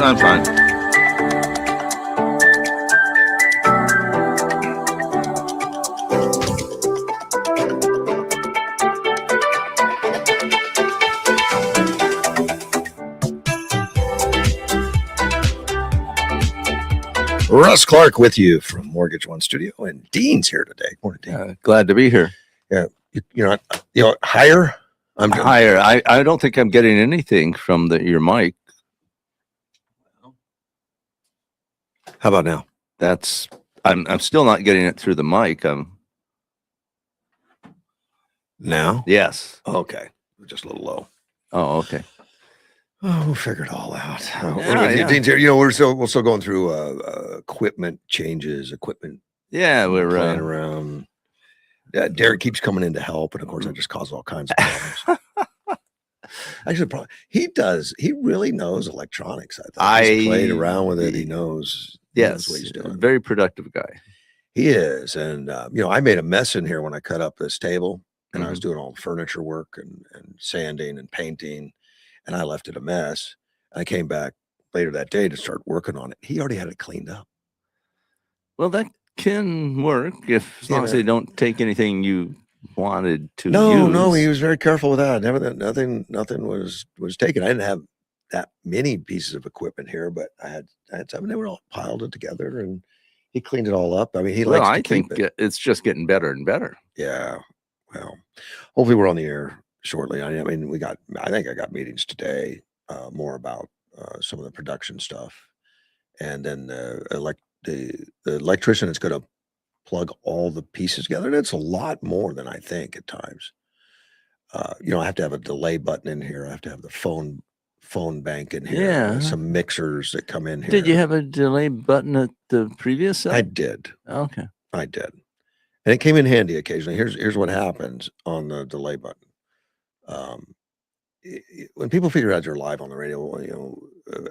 I'm fine. Russ Clark with you from Mortgage One Studio, and Dean's here today. Morning, Dean. Glad to be here. Yeah, you're not, higher. I'm higher. I don't think I'm getting anything from your mic. How about now? I'm still not getting it through the mic. Now? Yes. Okay, just a little low. Oh, okay. Oh, we'll figure it all out. Yeah. Dean's here. We're still going through equipment changes, Yeah, we're playing around. Derek keeps coming in to help, and of course, that just causes all kinds of problems. Actually, he really knows electronics. I think he's played around with it. He knows. Yes, what he's doing. Very productive guy. He is, and I made a mess in here when I cut up this table, and I was doing all the furniture work and sanding and painting, and I left it a mess. I came back later that day to start working on it. He already had it cleaned up. Well, that can work as long as they don't take anything you wanted to use. No, he was very careful with that. Nothing was taken. I didn't have that many pieces of equipment here, but I had some. They were all piled it together, and he cleaned it all up. I mean, I think it's just getting better and better. Yeah. Well, hopefully we're on the air shortly. I mean, I think I got meetings today, more about some of the production stuff, and then the electrician is going to plug all the pieces together. And it's a lot more than I think at times. I have to have a delay button in here. I have to have the phone bank in here. Yeah. Some mixers that come in here. Did you have a delay button at the previous set? I did. Okay. I did. And it came in handy occasionally. Here's what happens on the delay button. When people figure out you're live on the radio,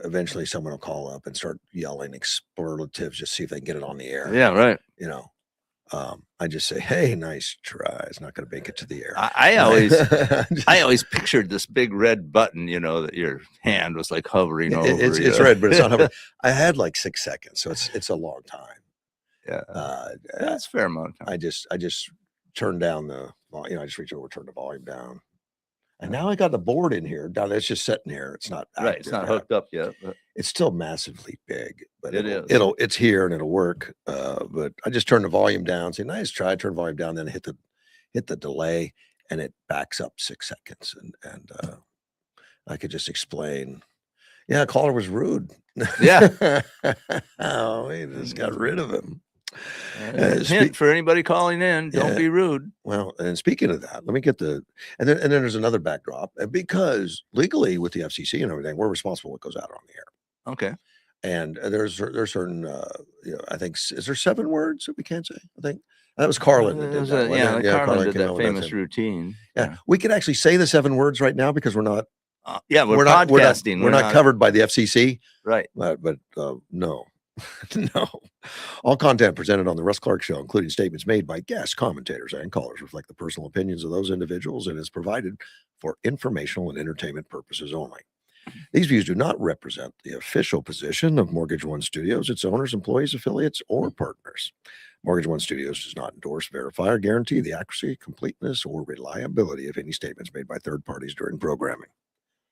eventually someone will call up and start yelling expletives, just see if they can get it on the air. Yeah, right. I just say, "Hey, nice try." It's not going to make it to the air. I always pictured this big red button, that your hand was like hovering over. It's red, but it's not hovering. I had like 6 seconds, so it's a long time. Yeah, that's a fair amount of time. I just turned down the, I just reached over, turned the volume down, and now I got the board in here. Now it's just sitting here. It's not right. It's not hooked up yet. But it's still massively big, but it's here and it'll work. But I just turned the volume down. Say, nice try. Turn the volume down, then hit the delay, and it backs up 6 seconds, and I could just explain. Yeah, caller was rude. Yeah. Oh, we just got rid of him. Hint for anybody calling in: don't be rude. Well, and speaking of that, let me get and then there's another backdrop, because legally with the FCC and everything, we're responsible for what goes out on the air. Okay. And there's certain, I think, is there 7 words that we can't say? I think that was Carlin. That did that. Carlin did that famous routine. Yeah, we can actually say the 7 words right now because we're not. We're podcasting. We're not covered by the FCC. Right. But no. No. All content presented on the Russ Clark Show, including statements made by guests, commentators, and callers, reflect the personal opinions of those individuals and is provided for informational and entertainment purposes only. These views do not represent the official position of Mortgage One Studios, its owners, employees, affiliates, or partners. Mortgage One Studios does not endorse, verify, or guarantee the accuracy, completeness, or reliability of any statements made by third parties during programming.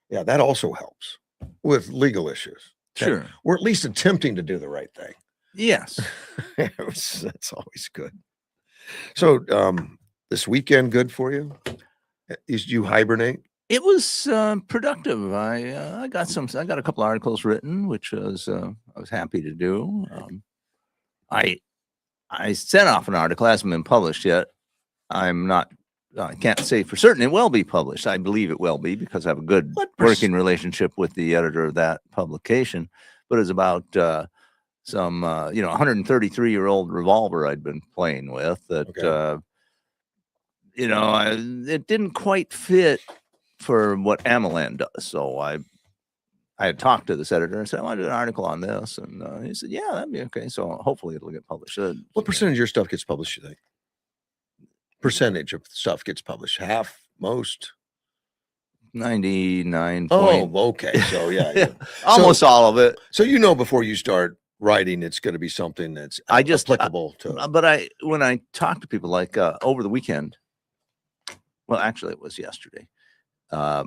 Yeah, that also helps with legal issues. Sure. We're at least attempting to do the right thing. Yes. That's always good. So this weekend good for you? Did you hibernate? It was productive. I got a couple articles written, which I was happy to do. I sent off an article, hasn't been published yet. I can't say for certain it will be published. I believe it will be because I have a good working relationship with the editor of that publication. But it's about some 133-year-old revolver I'd been playing with that it didn't quite fit for what Ameland does. So I had talked to this editor and said, I want to do an article on this, and he said, yeah, that'd be okay. So hopefully it'll get published. What percentage of your stuff gets published, you think? Percentage of stuff gets published? Half? Most? 99 Oh, point. okay. So yeah. Almost all of it. So before you start writing, it's going to be something that's I just applicable to. But when I talk to people like over the weekend, well, actually it was yesterday. I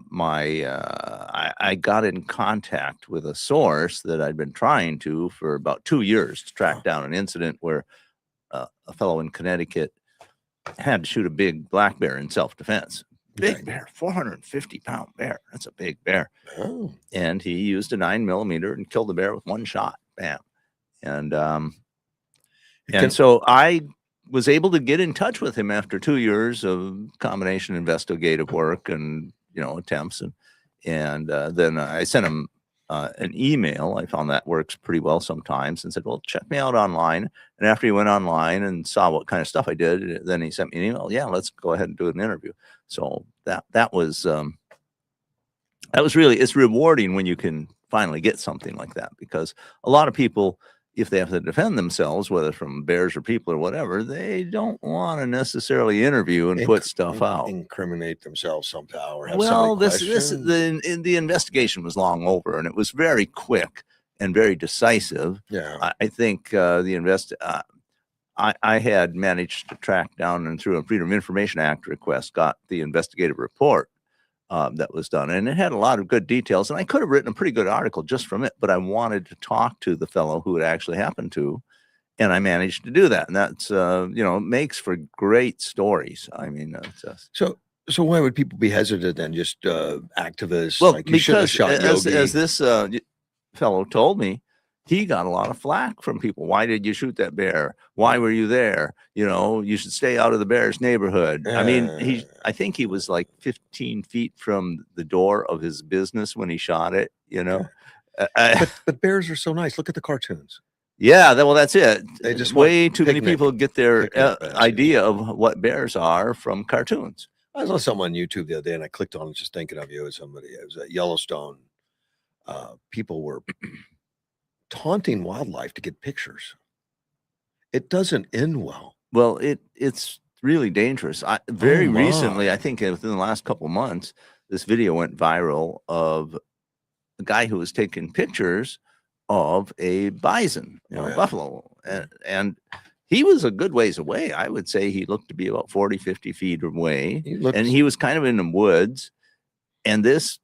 got in contact with a source that I'd been trying to for about 2 years to track down an incident where a fellow in Connecticut had to shoot a big black bear in self-defense. Big bear, 450-pound bear. That's a big bear. Oh. And he used a 9mm and killed the bear with one shot. Bam. And so I was able to get in touch with him after 2 years of combination investigative work and attempts, and then I sent him an email. I found that works pretty well sometimes, and said, well, check me out online. And after he went online and saw what kind of stuff I did, then he sent me an email. Yeah, let's go ahead and do an interview. So that was really, it's rewarding when you can finally get something like that, because a lot of people, if they have to defend themselves, whether from bears or people or whatever, they don't want to necessarily interview and put stuff out, incriminate themselves somehow, or have well, the investigation was long over, and it was very quick and very decisive. Yeah, I think I had managed to track down, and through a Freedom of Information Act request, got the investigative report that was done, and it had a lot of good details, and I could have written a pretty good article just from it, but I wanted to talk to the fellow who it actually happened to, and I managed to do that, and that's makes for great stories. I mean, so why would people be hesitant then? Just activists? Well, like you should have because shot as Yogi. this fellow told me, he got a lot of flack from people. Why did you shoot that bear? Why were you there? You should stay out of the bear's neighborhood. I mean, I think he was like 15 feet from the door of his business when he shot it, But bears are so nice. Look at the cartoons. Yeah, well, that's it. They just way too many people get their picnic idea of what bears are from cartoons. I saw something on YouTube the other day, and I clicked on it just thinking of you as somebody. It was at Yellowstone. People were taunting wildlife to get pictures. It doesn't end well. Well, it's really dangerous. Very recently, I think within the last couple of months, this video went viral of a guy who was taking pictures of a bison, buffalo, and he was a good ways away. I would say he looked to be about 40, 50 feet away, and he was kind of in the woods, and this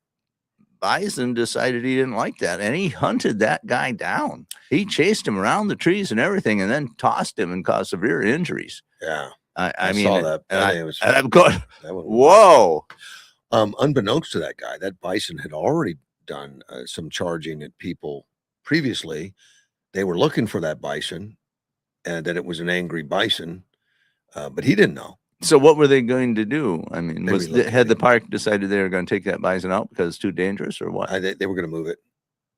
bison decided he didn't like that, and he hunted that guy down. He chased him around the trees and everything, and then tossed him and caused severe injuries. Yeah, I mean, saw that. And I'm going, whoa. Unbeknownst to that guy, that bison had already done some charging at people previously. They were looking for that bison, and that it was an angry bison, but he didn't know. So what were they going to do? I mean, had the park decided they were going to take that bison out because it's too dangerous, or what? They were going to move it.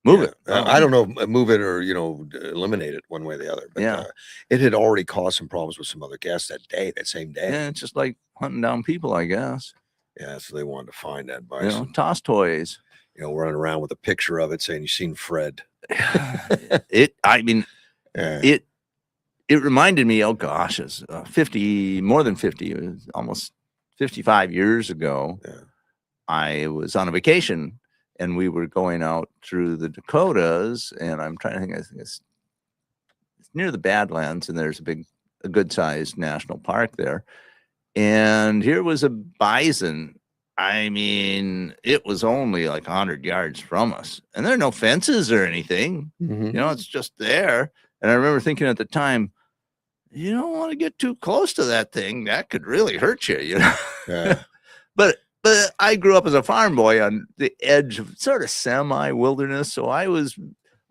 Move it. I don't know, move it or eliminate it one way or the other. But it had already caused some problems with some other guests that same day. Yeah, it's just like hunting down people, I guess. Yeah, so they wanted to find that bison. Toss toys. Running around with a picture of it saying, "You seen Fred?" It reminded me, oh gosh, it's more than 50, it was almost 55 years ago. Yeah. I was on a vacation, and we were going out through the Dakotas, and I'm trying to think, I think it's near the Badlands, and there's a good sized national park there. And here was a bison. I mean, it was only like 100 yards from us, and there are no fences or anything. Mm-hmm. It's just there. And I remember thinking at the time, you don't want to get too close to that thing. That could really hurt you, Yeah. But I grew up as a farm boy on the edge of sort of semi-wilderness, so I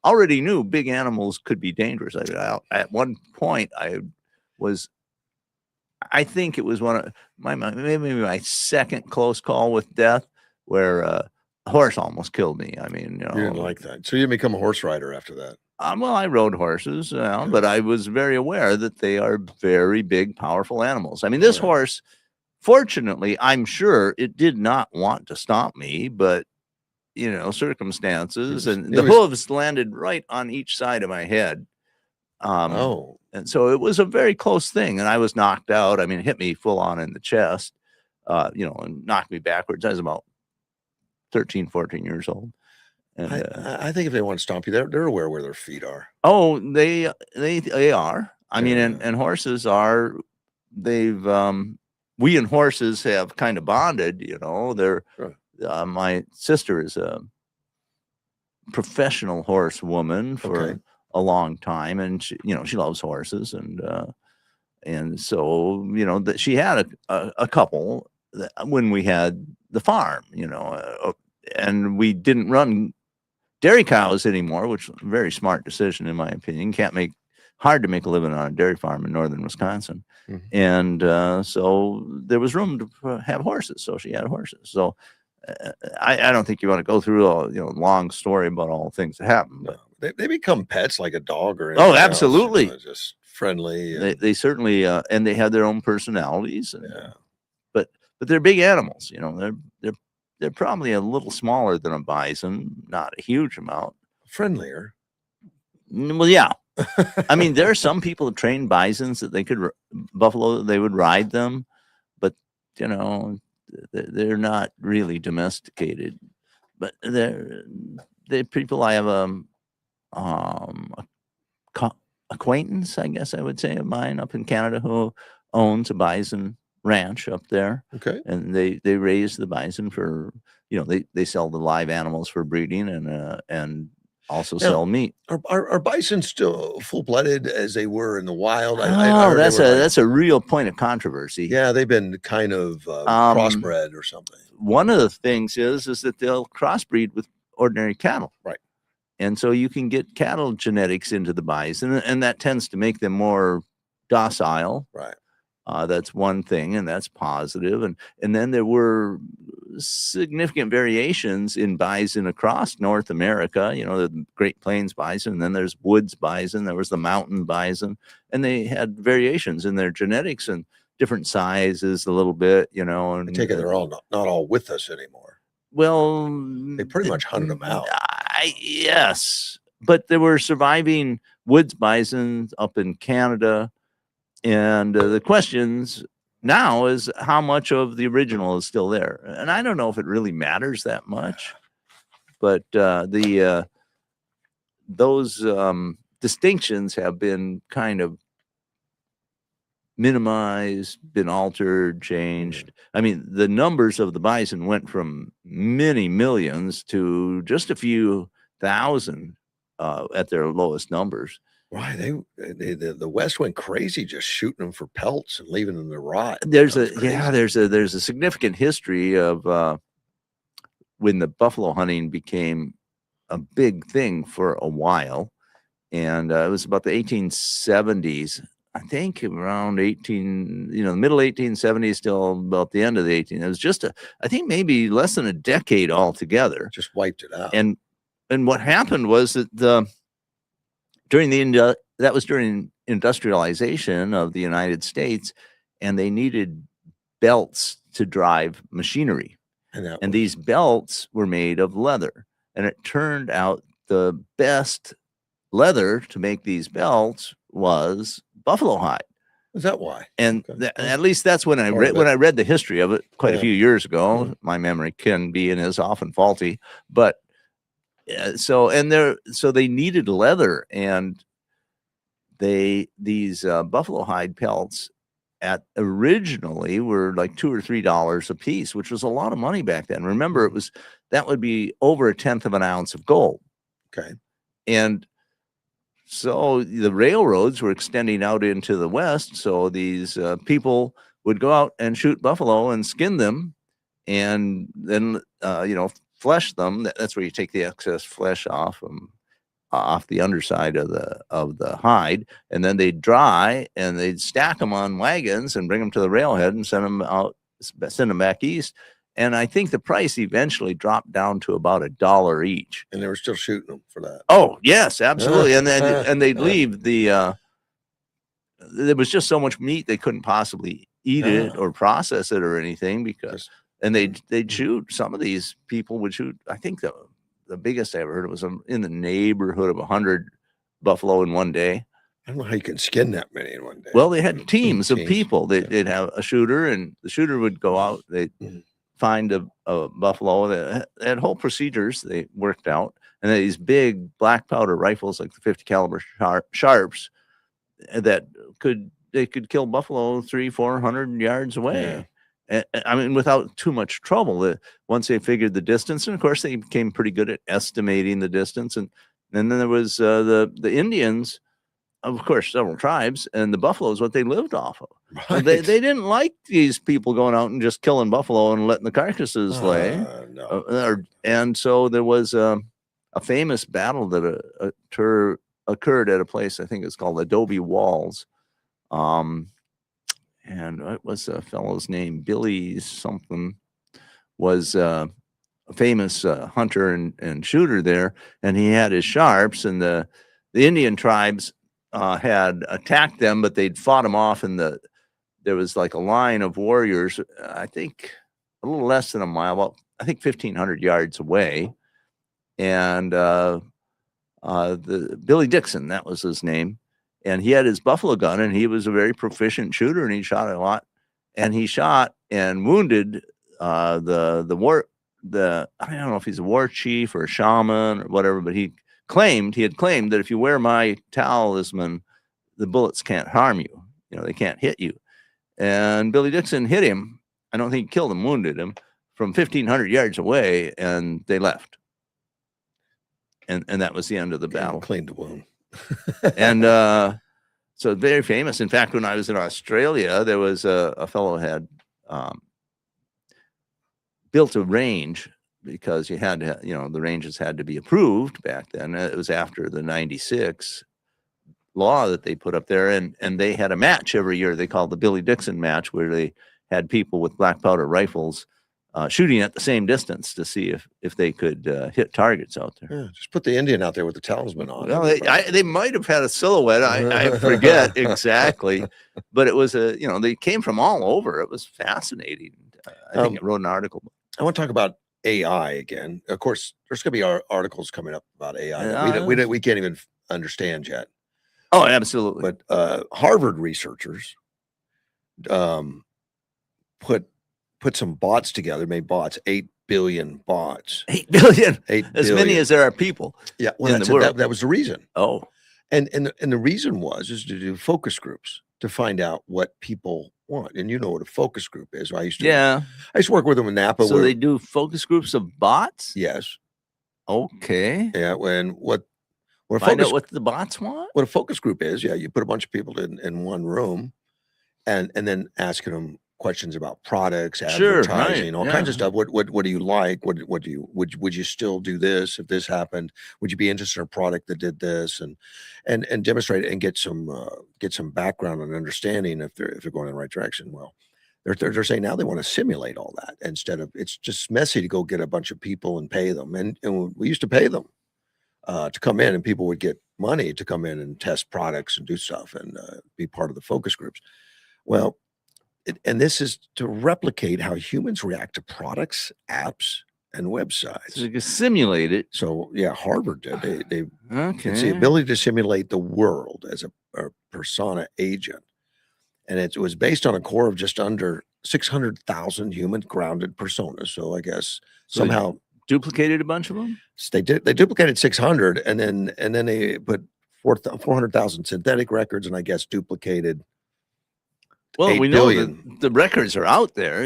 already knew big animals could be dangerous. At one point, I think it was maybe my second close call with death, where a horse almost killed me. I mean, you didn't like that, so you become a horse rider after that. Well, I rode horses, but I was very aware that they are very big, powerful animals. I mean, this horse, fortunately, I'm sure it did not want to stomp me, but circumstances, and the hooves landed right on each side of my head. And so it was a very close thing, and I was knocked out. I mean, it hit me full on in the chest, and knocked me backwards. I was about 13, 14 years old. And I think if they want to stomp you, they're aware where their feet are. oh, they are. I mean, Yeah. and horses are. They've we and horses have kind of bonded. You know, they're. Sure. My sister is a professional horsewoman for Okay. a long time, and she loves horses, and so that she had a couple when we had the farm, and we didn't run dairy cows anymore, which was a very smart decision in my opinion. Hard to make a living on a dairy farm in northern Wisconsin. Mhm. And so there was room to have horses, so she had horses. So I don't think you want to go through a long story about all the things that happened, but They become pets like a dog or oh, anything else, absolutely. just friendly. And, They certainly and they have their own personalities, and, yeah. but they're big animals. They're probably a little smaller than a bison, not a huge amount. Friendlier. Well, yeah. I mean, there are some people that train bisons that they could buffalo. They would ride them, but they're not really domesticated. But they're people. I have acquaintance, I guess I would say, of mine up in Canada who owns a bison ranch up there. Okay. And they raise the bison for they sell the live animals for breeding and also sell meat. Are bison still full-blooded as they were in the wild? I heard that's a real point of controversy. Yeah, they've been kind of crossbred or something. One of the things is that they'll crossbreed with ordinary cattle. Right. And so you can get cattle genetics into the bison, and that tends to make them more docile. Right. That's one thing, and that's positive. And then there were significant variations in bison across North America. The Great Plains bison, and then there's woods bison. There was the mountain bison, and they had variations in their genetics and different sizes a little bit. And I take it they're all not all with us anymore. Well, they pretty much hunted them out. Yes, but there were surviving woods bison up in Canada. And the questions now is how much of the original is still there. And I don't know if it really matters that much, but those distinctions have been kind of minimized, been altered, changed. I mean, the numbers of the bison went from many millions to just a few thousand at their lowest numbers. Why the West went crazy just shooting them for pelts and leaving them to rot. There's a significant history of when the buffalo hunting became a big thing for a while, and it was about the 1870s. I think around the middle 1870s till about the end of the 18. It was just I think maybe less than a decade altogether. Just wiped it out. And what happened was that during industrialization of the United States, and they needed belts to drive machinery. And these belts were made of leather. And it turned out the best leather to make these belts was buffalo hide. Is that why? And at least that's when I read the history of it quite a few years ago. My memory can be and is often faulty, but so they needed leather, and these buffalo hide pelts originally were like $2 or $3 a piece, which was a lot of money back then. Remember, that would be over 1/10 of an ounce of gold. Okay. And so the railroads were extending out into the West. So these people would go out and shoot buffalo and skin them, and then flesh them. That's where you take the excess flesh off the underside of the hide, and then they'd dry and they'd stack them on wagons and bring them to the railhead and send them back east. And I think the price eventually dropped down to about $1 each. And they were still shooting them for that. Oh yes, absolutely. And then they'd leave there was just so much meat they couldn't possibly eat it or process it or anything because. And they'd shoot. Some of these people would shoot. I think the biggest I ever heard was in the neighborhood of 100 buffalo in one day. I don't know how you can skin that many in one day. Well, they had teams of people. They'd have a shooter, and the shooter would go out. They'd find a buffalo. They had whole procedures they worked out, and these big black powder rifles like the 50 caliber sharps that they could kill buffalo 300-400 yards away. I mean, without too much trouble. Once they figured the distance, and of course they became pretty good at estimating the distance. And then there was the Indians, of course, several tribes, and the buffalo is what they lived off of. Right. They didn't like these people going out and just killing buffalo and letting the carcasses lay. No. And so there was a famous battle that occurred at a place, I think it's called Adobe Walls. And what was a fellow's name? Billy something was a famous hunter and shooter there, and he had his sharps, and the Indian tribes had attacked them, but they'd fought them off, and there was like a line of warriors, I think a little less than a mile, about I think 1,500 yards away, and the Billy Dixon, that was his name. And he had his buffalo gun, and he was a very proficient shooter, and he shot a lot. And he shot and wounded I don't know if he's a war chief or a shaman or whatever, but he had claimed that if you wear my talisman, the bullets can't harm you. They can't hit you. And Billy Dixon hit him. I don't think he killed him, wounded him from 1,500 yards away, and they left. And that was the end of the battle. Cleaned the wound. And so very famous. In fact, when I was in Australia, there was a fellow had built a range, because you had to, the ranges had to be approved back then. It was after the 96 law that they put up there, and they had a match every year they called the Billy Dixon match, where they had people with black powder rifles shooting at the same distance to see if they could hit targets out there. Yeah, just put the Indian out there with the talisman on. Well, they might have had a silhouette. I forget exactly, but it was they came from all over. It was fascinating. I think I wrote an article. I want to talk about AI again. Of course, there's going to be articles coming up about AI that we can't even understand yet. Oh, absolutely. But Harvard researchers put some bots together, made bots, 8 billion bots. 8 billion? 8 as billion. many as there are people. Yeah, well, in the world. That was the reason. Oh. And the reason is to do focus groups to find out what people want. And you know what a focus group is. I used to work with them in Napa. So they do focus groups of bots? Yes. Okay. Yeah, find out what the bots want? What a focus group is, you put a bunch of people in one room and then asking them questions about products, advertising, all kinds of stuff. What do you like? Would you still do this if this happened? Would you be interested in a product that did this? And demonstrate it and get some background and understanding if they're going in the right direction. Well, they're saying now they want to simulate all that instead of, it's just messy to go get a bunch of people and pay them. And we used to pay them to come in, and people would get money to come in and test products and do stuff and be part of the focus groups. Well, and this is to replicate how humans react to products, apps, and websites. So you can simulate it. So yeah, Harvard did. It's the Okay. ability to simulate the world as a persona agent. And it was based on a core of just under 600,000 human grounded personas. So I guess So somehow duplicated a bunch of them? they duplicated 600, and then they put 400,000 synthetic records, and I guess duplicated. Well, we know billion. the records are out there,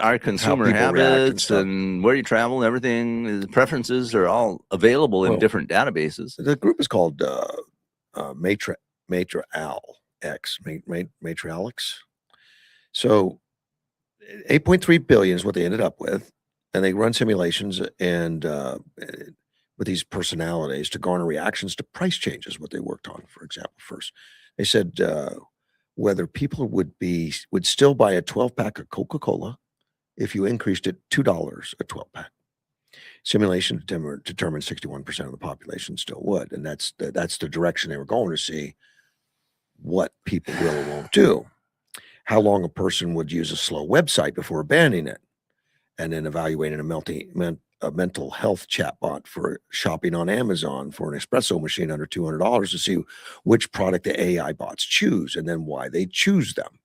our consumer people react and habits stuff. and where you travel and everything, the preferences are all available in different databases. The group is called Matrix. So 8.3 billion is what they ended up with, and they run simulations and with these personalities to garner reactions to price changes. What they worked on, for example, first they said whether people would still buy a 12-pack of Coca-Cola if you increased it $2 a 12-pack. Simulation determined 61% of the population still would, and that's the direction they were going to see what people will or won't do. How long a person would use a slow website before abandoning it, and then evaluating a mental health chatbot for shopping on Amazon for an espresso machine under $200 to see which product the AI bots choose and then why they choose them.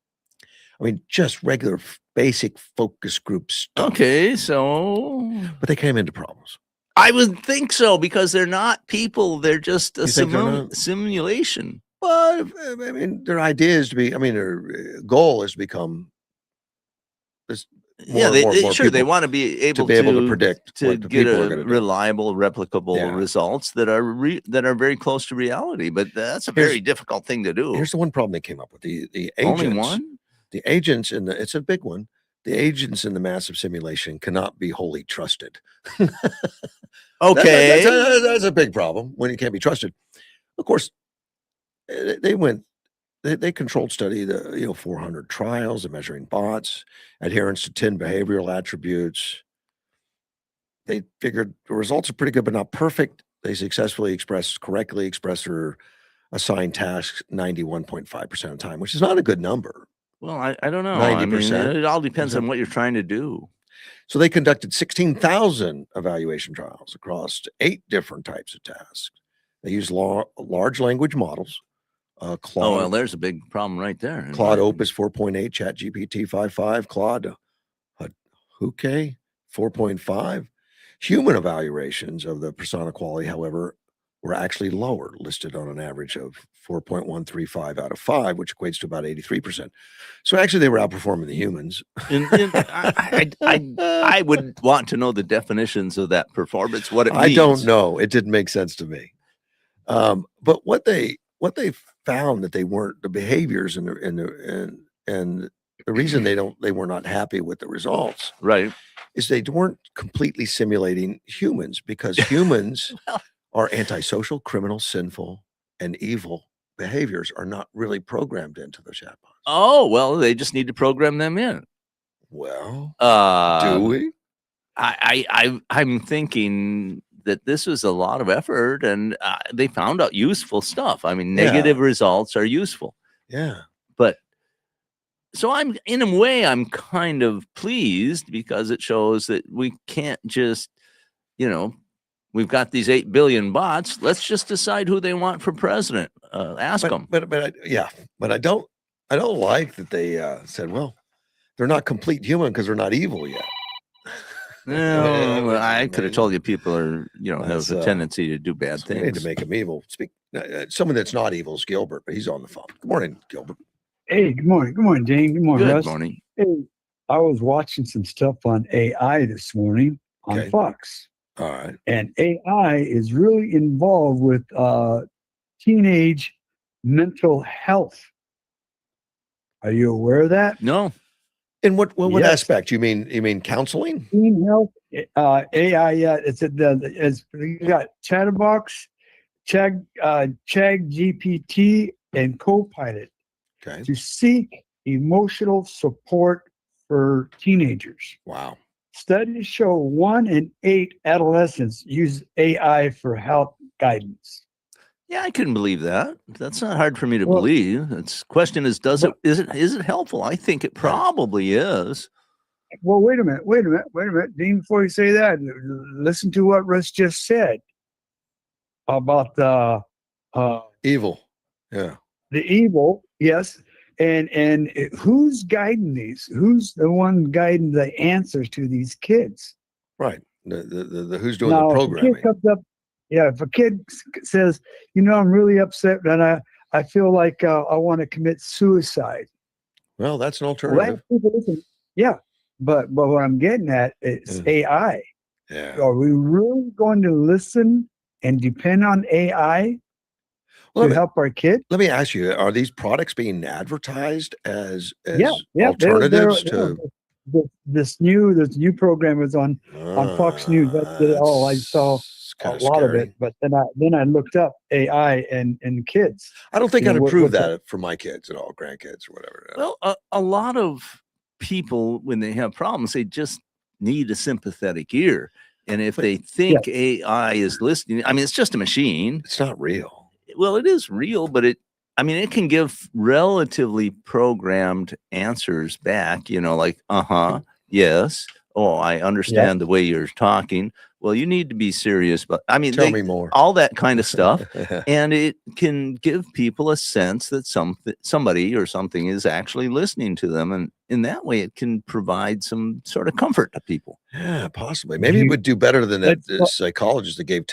I mean, just regular basic focus group stuff. Okay, so But they came into problems. I would think so because they're not people; they're just a You think they're not? simulation. But I mean, their idea is to be. I mean, their goal is to become this. Yeah, More sure they people want to be able to predict to what the get people are a going to do. reliable, replicable Yeah. results that are very close to reality. But that's a very difficult thing to do. Here's the one problem they came up with: the agents. Only one? The agents in the it's a big one. The agents in the massive simulation cannot be wholly trusted. Okay, That's a big problem when you can't be trusted. Of course, they controlled study the 400 trials of measuring bots, adherence to 10 behavioral attributes. They figured the results are pretty good, but not perfect. They successfully correctly express or assign tasks 91.5% of the time, which is not a good number. Well, I don't know. 90%. I mean, it all depends on what you're trying to do. So they conducted 16,000 evaluation trials across 8 different types of tasks. They used large language models. Claude, oh, well, there's a big problem right there. Claude Opus 4.8, ChatGPT 5.5, Claude Huke 4.5. Human evaluations of the persona quality, however, were actually lower, listed on an average of 4.135 out of 5, which equates to about 83%. So actually, they were outperforming the humans. I would want to know the definitions of that performance. What it means. I don't know. It didn't make sense to me. But what they found that they weren't the behaviors and the reason they were not happy with the results, right, is they weren't completely simulating humans, because humans are antisocial, criminal, sinful, and evil behaviors are not really programmed into the chatbots. Oh, well, they just need to program them in. Well, do we? I'm thinking that this was a lot of effort, and they found out useful stuff. I mean, negative results are useful. Yeah. But so in a way, I'm kind of pleased because it shows that we can't just, we've got these 8 billion bots. Let's just decide who they want for president. Ask them. But I don't like that they said, well, they're not complete human because they're not evil yet. No, I could have told you people are, have a tendency to do bad things. We need to make them evil. Someone that's not evil is Gilbert, but he's on the phone. Good morning, Gilbert. Hey, good morning. Good morning, Dane. Good morning, Russ. Good morning. Hey, I was watching some stuff on AI this morning on Fox. All right. And AI is really involved with teenage mental health. Are you aware of that? No. In what aspect? You mean counseling? Teen health, AI. Yeah, it's you got Chatterbox, ChatGPT, and Copilot to seek emotional support for teenagers. Wow. Studies show 1 in 8 adolescents use AI for help guidance. Yeah, I couldn't believe that. That's not hard for me to believe. The question is, is it helpful? I think it probably is. Well, wait a minute, Dean. Before you say that, listen to what Russ just said about the evil. Yeah, the evil. Yes, and who's guiding these? Who's the one guiding the answers to these kids? Right. The who's doing the programming? If a kid comes up, if a kid says, I'm really upset and I feel like I want to commit suicide. Well, that's an alternative. Yeah, but what I'm getting at is AI. Yeah. Are we really going to listen and depend on AI to help our kids? Let me ask you: are these products being advertised as alternatives to? This new program is on Fox News. That's all I saw. A lot of it, but then I looked up AI and kids. I don't think I'd approve that for my kids at all, grandkids or whatever. Well, a lot of people, when they have problems, they just need a sympathetic ear, and if they think AI is listening, I mean, it's just a machine. It's not real. Well, it is real, but it can give relatively programmed answers back. Like yes, oh, I understand the way you're talking. Well, you need to be serious, but I mean, Tell me more. all that kind of stuff. And it can give people a sense that somebody or something is actually listening to them. And in that way, it can provide some sort of comfort to people. Yeah, possibly. Maybe it would do better than that psychologist that gave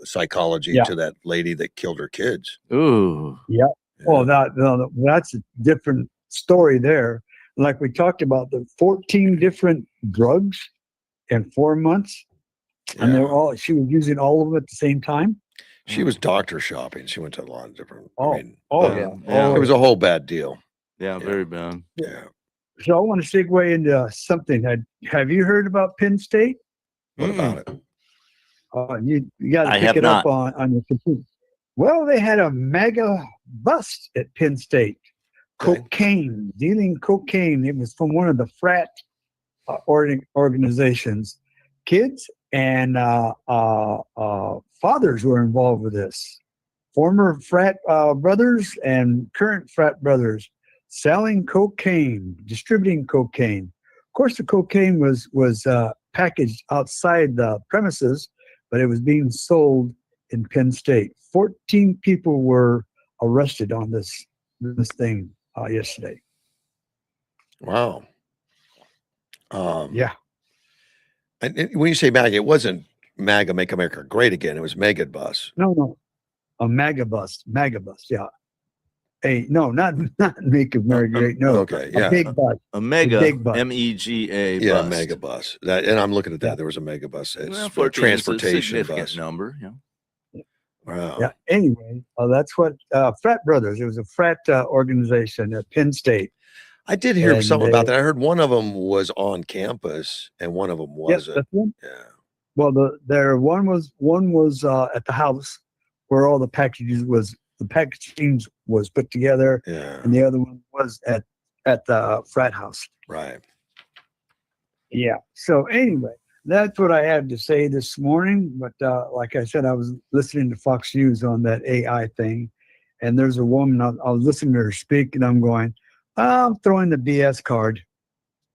psychology to that lady that killed her kids. Ooh. Yeah. Well, that's a different story there. Like we talked about, the 14 different drugs in 4 months. And she was using all of them at the same time. She was doctor shopping. She went to a lot of different. It was a whole bad deal. Yeah, very bad. Yeah. So I want to segue into something. Have you heard about Penn State? What about it? You got to pick it up on your computer. Well, they had a mega bust at Penn State. Cocaine, dealing cocaine. It was from one of the frat organizations. Kids and fathers were involved with this. Former frat brothers and current frat brothers selling cocaine, distributing cocaine. Of course, the cocaine was packaged outside the premises, but it was being sold in Penn State. 14 people were arrested on this thing yesterday. Wow. Yeah. And when you say MAGA, it wasn't MAGA Make America Great Again. It was Mega Bus. No. A mega bus. Yeah. Not Make America Great. No. Okay. Yeah. A big bus. A mega big bus. MEGA Yeah, bus. mega bus. And I'm looking at that. There was a mega bus. It's 14 transportation is a significant bus. number. Yeah. Wow. Yeah. Anyway, that's what Frat Brothers. It was a frat organization at Penn State. I did hear something about that. I heard one of them was on campus and one of them wasn't. That's one. Yeah. Well, one was at the house where all the packaging was put together. Yeah. And the other one was at the frat house. Right. Yeah. So anyway, that's what I had to say this morning. But like I said, I was listening to Fox News on that AI thing, and there's a woman. I was listening to her speak, and I'm going, I'm throwing the BS card.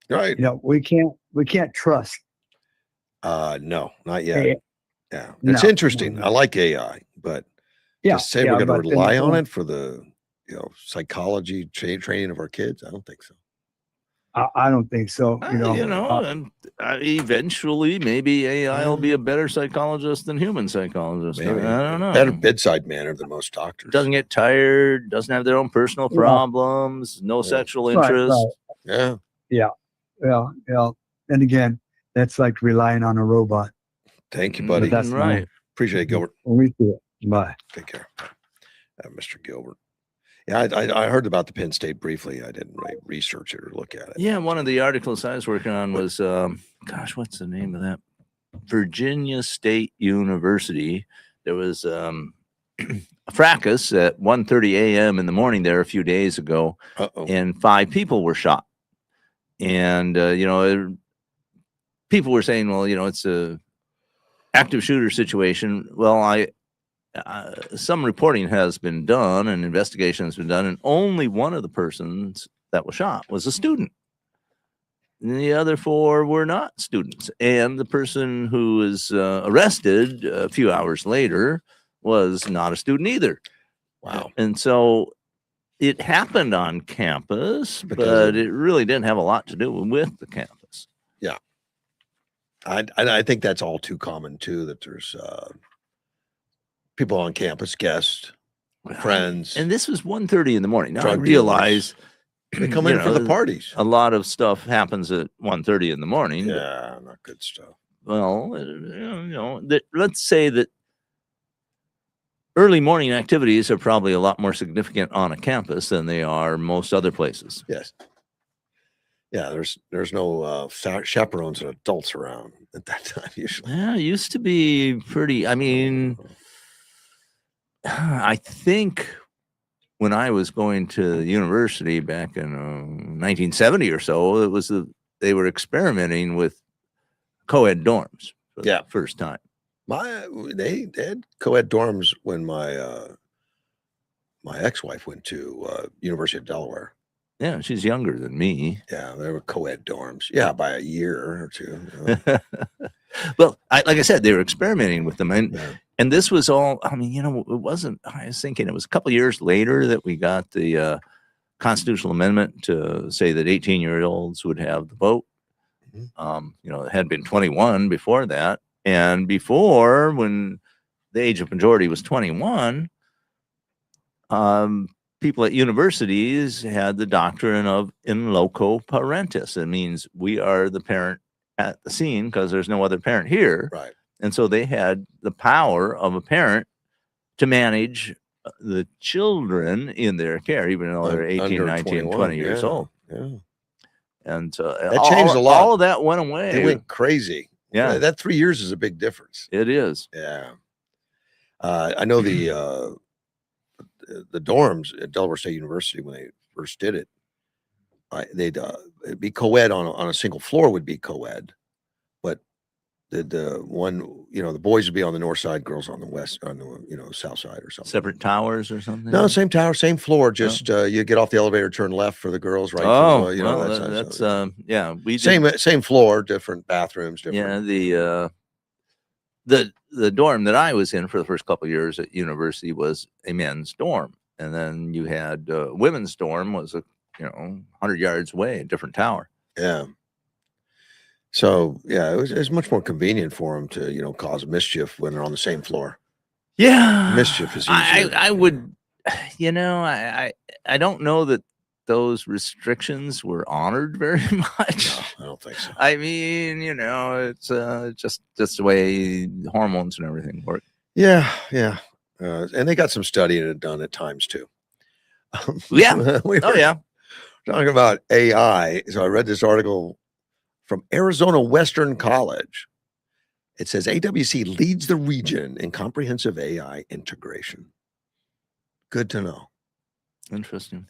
Right. We can't trust. No, not yet. AI. Yeah. It's interesting. I like AI, but to say we're going to rely on it for the psychology training of our kids, I don't think so. I don't think so. And eventually, maybe AI will be a better psychologist than human psychologist. Maybe. I don't know. Better bedside manner than most doctors. Doesn't get tired. Doesn't have their own personal problems. No sexual interest. Right. Yeah. And again, that's like relying on a robot. Thank you, buddy. That's right. Appreciate it, Gilbert. We do it. Bye. Take care, Mr. Gilbert. Yeah, I heard about the Penn State briefly. I didn't really research it or look at it. Yeah, one of the articles I was working on was, what's the name of that? Virginia State University. There was a fracas at 1:30 a.m. in the morning there a few days ago, and 5 people were shot. And people were saying, well, it's a active shooter situation. Well, some reporting has been done and investigation has been done, and only one of the persons that was shot was a student. And the other 4 were not students. And the person who was arrested a few hours later was not a student either. Wow. And so it happened on campus, but it really didn't have a lot to do with the campus. Yeah. I think that's all too common too, that there's people on campus, guests, friends. And this was 1:30 in the morning. Now I realize they come in for the parties. A lot of stuff happens at 1:30 in the morning. Yeah, not good stuff. Well, let's say that early morning activities are probably a lot more significant on a campus than they are most other places. Yes. Yeah, there's no chaperones and adults around at that time usually. Yeah, it used to be pretty. I mean, I think when I was going to university back in 1970 or so, they were experimenting with co-ed dorms for the first time. They had co-ed dorms when my ex-wife went to University of Delaware. Yeah, she's younger than me. Yeah, they were co-ed dorms. Yeah, by a year or two. You know. Well, like I said, they were experimenting with them, and Yeah. and this was all. I mean, it wasn't. I was thinking it was a couple of years later that we got the constitutional amendment to say that 18-year-olds would have the vote. Mhm. It had been 21 before that, and before, when the age of majority was 21, people at universities had the doctrine of in loco parentis. It means we are the parent at the scene because there's no other parent here. Right. And so they had the power of a parent to manage the children in their care, even though they're 18, Under 19, 21. 20 years Yeah, old. Yeah. And so That changed a lot. All of that went away. It went crazy. Yeah. That 3 years is a big difference. It is. Yeah. I know the dorms at Delaware State University, when they first did it, it'd be co-ed on a single floor would be co-ed, but the one, the boys would be on the north side, girls on the west, on the south side or something. Separate towers or something? No, same tower, same floor. Just you get off the elevator, turn left for the girls, right? Oh, for, well, that's yeah. We same floor, different bathrooms, different. Yeah, the dorm that I was in for the first couple of years at university was a men's dorm, and then you had women's dorm was 100 yards away, a different tower. Yeah. So yeah, it was much more convenient for them to cause mischief when they're on the same floor. Yeah, Mischief is easier. I would, I don't know that those restrictions were honored very much. No, I don't think so. I mean, it's just the way hormones and everything work. Yeah. And they got some studying done at times too. Yeah. We were yeah. talking about AI. So I read this article from Arizona Western College. It says AWC leads the region in comprehensive AI integration. Good to know. Interesting.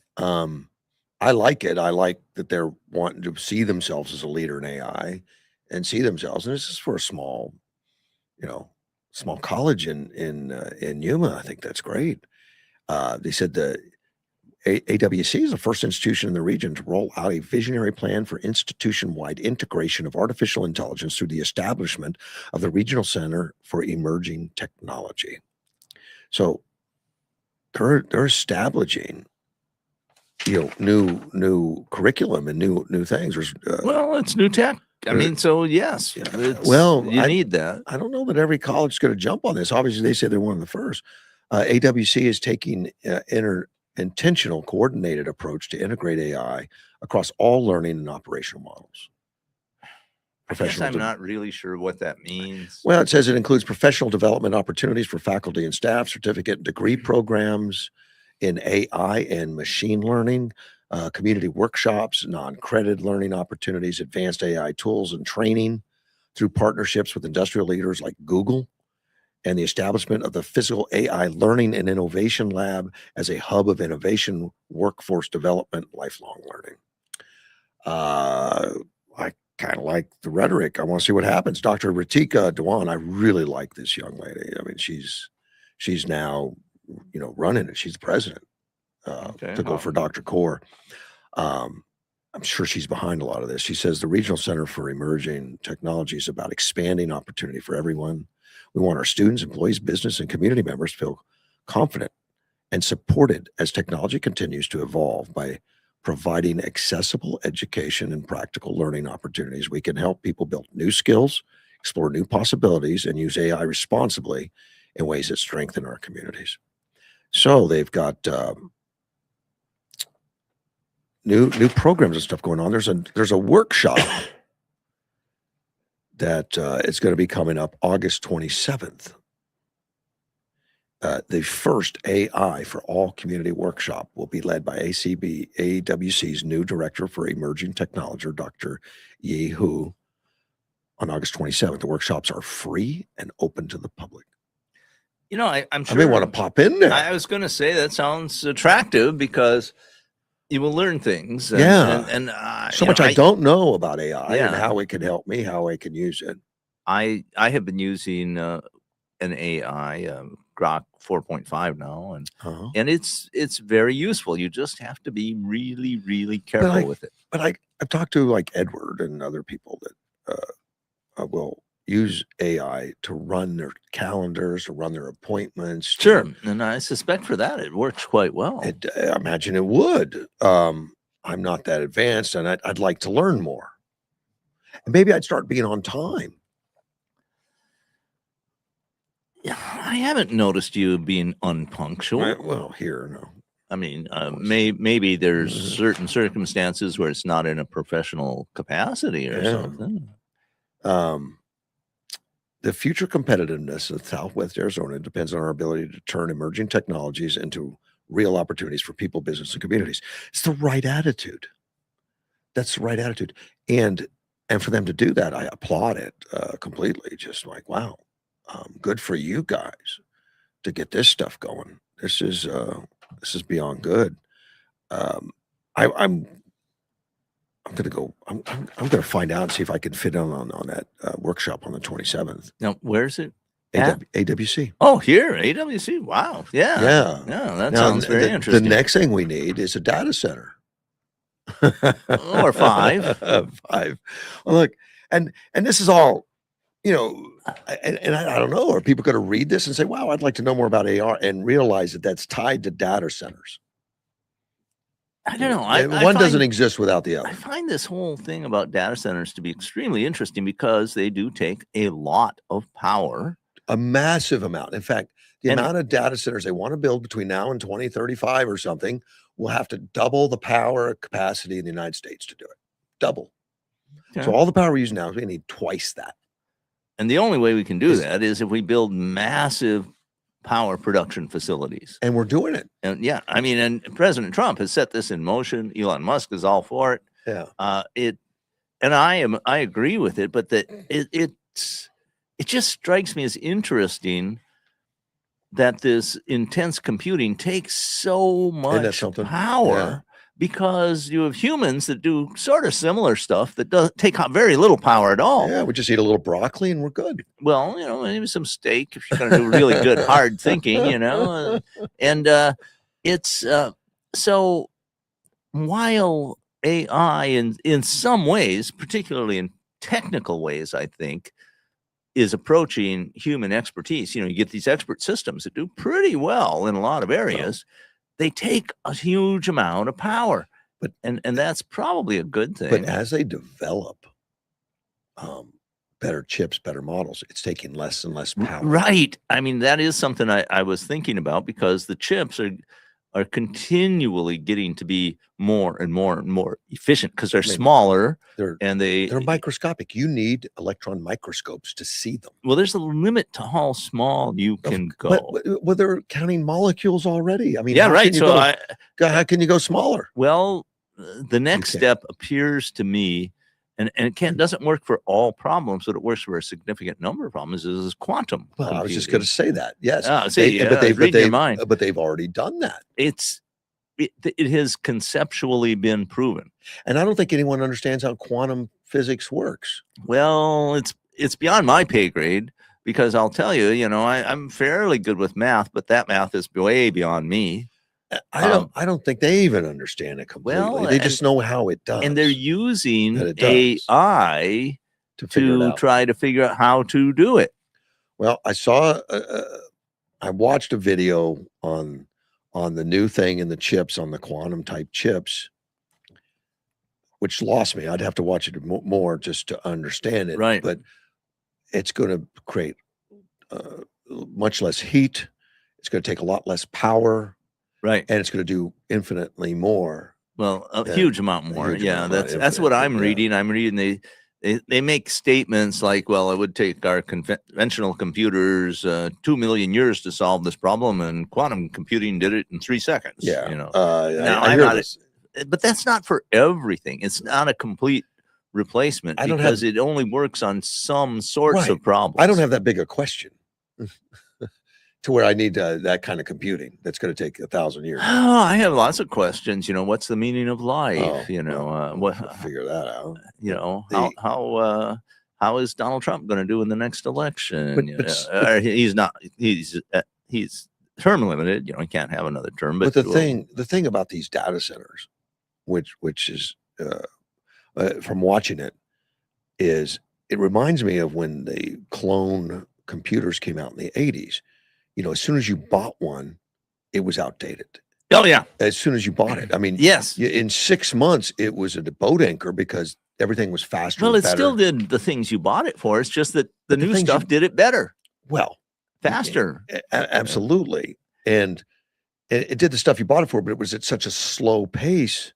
I like it. I like that they're wanting to see themselves as a leader in AI and see themselves. And this is for a small college in Yuma. I think that's great. They said the AWC is the first institution in the region to roll out a visionary plan for institution-wide integration of artificial intelligence through the establishment of the Regional Center for Emerging Technology. So they're establishing new curriculum and new things. Well, it's new tech. I mean, so yes. Yeah. You need that. I don't know that every college is going to jump on this. Obviously, they say they're one of the first. AWC is taking intentional, coordinated approach to integrate AI across all learning and operational models. I guess I'm not really sure what that means. Well, it says it includes professional development opportunities for faculty and staff, certificate and degree programs in AI and machine learning, community workshops, non-credited learning opportunities, advanced AI tools and training through partnerships with industrial leaders like Google, and the establishment of the Physical AI Learning and Innovation Lab as a hub of innovation, workforce development, lifelong learning. I kind of like the rhetoric. I want to see what happens. Dr. Ritika Dewan, I really like this young lady. I mean, she's now, running it. She's the president to go for Dr. Kaur. I'm sure she's behind a lot of this. She says the Regional Center for Emerging Technology is about expanding opportunity for everyone. We want our students, employees, business, and community members to feel confident and supported as technology continues to evolve. By providing accessible education and practical learning opportunities, we can help people build new skills, explore new possibilities, and use AI responsibly in ways that strengthen our communities. So they've got new programs and stuff going on. There's a workshop that it's going to be coming up August 27th. The first AI for All Community Workshop will be led by AWC's new Director for Emerging Technology, Dr. Yi Hu, on August 27th. The workshops are free and open to the public. I'm sure. I may want to pop in there. I was going to say that sounds attractive because you will learn things. And so much I don't know about AI and how it can help me, how I can use it. I have been using an AI Grok 4.5 now, Uh-huh. and it's very useful. You just have to be really, really careful with it. But I've talked to like Edward and other people that will use AI to run their calendars, to run their appointments. Sure, and I suspect for that it works quite well. I imagine it would. I'm not that advanced, and I'd like to learn more. And maybe I'd start being on time. Yeah, I haven't noticed you being unpunctual. Well, here, no. I mean, maybe there's certain circumstances where it's not in a professional capacity or something. The future competitiveness of Southwest Arizona depends on our ability to turn emerging technologies into real opportunities for people, business, and communities. It's the right attitude. That's the right attitude. And for them to do that, I applaud it completely. Just like, wow, good for you guys to get this stuff going. This is beyond good. I'm gonna go. I'm gonna find out and see if I can fit on that workshop on the 27th. Now, where's it? At? AWC. Oh, here, AWC. Wow. Yeah. That sounds very interesting. The next thing we need is a data center. Or 5. 5. Well, look, and this is all, and I don't know. Are people going to read this and say, "Wow, I'd like to know more about AR," and realize that that's tied to data centers? I don't know. One doesn't exist without the other. I find this whole thing about data centers to be extremely interesting because they do take a lot of power. A massive amount. In fact, the amount of data centers they want to build between now and 2035 or something will have to double the power capacity in the United States to do it. Double. Okay. So all the power we use now, we need twice that. And the only way we can do that is if we build massive power production facilities. And we're doing it. And yeah, I mean, and President Trump has set this in motion. Elon Musk is all for it. Yeah. And I agree with it, but it just strikes me as interesting that this intense computing takes so much power because you have humans that do sort of similar stuff that doesn't take very little power at all. Yeah, we just eat a little broccoli and we're good. Well, maybe some steak if you're going to do really good hard thinking, and it's so while AI in some ways, particularly in technical ways, I think, is approaching human expertise. You get these expert systems that do pretty well in a lot of areas. They take a huge amount of power, and that's probably a good thing. But as they develop better chips, better models, it's taking less and less power. Right. I mean, that is something I was thinking about because the chips are continually getting to be more and more and more efficient because they're smaller and they're microscopic. You need electron microscopes to see them. Well, there's a limit to how small you can go. But they're counting molecules already. I mean, yeah, right. So how can you go smaller? Well, the next step appears to me, and it doesn't work for all problems, but it works for a significant number of problems, is quantum. Well, I was just going to say that. Yes. But they've already done that. It has conceptually been proven. And I don't think anyone understands how quantum physics works. Well, it's beyond my pay grade because I'll tell you, I'm fairly good with math, but that math is way beyond me. I don't think they even understand it completely. Well, they just know how it does. And they're using AI to try to figure out how to do it. Well, I watched a video on the new thing in the chips, on the quantum type chips, which lost me. I'd have to watch it more just to understand it. Right. But it's going to create much less heat. It's going to take a lot less power. Right. And it's going to do infinitely more. Well, a huge amount more. Yeah, that's what I'm reading. I'm reading they make statements like, well, it would take our conventional computers 2 million years to solve this problem, and quantum computing did it in 3 seconds. Yeah. But that's not for everything. It's not a complete replacement because it only works on some sorts of problems. I don't have that big a question. To where I need that kind of computing that's going to take 1,000 years. Oh, I have lots of questions. What's the meaning of life? We'll figure that out. How is Donald Trump going to do in the next election? He's he's term limited. You know, he can't have another term. But But the thing about these data centers, which is from watching it, is it reminds me of when the clone computers came out in the 80s. You know, as soon as you bought one, it was outdated. oh yeah, As soon as you bought it, I mean, yes. in 6 months, it was a boat anchor because everything was faster. Well, and it still better. did the things you bought it for. It's just that the But the new things stuff you- did it better, Well, faster. absolutely, and it did the stuff you bought it for, but it was at such a slow pace,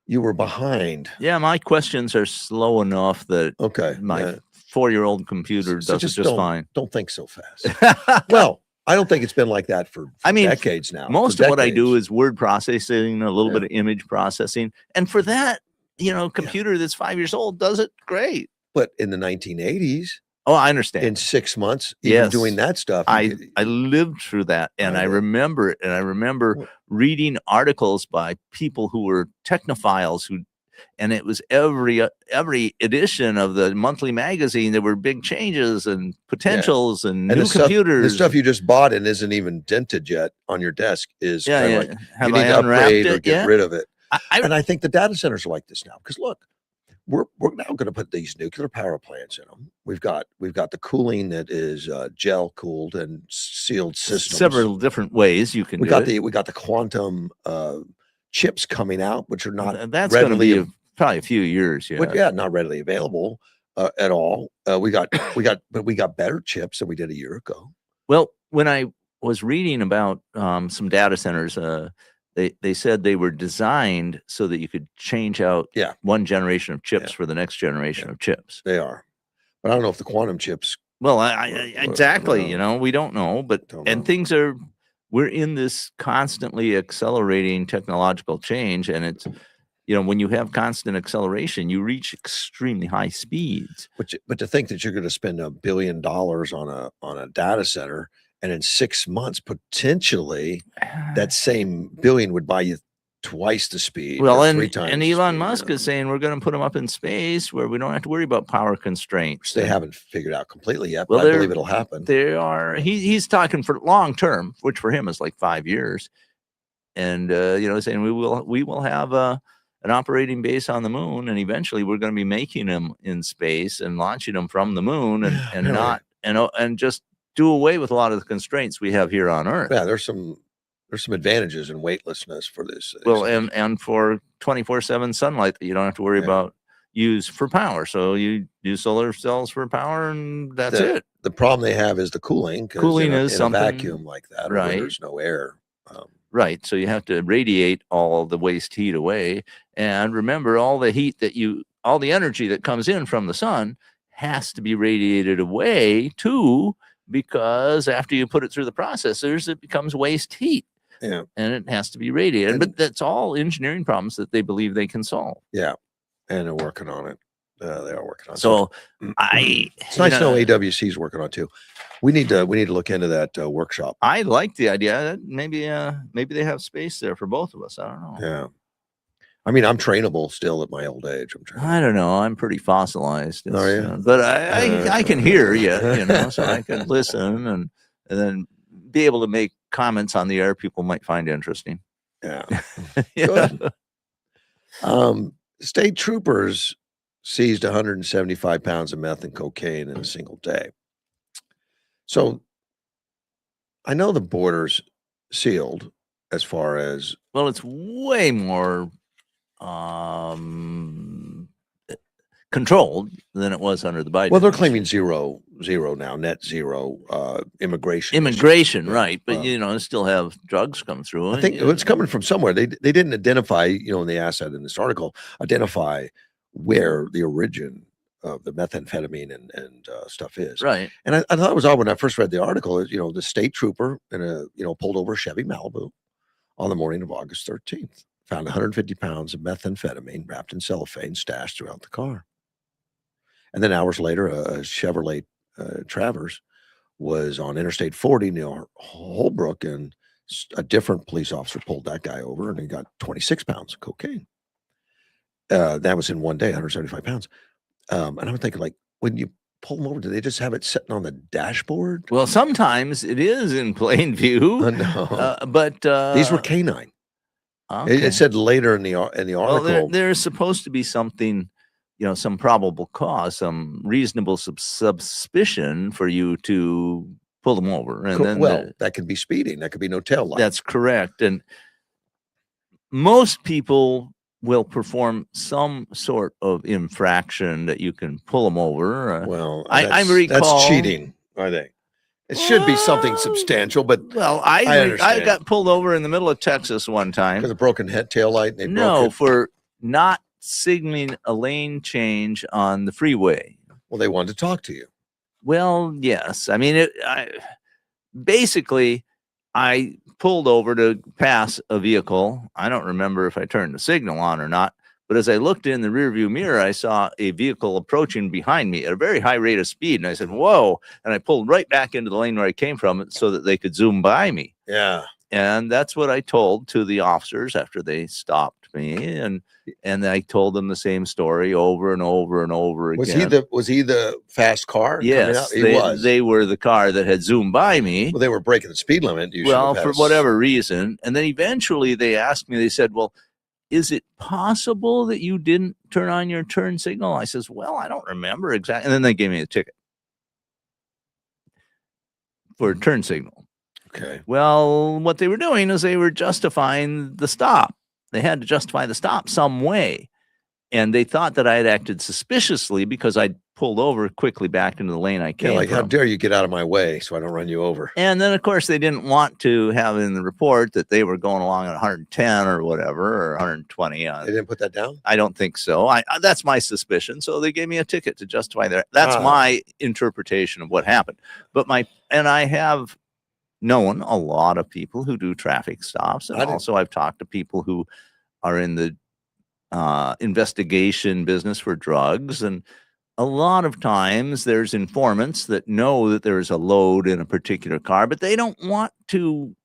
you were behind. Yeah, my questions are slow enough that Okay, my 4-year-old computer so does it just don't fine. don't think so fast. Well, I don't think it's been like that for I mean, decades now. most for of what I do decades. is word processing, a little Yeah. bit of image processing, and for that, you know, computer that's 5 years old does it great. But in the 1980s, Oh, I understand. in 6 months, even doing Yes. that stuff, I lived through that, and I did. remember it, and I remember Well- reading articles by people who were technophiles and it was every edition of the monthly magazine. There were big changes and potentials and new the stuff, computers. the stuff you just bought and isn't even dented yet on your desk is kind of like Have you need I to unwrapped upgrade or it get yet? rid of it. I And I think the data centers are like this now because look, we're now going to put these nuclear power plants in them. We've got the cooling that is gel cooled and sealed systems. several different ways you can we do got it. we got the quantum chips coming out, which are not That's going to readily be probably a few years. Yeah. not readily available at all. We got better chips than we did a year ago. Well, when I was reading about some data centers, they said they were designed so that you could change out one generation of chips for the next generation of chips. They are, but I don't know if the quantum chips. Well, exactly. You know, we don't know, but Don't know. things are. We're in this constantly accelerating technological change, and it's, you know, when you have constant acceleration, you reach extremely high speeds. But to think that you're going to spend $1 billion on a data center, and in 6 months potentially that same billion would buy you twice the speed. Well, or and 3 times. and the Elon speed, Musk is saying we're going to put them up in space where we don't have to worry about power constraints. They haven't figured out completely yet, Well, but I believe it'll happen. They are. He's talking for long term, which for him is like 5 years, and you know, saying we will have an operating base on the moon, and eventually we're going to be making them in space and launching them from the moon, and really? not and just do away with a lot of the constraints we have here on Earth. Yeah, there's some advantages in weightlessness for this. Well, and for 24/7 sunlight that you don't have to worry about use for power. So you use solar cells for power, and that's it. The problem they have is the cooling. 'Cause Cooling in is a something, vacuum like that, right? Where there's no air. Right. So you have to radiate all the waste heat away. And remember, all the energy that comes in from the sun has to be radiated away too, because after you put it through the processors, it becomes waste heat. Yeah. And it has to be radiated. But that's all engineering problems that they believe they can solve. Yeah. And they're working on it. They are working on it. So it's nice to know AWC is working on it too. We need to look into that workshop. I like the idea that maybe they have space there for both of us. I don't know. Yeah. I mean, I'm trainable still at my old age. I don't know. I'm pretty fossilized. Are you? But I can hear you know, so I can listen and then be able to make comments on the air people might find interesting. Yeah. Yeah. Good. State troopers seized 175 pounds of meth and cocaine in a single day. So I know the border's sealed as far as. Well, it's way more controlled than it was under the Biden. Well, they're claiming zero now, net zero immigration. Immigration, right? But you know, still have drugs come through. I think it's coming from somewhere. They didn't identify, you know, in the asset in this article, identify where the origin of the methamphetamine and stuff is. Right. And I thought it was odd when I first read the article. You know, the state trooper in pulled over a Chevy Malibu on the morning of August 13th, found 150 pounds of methamphetamine wrapped in cellophane stashed throughout the car. And then hours later, a Chevrolet Traverse was on Interstate 40 near Holbrook, and a different police officer pulled that guy over, and he got 26 pounds of cocaine. That was in one day, 175 pounds. And I'm thinking, like, when you pull them over? Do they just have it sitting on the dashboard? Well, sometimes it is in plain view, Oh, no. but These were canine. okay. It said later in the Well, article. there's supposed to be something, some probable cause, some reasonable suspicion for you to pull them over. And then that could be speeding. That could be no tail light. that's correct. And most people will perform some sort of infraction that you can pull them over. Well, I recall that's cheating, are they? It should be something substantial, but well, I understand. got pulled over in the middle of Texas one time. Because of broken tail light. And they No, broke it. for not signaling a lane change on the freeway. Well, they wanted to talk to you. Well, yes. I mean, basically, I pulled over to pass a vehicle. I don't remember if I turned the signal on or not, but as I looked in the rearview mirror, I saw a vehicle approaching behind me at a very high rate of speed. And I said, whoa. And I pulled right back into the lane where I came from so that they could zoom by me. Yeah. And that's what I told to the officers after they stopped me. And I told them the same story over and over and over again. Was he the fast car? Yes, He was. They were the car that had zoomed by me. Well, they were breaking the speed limit. Well, for whatever reason. And then eventually they asked me, they said, well, is it possible that you didn't turn on your turn signal? I says, well, I don't remember exactly. And then they gave me a ticket for a turn signal. Okay. Well, what they were doing is they were justifying the stop. They had to justify the stop some way. And they thought that I had acted suspiciously because I pulled over quickly back into the lane I came like, from. how dare you get out of my way so I don't run you over? And then, of course, they didn't want to have in the report that they were going along at 110 or whatever, or 120. They didn't put that down? I don't think so. That's my suspicion. So they gave me a ticket to justify that. That's my interpretation of what happened. But I have known a lot of people who do traffic stops. And also I've talked to people who are in the investigation business for drugs. And a lot of times there's informants that know that there's a load in a particular car, but they don't want to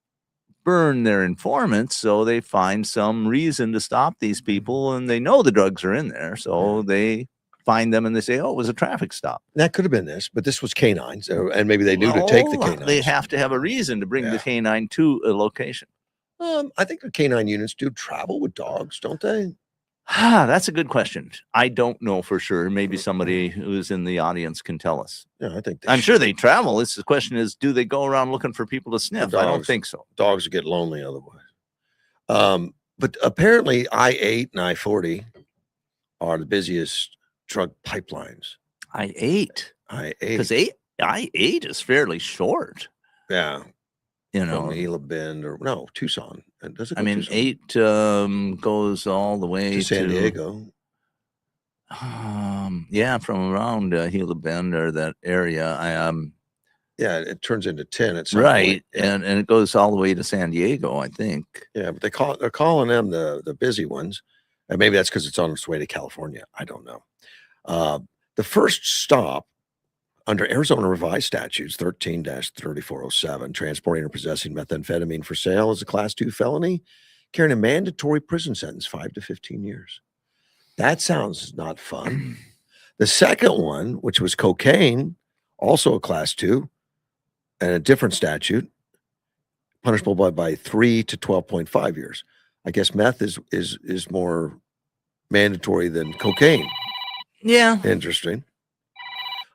burn their informants. So they find some reason to stop these people, and they know the drugs are in there. So they find them and they say, oh, it was a traffic stop. That could have been this, but this was canine. So, and maybe they knew to take the canine. They have to have a reason to bring the canine to a location. I think the canine units do travel with dogs, don't they? That's a good question. I don't know for sure. Maybe somebody who's in the audience can tell us. Yeah, I think I'm sure they travel. The question is, do they go around looking for people to sniff? I don't think so. Dogs get lonely otherwise. But apparently I-8 and I-40 are the busiest drug pipelines. I-8? Because I-8 is fairly short. Yeah. From Gila Bend Tucson. Does it I mean, Tucson? 8 goes all the way to San Diego. Yeah, from around Gila Bend or that area. Yeah, it turns into 10 at some point. And it goes all the way to San Diego, I think. Yeah, but they're calling them the busy ones. And maybe that's because it's on its way to California. I don't know. The first stop under Arizona revised statutes 13-3407, transporting or possessing methamphetamine for sale is a class 2 felony, carrying a mandatory prison sentence 5 to 15 years. That sounds not fun. The second one, which was cocaine, also a class 2 and a different statute, punishable by 3 to 12.5 years. I guess meth is more mandatory than cocaine. Yeah. Interesting.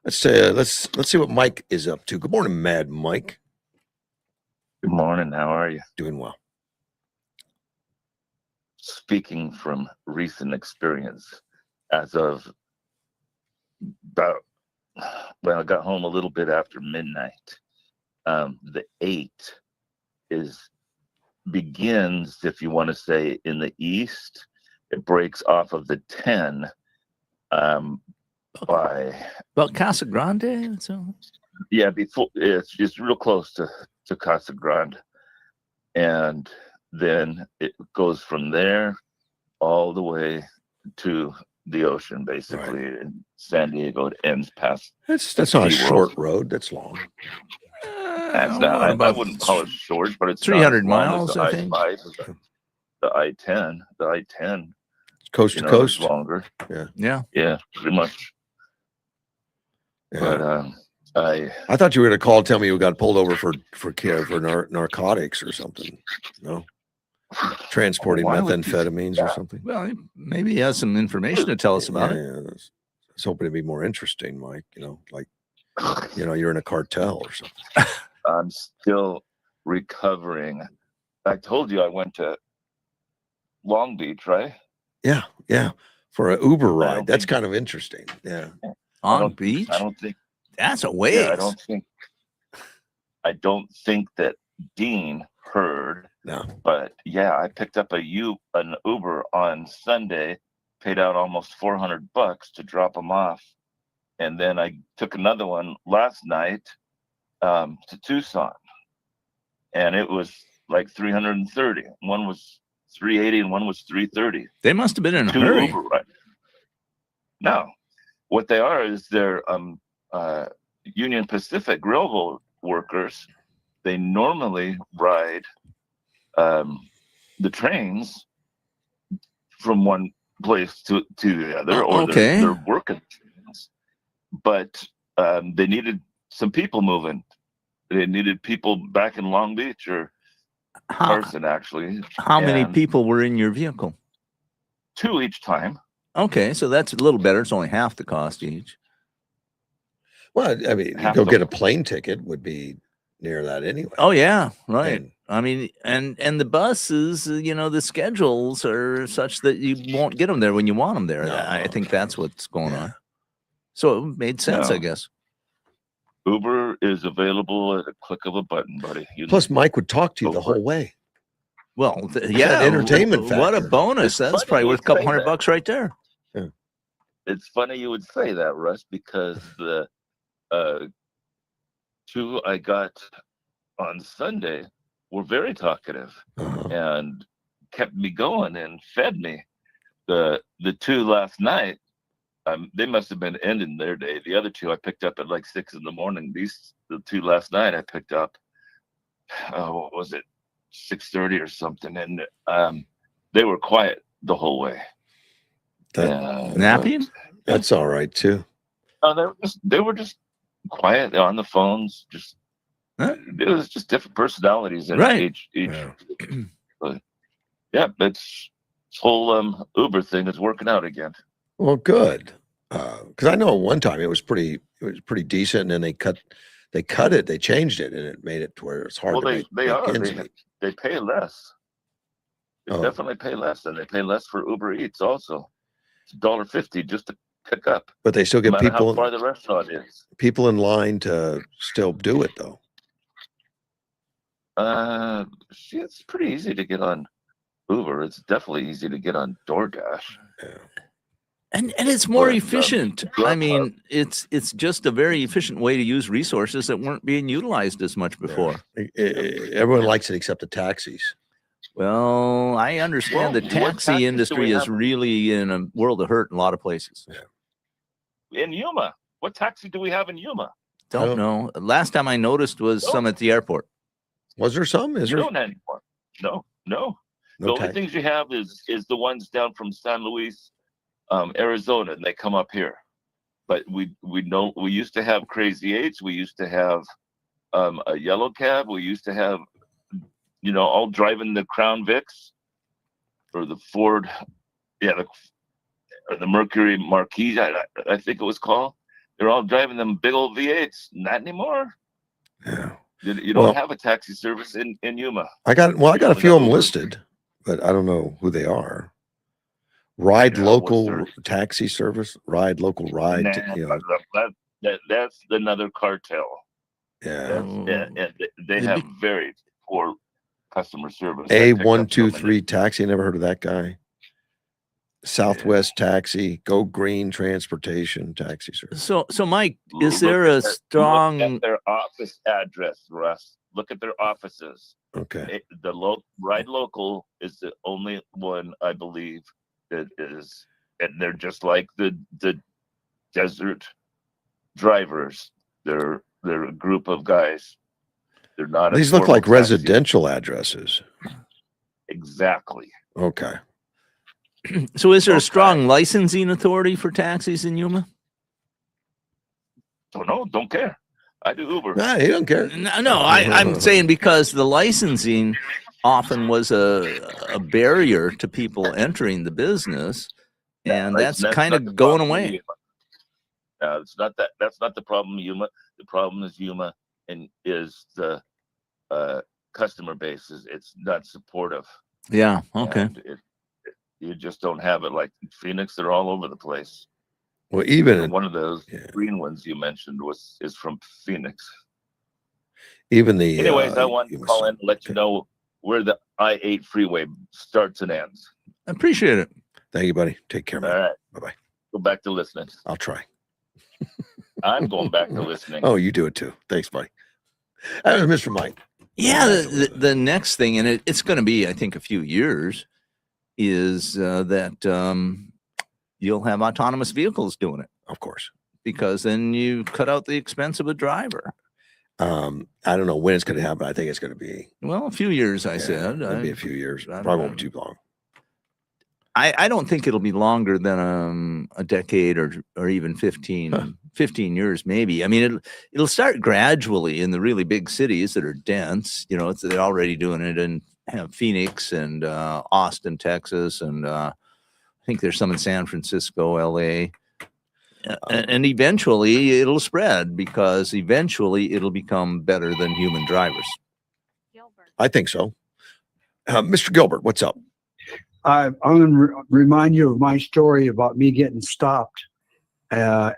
Let's see what Mike is up to. Good morning, Mad Mike. Good morning. How are you? Doing well. Speaking from recent experience, as of I got home a little bit after midnight. The 8 begins, if you want to say, in the east. It breaks off of the 10 by about Casa Grande. So before it's real close to Casa Grande, and then it goes from there all the way to the ocean, basically. Right. In San Diego, it ends past. That's not a short road. That's long. That's not. I wouldn't call it short, but it's 300 not as long miles. as the I think. I-5, the I-10. The I-10. Coast to coast. Longer. Yeah. Pretty much. But I thought you were going to call and tell me you got pulled over for narcotics or something. No, transporting Why would you say methamphetamines or that? something. Well, maybe he has some information to tell us about it. Yeah, I was hoping to be more interesting, Mike. Like you're in a cartel or something. I'm still recovering. I told you I went to Long Beach, right? Yeah, for an Uber I ride. don't That's think- kind of interesting. Yeah. On beach? I don't think. That's a ways. Yeah, I don't think that Dean heard. No. But yeah, I picked up an Uber on Sunday, paid out almost $400 to drop him off, and then I took another one last night to Tucson, and it was like 330. One was 380 and one was 330. They must have been in a Two hurry. Uber rides. No, what they are is they're Union Pacific Railroad workers. They normally ride the trains from one place to the other, or okay. they're working trains. But they needed some people moving. They needed people back in Long Beach or Carson, actually. How many And people were in your vehicle? 2 each time. Okay, so that's a little better. It's only half the cost each. Well, I mean, Half go the- get a plane ticket would be near that anyway. Oh yeah, right. And- I mean, and the buses, the schedules are such that you won't get them there when you want them there. No, I think that's what's going Yeah. on. So it made sense, I No. guess. Uber is available at a click of a button, buddy. Plus, Mike would talk to you Go the for it. whole way. Well, that yeah, entertainment What a factor. bonus! It's That's funny probably you worth a couple say $100 that. right there. It's funny you would say that, Russ, because the 2 I got on Sunday were very talkative Uh-huh. and kept me going and fed me. The 2 last night, they must have been ending their day. The other 2 I picked up at like 6 in the morning. The 2 last night I picked up, what was it, 6:30 or something, and they were quiet the whole way. Napping? That's all right too. They were just quiet on the phones. Just Huh? it was just different personalities in Right. each. Yeah. But yeah, this whole Uber thing is working out again. Well, good. Because I know one time it was pretty decent, and then they cut it, they changed it, and it made it to where it's hard Well, to make ends meet. they pay less. They Oh. definitely pay less, and they pay less for Uber Eats also. It's $1.50 just to pick up. But they still No get matter how far people the restaurant is. in line to still do it though. It's pretty easy to get on Uber. It's definitely easy to get on DoorDash. Yeah. And it's more But, efficient. I mean, it's just a very efficient way to use resources that weren't being utilized as much before. Everyone likes it except the taxis. Well, I understand Well, the what taxis taxi do industry we is have? really in a world of hurt in a lot of places. In Yuma, what taxi do we have in Yuma? Don't know. Last time I noticed was No. some at the airport. Was there some? Is You there don't anymore. No. no The only tax? things you have is the ones down from San Luis, Arizona, and they come up here. But we used to have Crazy Eights. We used to have a yellow cab. We used to have, all driving the Crown Vics or the Ford, or the Mercury Marquis. I think it was called. They're all driving them big old V8s. Not anymore. Yeah. You don't Well- have a taxi service in Yuma. I got a only few of them got Uber. listed, but I don't know who they are. Ride Yeah, local what's taxi service, ride local ride. Nah, that's another cartel. Yeah. And they It'd have be- very poor customer service. I picked up A123 taxi. Never heard of that guy. Southwest Taxi, Go Green Transportation Taxi Service. So Mike, is Look there at a their- strong? Look at their office address, Russ. Look at their offices. Okay. Ride Local is the only one I believe that is, and they're just like the desert drivers. They're a group of guys. They're not. a These look formal like taxi. residential addresses. Exactly. Okay. So is there a Okay. strong licensing authority for taxis in Yuma? Don't know. Don't care. I do Uber. Nah, he don't care. No, I'm saying because the licensing often was a barrier to people entering the business, and that's kind not the of going problem, away. Yuma. It's not that. That's not the problem, Yuma. The problem is Yuma, and is the customer base. It's not supportive. Yeah. Okay. And you just don't have it like in Phoenix. They're all over the place. Well, even And one of those yeah. green ones you mentioned is from Phoenix. even the Anyways, I wanted to Yuma call stuff. in and let you know where the I-8 freeway starts and ends. I appreciate it. Thank you, buddy. Take care, All man. right. Bye-bye. Go back to listening. I'll try. I'm going back to listening. Oh, you do it too. Thanks, buddy. That was Mr. Mike. Yeah. The next thing, and it's going to be, I think, a few years, is that you'll have autonomous vehicles doing it, Of course. because then you cut out the expense of a driver. I don't know when it's going to happen. I think it's going to be. Well, a few years, I said. It'll be a few years. I don't Probably won't know. be too long. I don't think it'll be longer than a decade or even 15 years, maybe. I mean, it'll start gradually in the really big cities that are dense. You know, they're already doing it in Phoenix and Austin, Texas, and I think there's some in San Francisco, LA. And eventually it'll spread, because eventually it'll become better than human drivers. I think so. Mr. Gilbert, what's up? I'm going to remind you of my story about me getting stopped by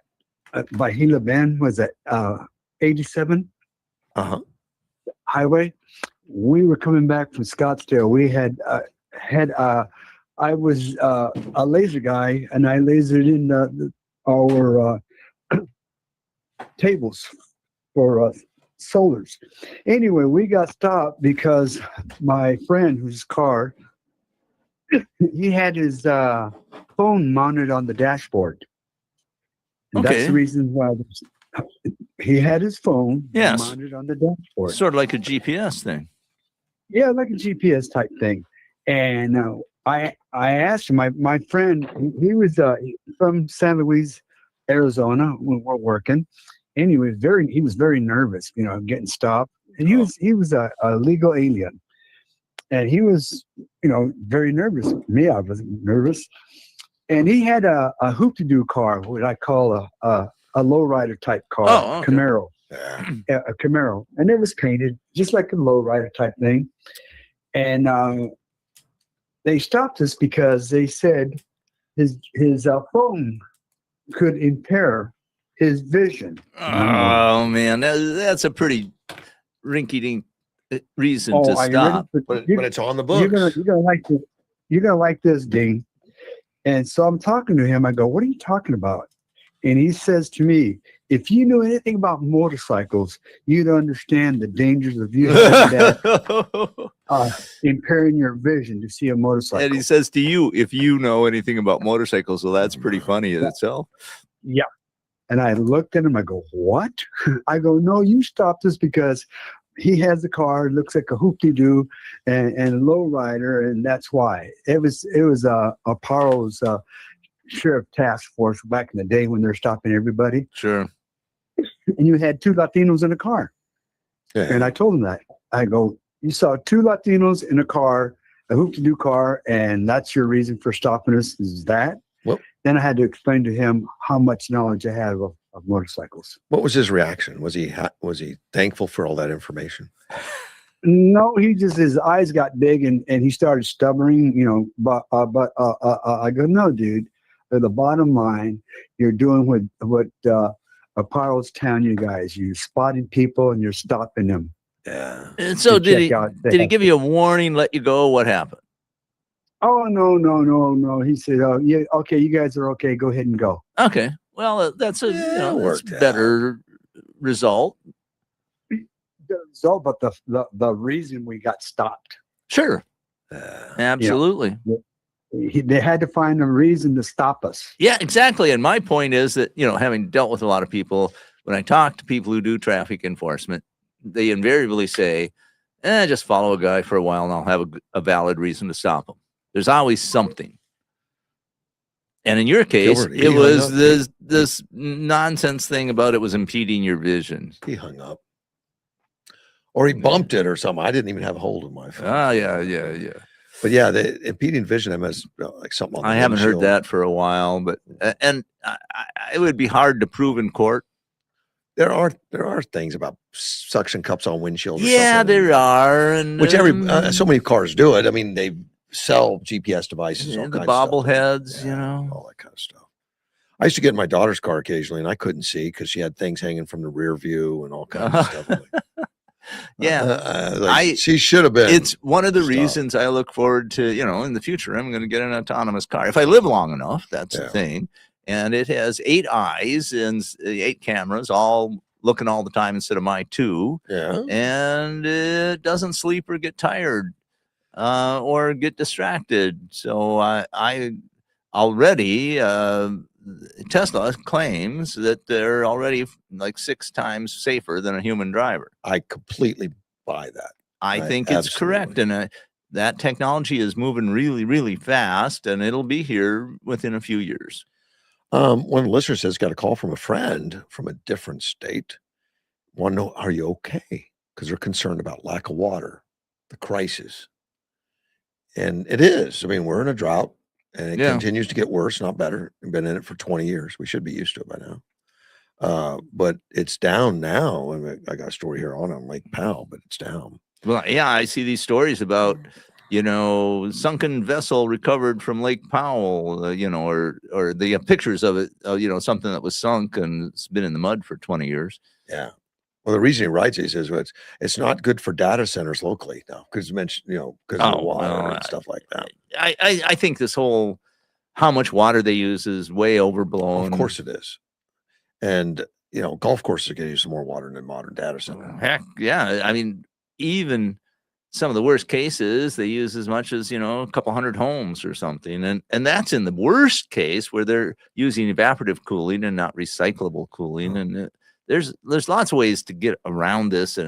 Gila Bend. Was it 87 highway? We were coming back from Scottsdale. We I was a laser guy, and I lasered in our tables for solars. Anyway, we got stopped because my friend, whose car, he had his phone mounted on the dashboard. And Okay. that's the reason why he had his phone Yes. mounted on the dashboard. Sort of like a GPS thing. Yeah, like a GPS type thing. And I asked him, my friend, he was from San Luis, Arizona, when we're working. And he was very nervous, getting stopped. And he was a legal alien. And he was, very nervous. Me, I was nervous. And he had a hoop-to-do car, what I call a lowrider type car, Oh, okay. Camaro. Yeah. A Camaro. And it was painted just like a lowrider type thing. And they stopped us because they said his phone could impair his vision. Oh, man. That's a pretty rinky-dink reason to are you ready stop. for- But you- it's on the You're books. gonna like this. You're gonna like this, Dean. And so I'm talking to him. I go, "What are you talking about?" And he says to me, "If you knew anything about motorcycles, you'd understand the dangers of you having that impairing your vision to see a motorcycle." And he says to you, if you know anything about motorcycles, well, that's pretty funny in itself. Yeah. And I looked at him. I go, "What?" I go, "No, you stopped us because he has a car. It looks like a hoop-de-doo and a lowrider, and that's why." It was Aparo's sheriff task force back in the day when they're stopping everybody. Sure. And you had two Latinos in a car. Yeah. And I told him that. I go, "You saw two Latinos in a car, a hoop-de-doo car, and that's your reason for stopping us, is that?" Well- Then I had to explain to him how much knowledge I have of motorcycles. What was his reaction? Was he thankful for all that information? No, his eyes got big and he started stuttering, but I go, "No, dude, at the bottom line, you're doing what Aparo's telling you guys. You're spotting people and you're stopping them." Yeah. And so to did check out the- he give you a warning, let you go? What happened? "Oh, no. He said, "Oh, yeah, okay, you guys are okay. Go ahead and go." Okay. Well, that's a Yeah, that's worked out. better result. The result, but the reason we got stopped. Sure. Yeah. Absolutely. They had to find a reason to stop us. Yeah, exactly. And my point is that, having dealt with a lot of people, when I talk to people who do traffic enforcement, they invariably say, just follow a guy for a while and I'll have a valid reason to stop him. There's always something. And in your case, Gilbert, he it hung was up. this nonsense thing about it was impeding your vision. He hung up. Or he bumped it or something. I didn't even have a hold of my phone. Oh, yeah. But yeah, the impeding vision, I must like something on the I haven't heard windshield. that for a while, but and it would be hard to prove in court. There are things about suction cups on windshields. Yeah, or something, there are, and which so many cars do it. I mean, they sell GPS devices, all the kinds of stuff. bobbleheads, Yeah, all that kind of stuff. I used to get in my daughter's car occasionally, and I couldn't see because she had things hanging from the rear view and all kinds of stuff. I'm like, yeah, she should have been. It's one of the stopped. reasons I look forward to, in the future, I'm going to get an autonomous car. If I live long enough, that's the thing. And it has 8 eyes and 8 cameras, all looking all the time instead of my 2. Yeah. And it doesn't sleep or get tired or get distracted. So I already, Tesla claims that they're already like 6 times safer than a human driver. I completely buy that. I think it's correct. And that technology is moving really, really fast, and it'll be here within a few years. One listener says, got a call from a friend from a different state. Want to know, are you okay? Because they're concerned about lack of water, the crisis. And it is. I mean, we're in a drought, and it continues to get worse, not better. We've been in it for 20 years. We should be used to it by now. But it's down now. I mean, I got a story here on Lake Powell, but it's down. Well, yeah, I see these stories about, sunken vessel recovered from Lake Powell, or the pictures of it, something that was sunk and it's been in the mud for 20 years. Yeah. Well, the reason he writes it, he says, well, it's not good for data centers locally now because mentioned, because of the water and stuff like that. I think this whole how much water they use is way overblown. Of course it is. And, golf courses are going to use some more water than modern data center. Heck, yeah. I mean, even some of the worst cases, they use as much as, a couple hundred homes or something. And that's in the worst case where they're using evaporative cooling and not recyclable cooling. And there's lots of ways to get around this.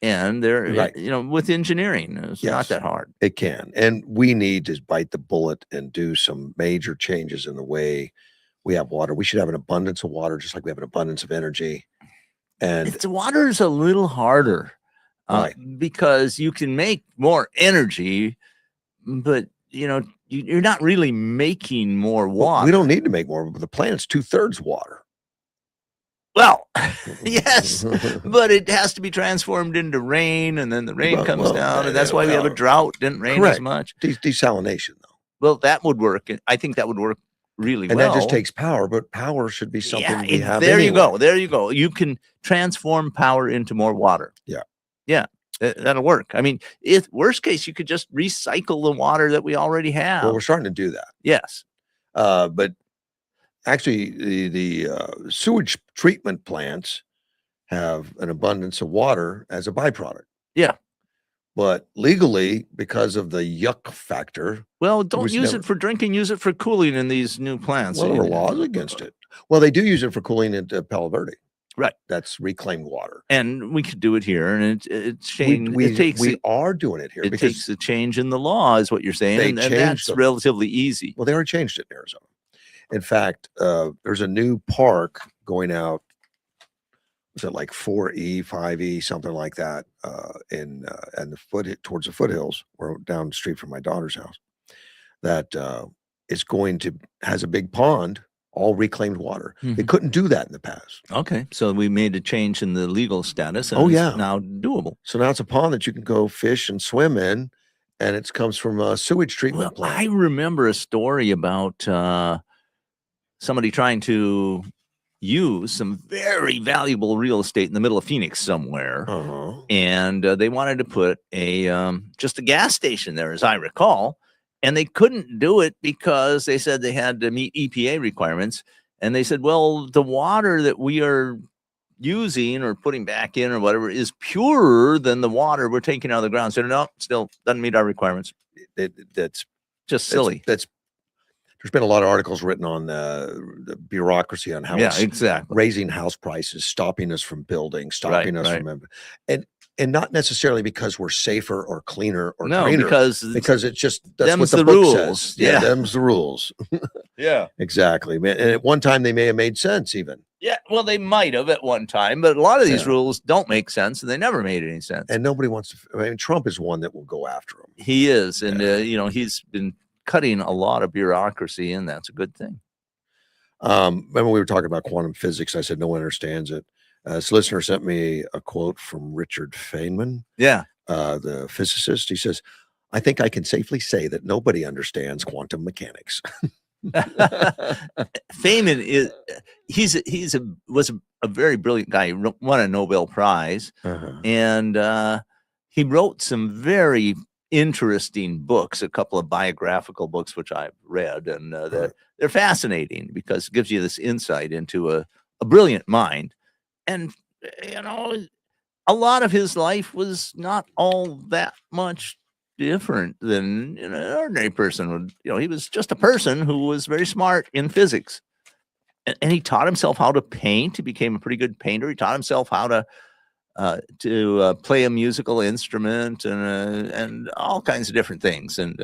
And they're, right. With engineering, it's not that hard. It can. And we need to bite the bullet and do some major changes in the way we have water. We should have an abundance of water, just like we have an abundance of energy. And water is a little harder. Right. Because you can make more energy, but you're not really making more water. Well, we don't need to make more. The planet's 2/3 water. Well, yes, but it has to be transformed into rain, and then the rain comes down, and that's why we have a drought. Didn't rain as much. Desalination, though. Well, that would work. I think that would work really well. And that just takes power, but power should be something we have. There anyway. you go. There you go. You can transform power into more water. Yeah, that'll work. I mean, worst case, you could just recycle the water that we already have. Well, we're starting to do that. Yes. But actually, the sewage treatment plants have an abundance of water as a byproduct. Yeah. But legally, because of the yuck factor. Well, don't use it for drinking. Use it for cooling in these new plants. Well, there are laws against it. Well, they do use it for cooling at Palo Verde. Right. That's reclaimed water. And we could do it here. And it's changed. We are doing it here. It takes a change in the law, is what you're saying. And that's relatively easy. Well, they already changed it in Arizona. In fact, there's a new park going out. Was it like 4E, 5E, something like that, in the towards the foothills, or down the street from my daughter's house, that is has a big pond, all reclaimed water. Mm-hmm. They couldn't do that in the past. Okay, so we made a change in the legal status. And it's now doable. So now it's a pond that you can go fish and swim in, and it comes from a sewage treatment plant. I remember a story about somebody trying to use some very valuable real estate in the middle of Phoenix somewhere. And they wanted to put just a gas station there, as I recall. And they couldn't do it because they said they had to meet EPA requirements. And they said, well, the water that we are using or putting back in or whatever is purer than the water we're taking out of the ground. So no, still doesn't meet our requirements. That's just silly. There's been a lot of articles written on the bureaucracy on how it's exactly raising house prices, stopping us from building, stopping us from, and and not necessarily because we're safer or cleaner or No, greener, because because it's just that's what them's the the book rules. says. Yeah, Yeah. them's the rules. yeah. Exactly, man. And at one time they may have made sense, even. Yeah, well, they might have at one time, but a lot of these Yeah. rules don't make sense, and they never made any sense. And nobody wants to. I mean, Trump is one that will go after him. He is, and Yeah. you know, he's been cutting a lot of bureaucracy, and that's a good thing. Remember we were talking about quantum physics? I said no one understands it. This listener sent me a quote from Richard Feynman, Yeah, the physicist. He says, "I think I can safely say that nobody understands quantum mechanics." Feynman is was a very brilliant guy. He won a Nobel Prize, Uh-huh. and he wrote some very interesting books, a couple of biographical books which I've read, and they're fascinating because it gives you this insight into a brilliant mind. And you know, a lot of his life was not all that much different than an ordinary person would. You know, he was just a person who was very smart in physics, and he taught himself how to paint. He became a pretty good painter. He taught himself how to play a musical instrument and all kinds of different things. And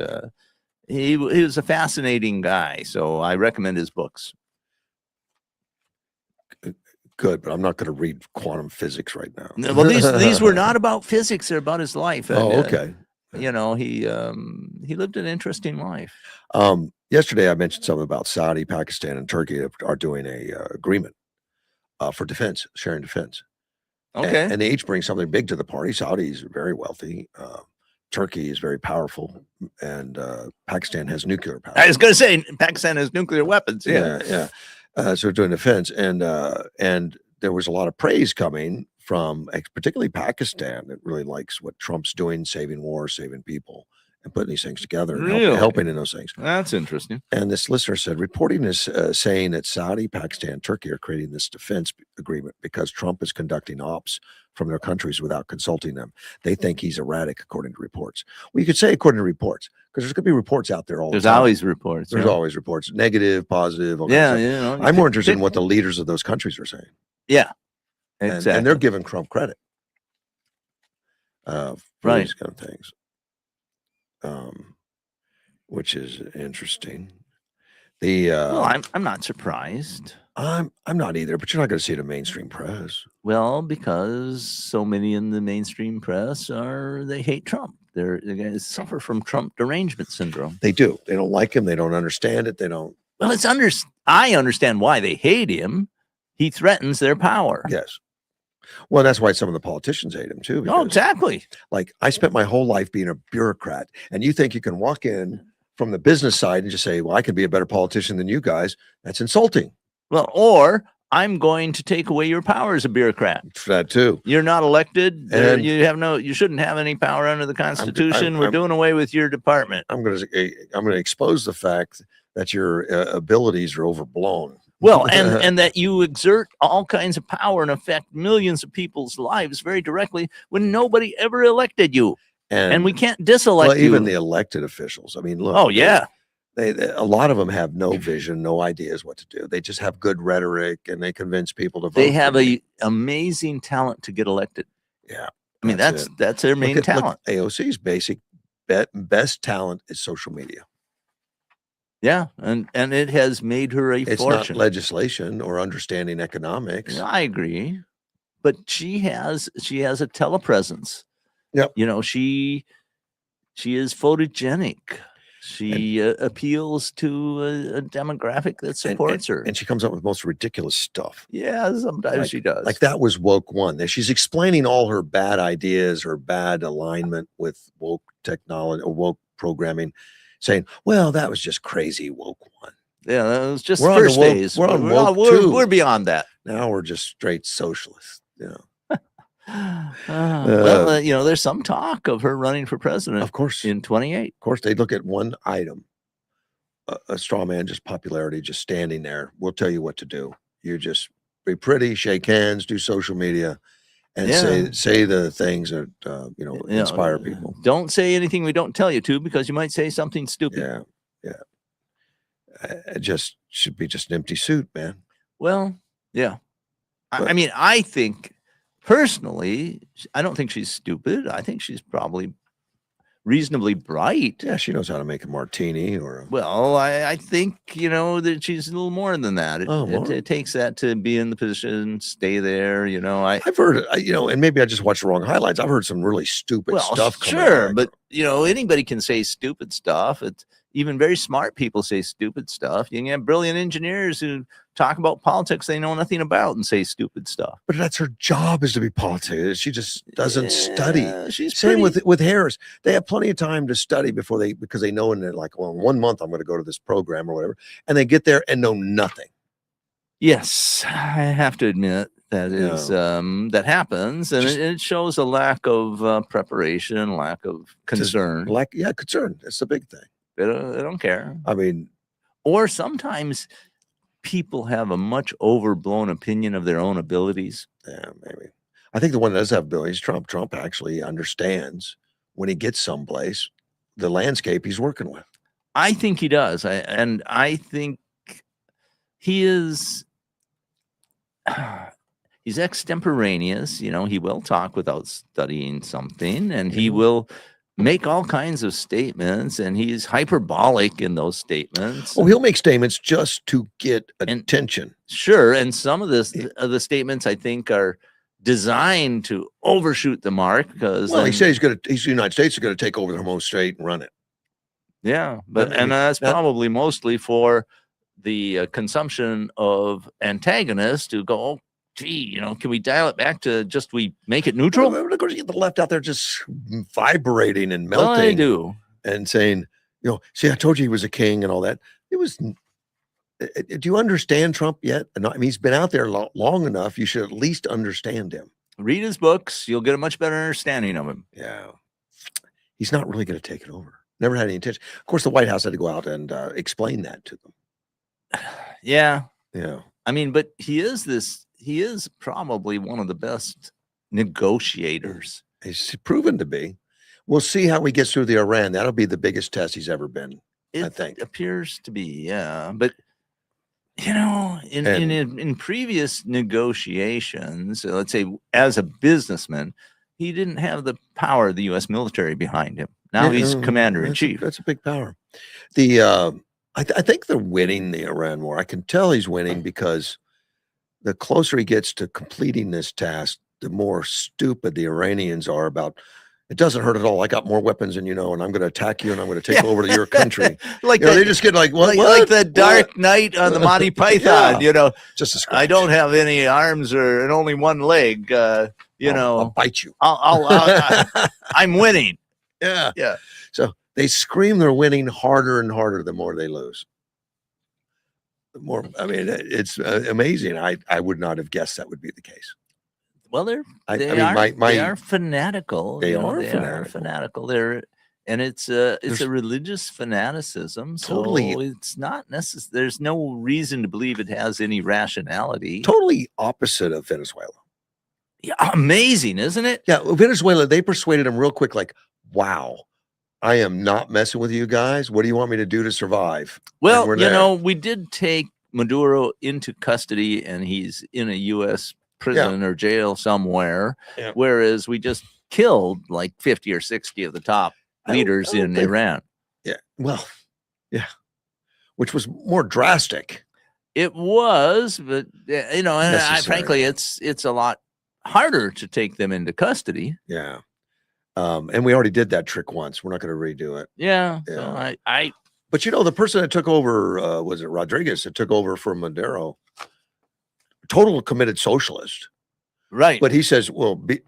he was a fascinating guy. So I recommend his books. Good, but I'm not going to read quantum physics right now. Well, these were not about physics; they're about his life. And, Oh, okay. You know, he lived an interesting life. Yesterday I mentioned something about Saudi, Pakistan, and Turkey are doing a agreement for defense, sharing defense. Okay. And they each bring something big to the party. Saudi is very wealthy. Turkey is very powerful, and Pakistan has nuclear power. I was going to say Pakistan has nuclear weapons. Yeah. Yeah. So we're doing defense, and there was a lot of praise coming from particularly Pakistan that really likes what Trump's doing, saving wars, saving people, and putting these things together and Really? helping in those things. That's interesting. And this listener said, reporting is saying that Saudi, Pakistan, Turkey are creating this defense agreement because Trump is conducting ops from their countries without consulting them. They think he's erratic, according to reports. Well, you could say according to reports, because there's going to be reports out there all There's the time. always reports. There's always reports, negative, positive. all Yeah, kinds of you know, stuff. I'm more interested in what the leaders of those countries are saying. Yeah, And, exactly. and they're giving Trump credit for Right. these kind of things, which is interesting. Well, I'm not surprised. I'm not either, but you're not going to see it in mainstream press. Well, because so many in the mainstream press they hate Trump. They're going to suffer from Trump derangement syndrome. They do. They don't like him. They don't understand it. They don't. Well, I understand why they hate him. He threatens their power. Yes. Well, that's why some of the politicians hate him too. Oh, Because, exactly. like, I spent my whole life being a bureaucrat, and you think you can walk in from the business side and just say, "Well, I can be a better politician than you guys." That's insulting. Well, or I'm going to take away your power as a bureaucrat. For that too. You're not elected. And- you shouldn't have any power under the Constitution. We're doing away with your department. I'm going to expose the fact that your abilities are overblown. Well, and that you exert all kinds of power and affect millions of people's lives very directly when nobody ever elected you, and we can't diselect you. even the elected officials. I mean, look. Oh yeah, they a lot of them have no vision, no ideas what to do. They just have good rhetoric and they convince people to vote. they have for them. amazing talent to get elected. Yeah, I mean that's their main talent. AOC's best talent is social media. Yeah, and it has made her a It's fortune. not legislation or understanding economics. Yeah, I agree, but she has a telepresence. Yep. You know, she is photogenic. She appeals to a demographic that supports her. And she comes up with most ridiculous stuff. Yeah, sometimes she does. Like that was woke one. She's explaining all her bad ideas or bad alignment with woke technology or woke programming, saying, well, that was just crazy woke one. Yeah, that was just We're on first the woke- days. we're on woke two. We're beyond that. Now we're just straight socialists, you know. Well, you know, there's some talk of her running for president Of course. in 28. Of course, they look at one item, a straw man, just popularity, just standing there. We'll tell you what to do. You just be pretty, shake hands, do social media, and Yeah. say the things that inspire people. Don't say anything we don't tell you to, because you might say something stupid. Yeah. It just should be just an empty suit, man. Well, yeah. I But- mean, I think personally, I don't think she's stupid. I think she's probably reasonably bright. Yeah, she knows how to make a martini or a, Well, I think, that she's a little more than that. It, Oh, it, more? it takes that to be in the position, stay there. I've heard, and maybe I just watched the wrong highlights. I've heard some really stupid stuff coming sure, out. but anybody can say stupid stuff. It's even very smart people say stupid stuff. You can have brilliant engineers who talk about politics they know nothing about and say stupid stuff. But that's her job, is to be politics. She just doesn't study. Yeah, she's Same pretty- with Harris. They have plenty of time to study because they know in like, well, in 1 month I'm going to go to this program or whatever, and they get there and know nothing. Yes, I have to admit that is that happens, and it shows a lack of preparation, lack of concern. Concern. That's the big thing. They don't care. I mean, Or sometimes people have a much overblown opinion of their own abilities. yeah, maybe. I think the one that does have abilities, Trump. Trump actually understands when he gets someplace the landscape he's working with. I think he does. I think he is. He's extemporaneous. He will talk without studying something, and he will make all kinds of statements, and he's hyperbolic in those statements. Oh, he'll make statements just to get attention. Sure, and some of the statements I think are designed to overshoot the mark because Well, he said he's the United States is going to take over the home state and run it. Yeah, but I mean, that's probably mostly for the consumption of antagonists who go, oh, gee, can we dial it back to just we make it neutral? Well, of course, you get the left out there just vibrating and Well, melting I do. and saying, see, I told you he was a king and all that. It was. Do you understand Trump yet? No, I mean, he's been out there long enough. You should at least understand him. Read his books. You'll get a much better understanding of him. Yeah. He's not really going to take it over. Never had any intention. Of course, the White House had to go out and explain that to them. Yeah. Yeah. I mean, but he is probably one of the best negotiators. He's proven to be. We'll see how he gets through the Iran. That'll be the biggest test he's ever been, I think. Appears to be, yeah. But in previous negotiations, let's say as a businessman, he didn't have the power of the U.S. military behind him. Now he's commander in chief. That's a big power. I think they're winning the Iran war. I can tell he's winning because the closer he gets to completing this task, the more stupid the Iranians are about. It doesn't hurt at all. I got more weapons than you know, and I'm going to attack you, and I'm going to take over to your country. They just get like what? Like the Dark Knight on the Monty Python. Just I don't have any arms and only one leg. I'll bite you. I'm winning. Yeah. Yeah. So they scream they're winning harder and harder the more they lose. The more, I mean, it's amazing. I would not have guessed that would be the case. Well, they are fanatical. They are fanatical. It's a religious fanaticism. Totally. So it's not necessary. There's no reason to believe it has any rationality. Totally opposite of Venezuela. Yeah, amazing, isn't it? Yeah, Venezuela, they persuaded them real quick, like, wow, I am not messing with you guys. What do you want me to do to survive? Well, we did take Maduro into custody, and he's in a U.S. prison or jail somewhere, whereas we just killed like 50 or 60 of the top leaders in Iran. Yeah, well, yeah, which was more drastic. It was, but frankly, it's a lot harder to take them into custody. Yeah. And we already did that trick once. We're not going to redo it. Yeah. So but the person that took over, was it Rodriguez that took over from Maduro? Total committed socialist. Right. But he says,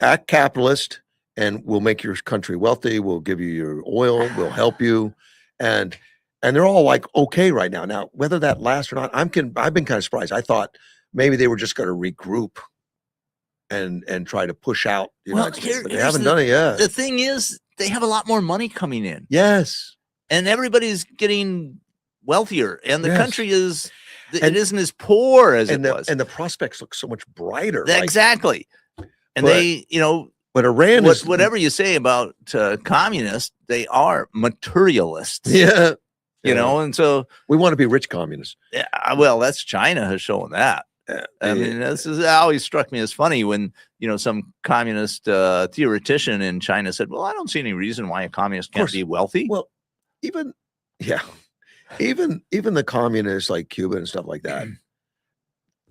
act capitalist and we'll make your country wealthy. We'll give you your oil. We'll help you. And they're all like, okay right now. Now, whether that lasts or not, I've been kind of surprised. I thought maybe they were just going to regroup and try to push out the United States, but they haven't done it yet. The thing is, they have a lot more money coming in. Yes. And everybody's getting wealthier, and the country it isn't as poor as it was. And the prospects look so much brighter. Exactly. And but Iran is whatever you say about communists, they are materialists. Yeah. And so we want to be rich communists. Yeah, well, that's China has shown that. I mean, this is always struck me as funny when, some communist theoretician in China said, well, I don't see any reason why a communist can't course. be wealthy. Well, even the communists like Cuba and stuff like that,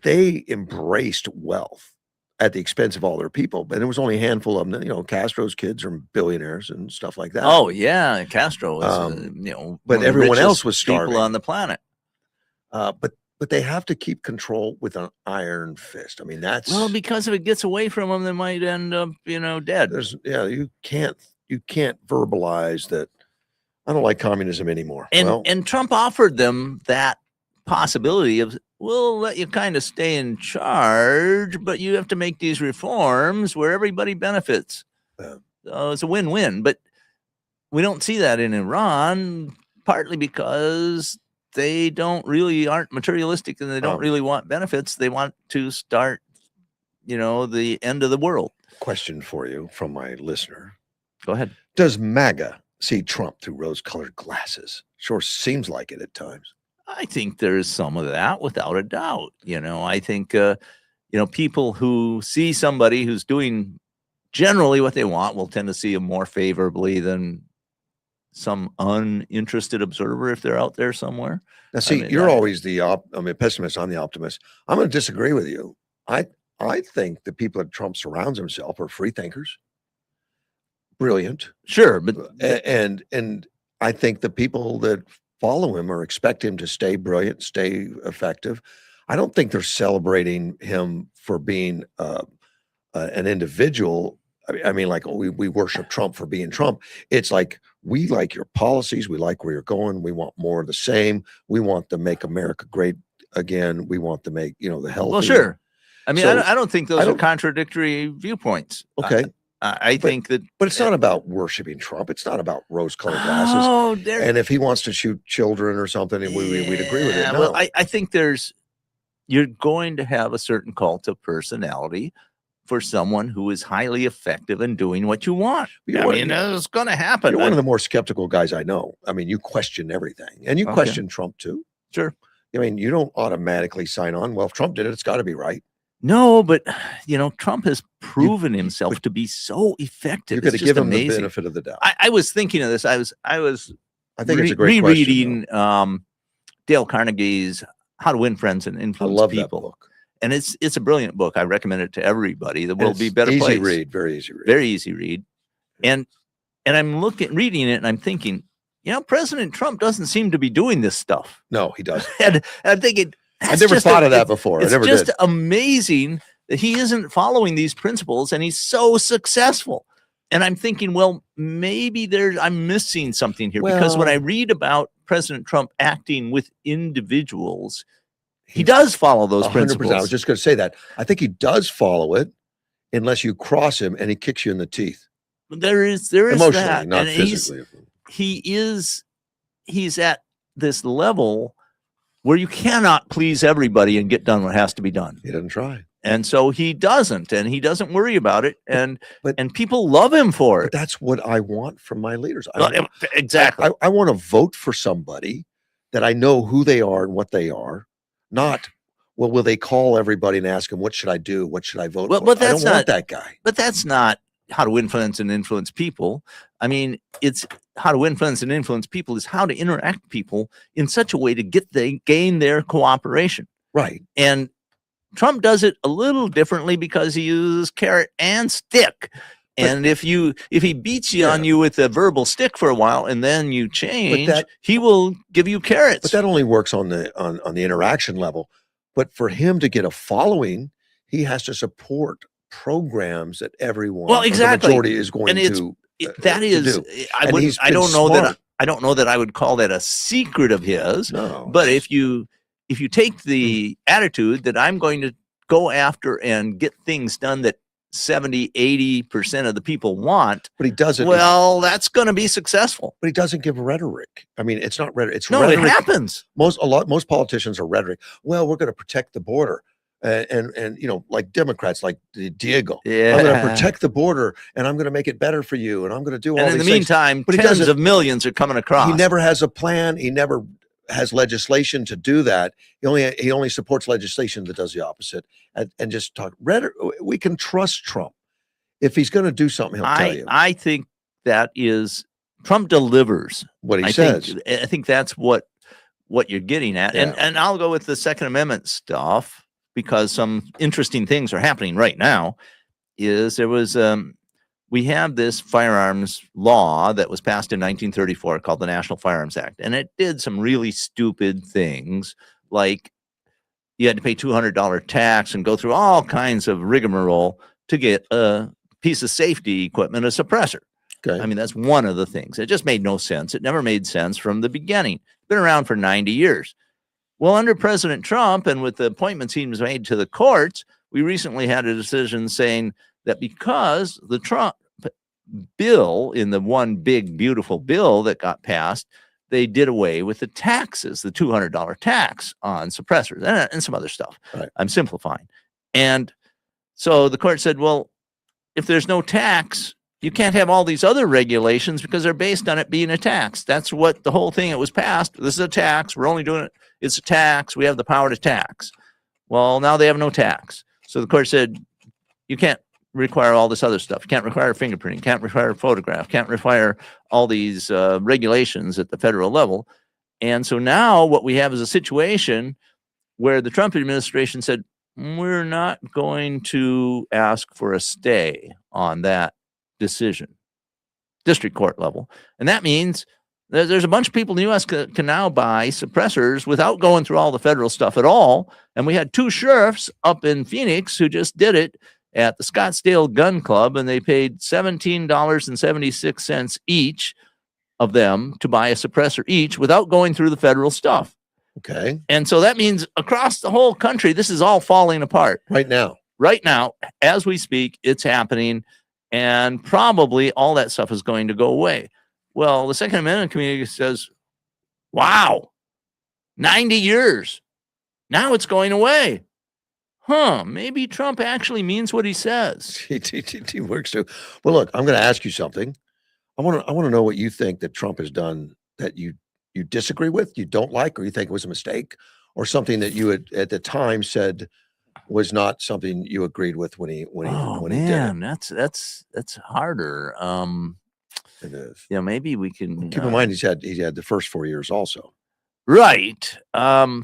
they embraced wealth at the expense of all their people. But there was only a handful of them. Castro's kids are billionaires and stuff like that. Oh yeah, Castro was, but everyone else was people starving on the planet. But they have to keep control with an iron fist. I mean, that's because if it gets away from them, they might end up, dead. You can't verbalize that. I don't like communism anymore. And Trump offered them that possibility of, we'll let you kind of stay in charge, but you have to make these reforms where everybody benefits. So it's a win-win. But we don't see that in Iran, partly because they aren't materialistic and they don't really want benefits. They want to start, the end of the world. Question for you from my listener. Go ahead. Does MAGA see Trump through rose-colored glasses? Sure seems like it at times. I think there's some of that without a doubt. I think, people who see somebody who's doing generally what they want will tend to see him more favorably than some uninterested observer if they're out there somewhere. Now, see, you're always the pessimist. I'm the optimist. I'm going to disagree with you. I think the people that Trump surrounds himself are free thinkers, brilliant. Sure, but and I think the people that follow him or expect him to stay brilliant, stay effective. I don't think they're celebrating him for being an individual. I mean, like we worship Trump for being Trump. It's like, we like your policies. We like where you're going. We want more of the same. We want to make America great again. We want to make, the healthy. Well, sure. I mean, So, I don't think those are contradictory viewpoints. Okay. I think that, but it's not about worshiping Trump. It's not about rose-colored glasses. Oh, and if he wants to shoot children or something, we'd agree with it. No. Well, I think you're going to have a certain cult of personality for someone who is highly effective in doing what you want. It's going to happen. You're one of the more skeptical guys I know. I mean, you question everything, and you question Trump too. Sure. I mean, you don't automatically sign on. Well, if Trump did it, it's got to be right. No, but Trump has proven himself to be so effective. You're going to give him the benefit of the doubt. I was thinking of this. I think it's a great rereading Dale Carnegie's How to Win Friends and Influence People. That book. And it's a brilliant book. I recommend it to everybody. The world be a better easy place. Read, very easy read. Very easy read. And I'm reading it and I'm thinking, President Trump doesn't seem to be doing this stuff. No, he doesn't. And I'm thinking, I never thought of that before. It's just amazing that he isn't following these principles and he's so successful. And I'm thinking, well, maybe I'm missing something here, because when I read about President Trump acting with individuals, he does follow those 100%. Principles. I was just going to say that. I think he does follow it, unless you cross him and he kicks you in the teeth. There is emotionally, that. not and physically. He's at this level where you cannot please everybody and get done what has to be done. He doesn't try. And so he doesn't worry about it. And people love him for it. That's what I want from my leaders. Exactly. I want to vote for somebody that I know who they are and what they are. Not, well, will they call everybody and ask them, what should I do? What should I vote for? But that's I don't want that guy. But that's not how to influence and influence people. I mean, it's how to influence and influence people is how to interact with people in such a way to gain their cooperation. Right. And Trump does it a little differently because he uses carrot and stick. And if he beats you on you with a verbal stick for a while and then you change, he will give you carrots. But that only works on the interaction level. But for him to get a following, he has to support programs that everyone, the majority, is going to do. I don't know that I would call that a secret of his. No. But if you take the attitude that I'm going to go after and get things done that 70-80% of the people want, but he doesn't. Well, that's going to be successful. But he doesn't give rhetoric. I mean, it's not rhetoric. It's rhetoric. It happens. Most politicians are rhetoric. Well, we're going to protect the border, and like Democrats, like Diego. Yeah. I'm going to protect the border, and I'm going to make it better for you, and I'm going to do all. And in the meantime, but tens of millions are coming across. He never has a plan. He never has legislation to do that. He only supports legislation that does the opposite. And just talk. We can trust Trump. If he's going to do something, he'll tell you I think that is Trump delivers. what he I says. think that's what you're getting at. Yeah. And I'll go with the Second Amendment stuff because some interesting things are happening right now. There was we have this firearms law that was passed in 1934 called the National Firearms Act, and it did some really stupid things, like you had to pay $200 tax and go through all kinds of rigmarole to get a piece of safety equipment, a suppressor. Okay. I mean, that's one of the things. It just made no sense. It never made sense from the beginning. Been around for 90 years. Well, under President Trump and with the appointments he was made to the courts, we recently had a decision saying that because the Trump bill, in the one big, beautiful bill that got passed, they did away with the taxes, the $200 tax on suppressors and some other stuff. Right. I'm simplifying. And so the court said, well, if there's no tax, you can't have all these other regulations because they're based on it being a tax. That's what the whole thing, it was passed. This is a tax. We're only doing it. It's a tax. We have the power to tax. Well, now they have no tax. So the court said, you can't require all this other stuff. You can't require fingerprinting, can't require a photograph, can't require all these regulations at the federal level. And so now what we have is a situation where the Trump administration said, we're not going to ask for a stay on that decision, district court level. And that means there's a bunch of people in the U.S. can now buy suppressors without going through all the federal stuff at all. And we had two sheriffs up in Phoenix who just did it at the Scottsdale Gun Club, and they paid $17.76 each of them to buy a suppressor each without going through the federal stuff. Okay. And so that means across the whole country, this is all falling apart. Right now, as we speak, it's happening, and probably all that stuff is going to go away. Well, the Second Amendment community says, wow, 90 years. Now it's going away. Maybe Trump actually means what he says. he works too. Well, look, I'm going to ask you something. I want to know what you think that Trump has done that you disagree with, you don't like, or you think it was a mistake, or something that you had at the time said was not something you agreed with when he did it. That's harder. It is. Yeah, maybe we can Keep in mind he had the first 4 years also. Right. I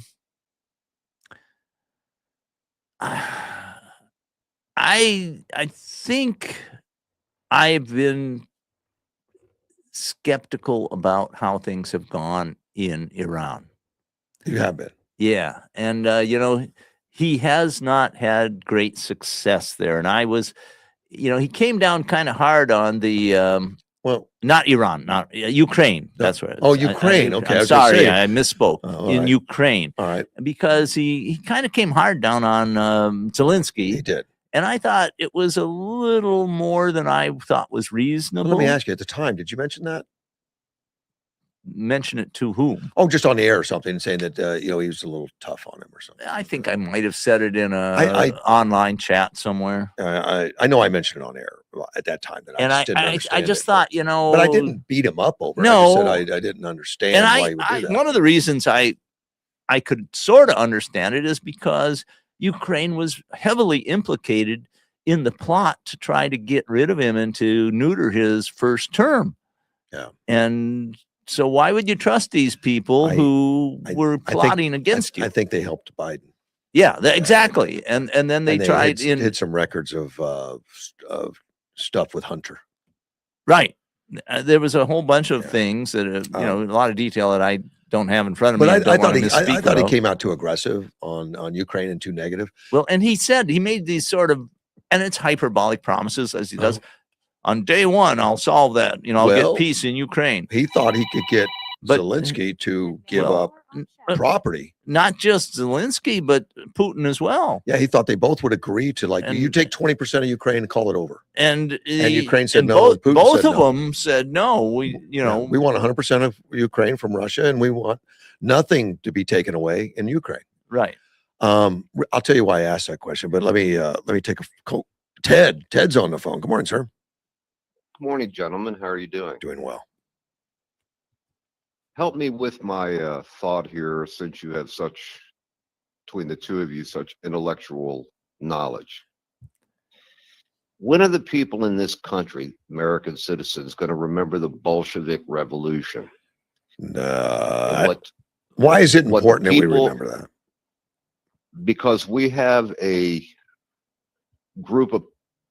think I've been skeptical about how things have gone in Iran. You have been. Yeah. And, he has not had great success there. And I was, he came down kind of hard on the, not Iran, not Ukraine. That's right. Oh, Ukraine. Okay. I'm sorry, I misspoke. In right. Ukraine. All right. Because he kind of came hard down on Zelensky. He did. And I thought it was a little more than I thought was reasonable. Well, let me ask you, at the time, did you mention that? Mention it to whom? Oh, just on the air or something, saying that he was a little tough on him or something. I think I might have said it in a online chat somewhere. I know I mentioned it on air at that time. That I just thought, but I didn't beat him up over it. No, I just said I didn't understand why he would do that. One of the reasons I could sort of understand it is because Ukraine was heavily implicated in the plot to try to get rid of him and to neuter his first term. Yeah. And so why would you trust these people who were plotting against you? I think they helped Biden. Yeah, exactly. And then they tried hid some records of stuff with Hunter. Right. There was a whole bunch of things that, a lot of detail that I don't have in front of me. But I thought he came out too aggressive on Ukraine and too negative. Well, and he made these sort of, and it's hyperbolic promises as he does. On day one, I'll solve that. I'll get peace in Ukraine. He thought he could get Zelensky to give up property. Not just Zelensky, but Putin as well. Yeah, he thought they both would agree to you take 20% of Ukraine and call it over. And Ukraine said no. Both of them said no. We want 100% of Ukraine from Russia, and we want nothing to be taken away in Ukraine. Right. I'll tell you why I asked that question, but let me take a call. Ted's on the phone. Good morning, sir. Good morning, gentlemen. How are you doing? Doing well. help me with my thought here, since you have such, between the two of you, such intellectual knowledge. When are the people in this country, American citizens, going to remember the Bolshevik Revolution? And Why is it what important that we people- remember that? because we have a group of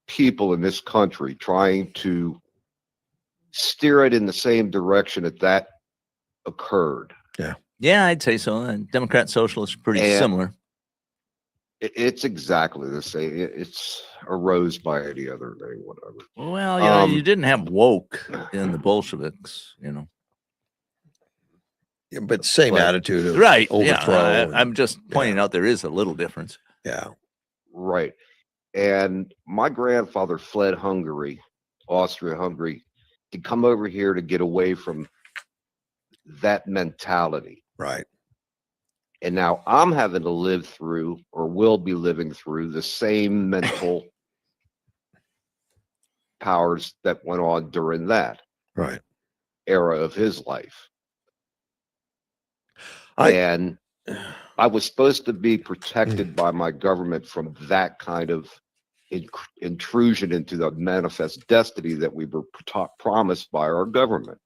people in this country trying to steer it in the same direction that occurred. Yeah, I'd say so. Democrat socialists are pretty And- similar. It's exactly the same. It's a rose by any other name, whatever. Well, you know, you Um, didn't have woke in the Bolsheviks, you know. Yeah, but same But- attitude of Right. overthrow. Yeah. and- I'm just pointing yeah. out there is a little difference. yeah. Right. And my grandfather fled Hungary, Austria-Hungary, to come over here to get away from that mentality. Right. And now I'm having to live through, or will be living through, the same mental powers that went on during that Right. era of his life. I- And I was supposed to be protected by my government from that kind of intrusion into the manifest destiny that we were promised by our government.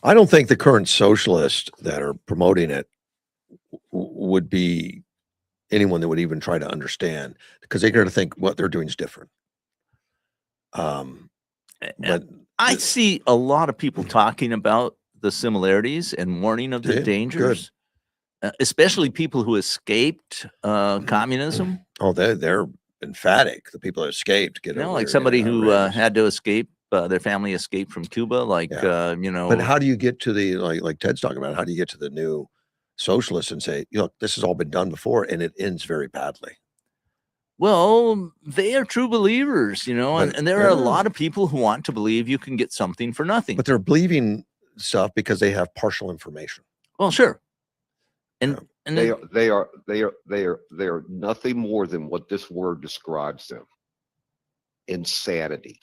I don't think the current socialists that are promoting it would be anyone that would even try to understand, because they're going to think what they're doing is different. But I see a lot of people talking about the similarities and warning of the Yeah, good. dangers, especially people who escaped communism. oh, they're emphatic. The people that escaped get You know, over like there, somebody get who outraged. had to escape, their family escaped from Cuba, like, Yeah. you know. But how do you get to the like Ted's talking about? How do you get to the new socialists and say, look, this has all been done before, and it ends very badly? Well, they are true believers, you know, But- and there are a yeah. lot of people who want to believe you can get something for nothing. But they're believing stuff because they have partial information. Well, sure. And Yeah. and They are nothing more than what this word describes them. Insanity.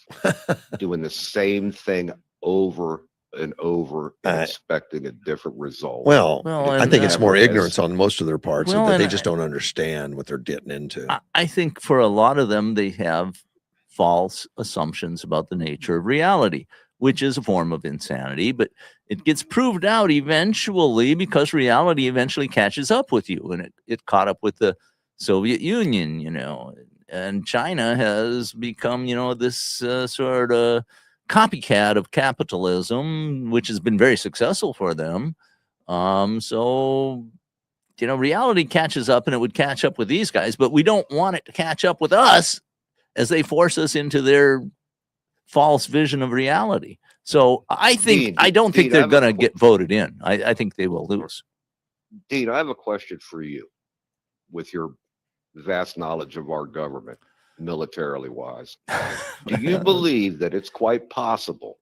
Doing the same thing over and over and expecting a different result. Well, Well, I and, think it's more Never ignorance has- on most of their parts, Well, that they and just don't understand what they're getting into. I think for a lot of them, they have false assumptions about the nature of reality, which is a form of insanity, but it gets proved out eventually because reality eventually catches up with you. And it caught up with the Soviet Union, you know, and China has become, you know, this sort of copycat of capitalism, which has been very successful for them. So, you know, reality catches up, and it would catch up with these guys, but we don't want it to catch up with us as they force us into their false vision of reality. So I don't think Dean, I they're have a going to get voted in. I think they will lose. Dean, I have a question for you with your vast knowledge of our government, militarily wise. Do you believe that it's quite possible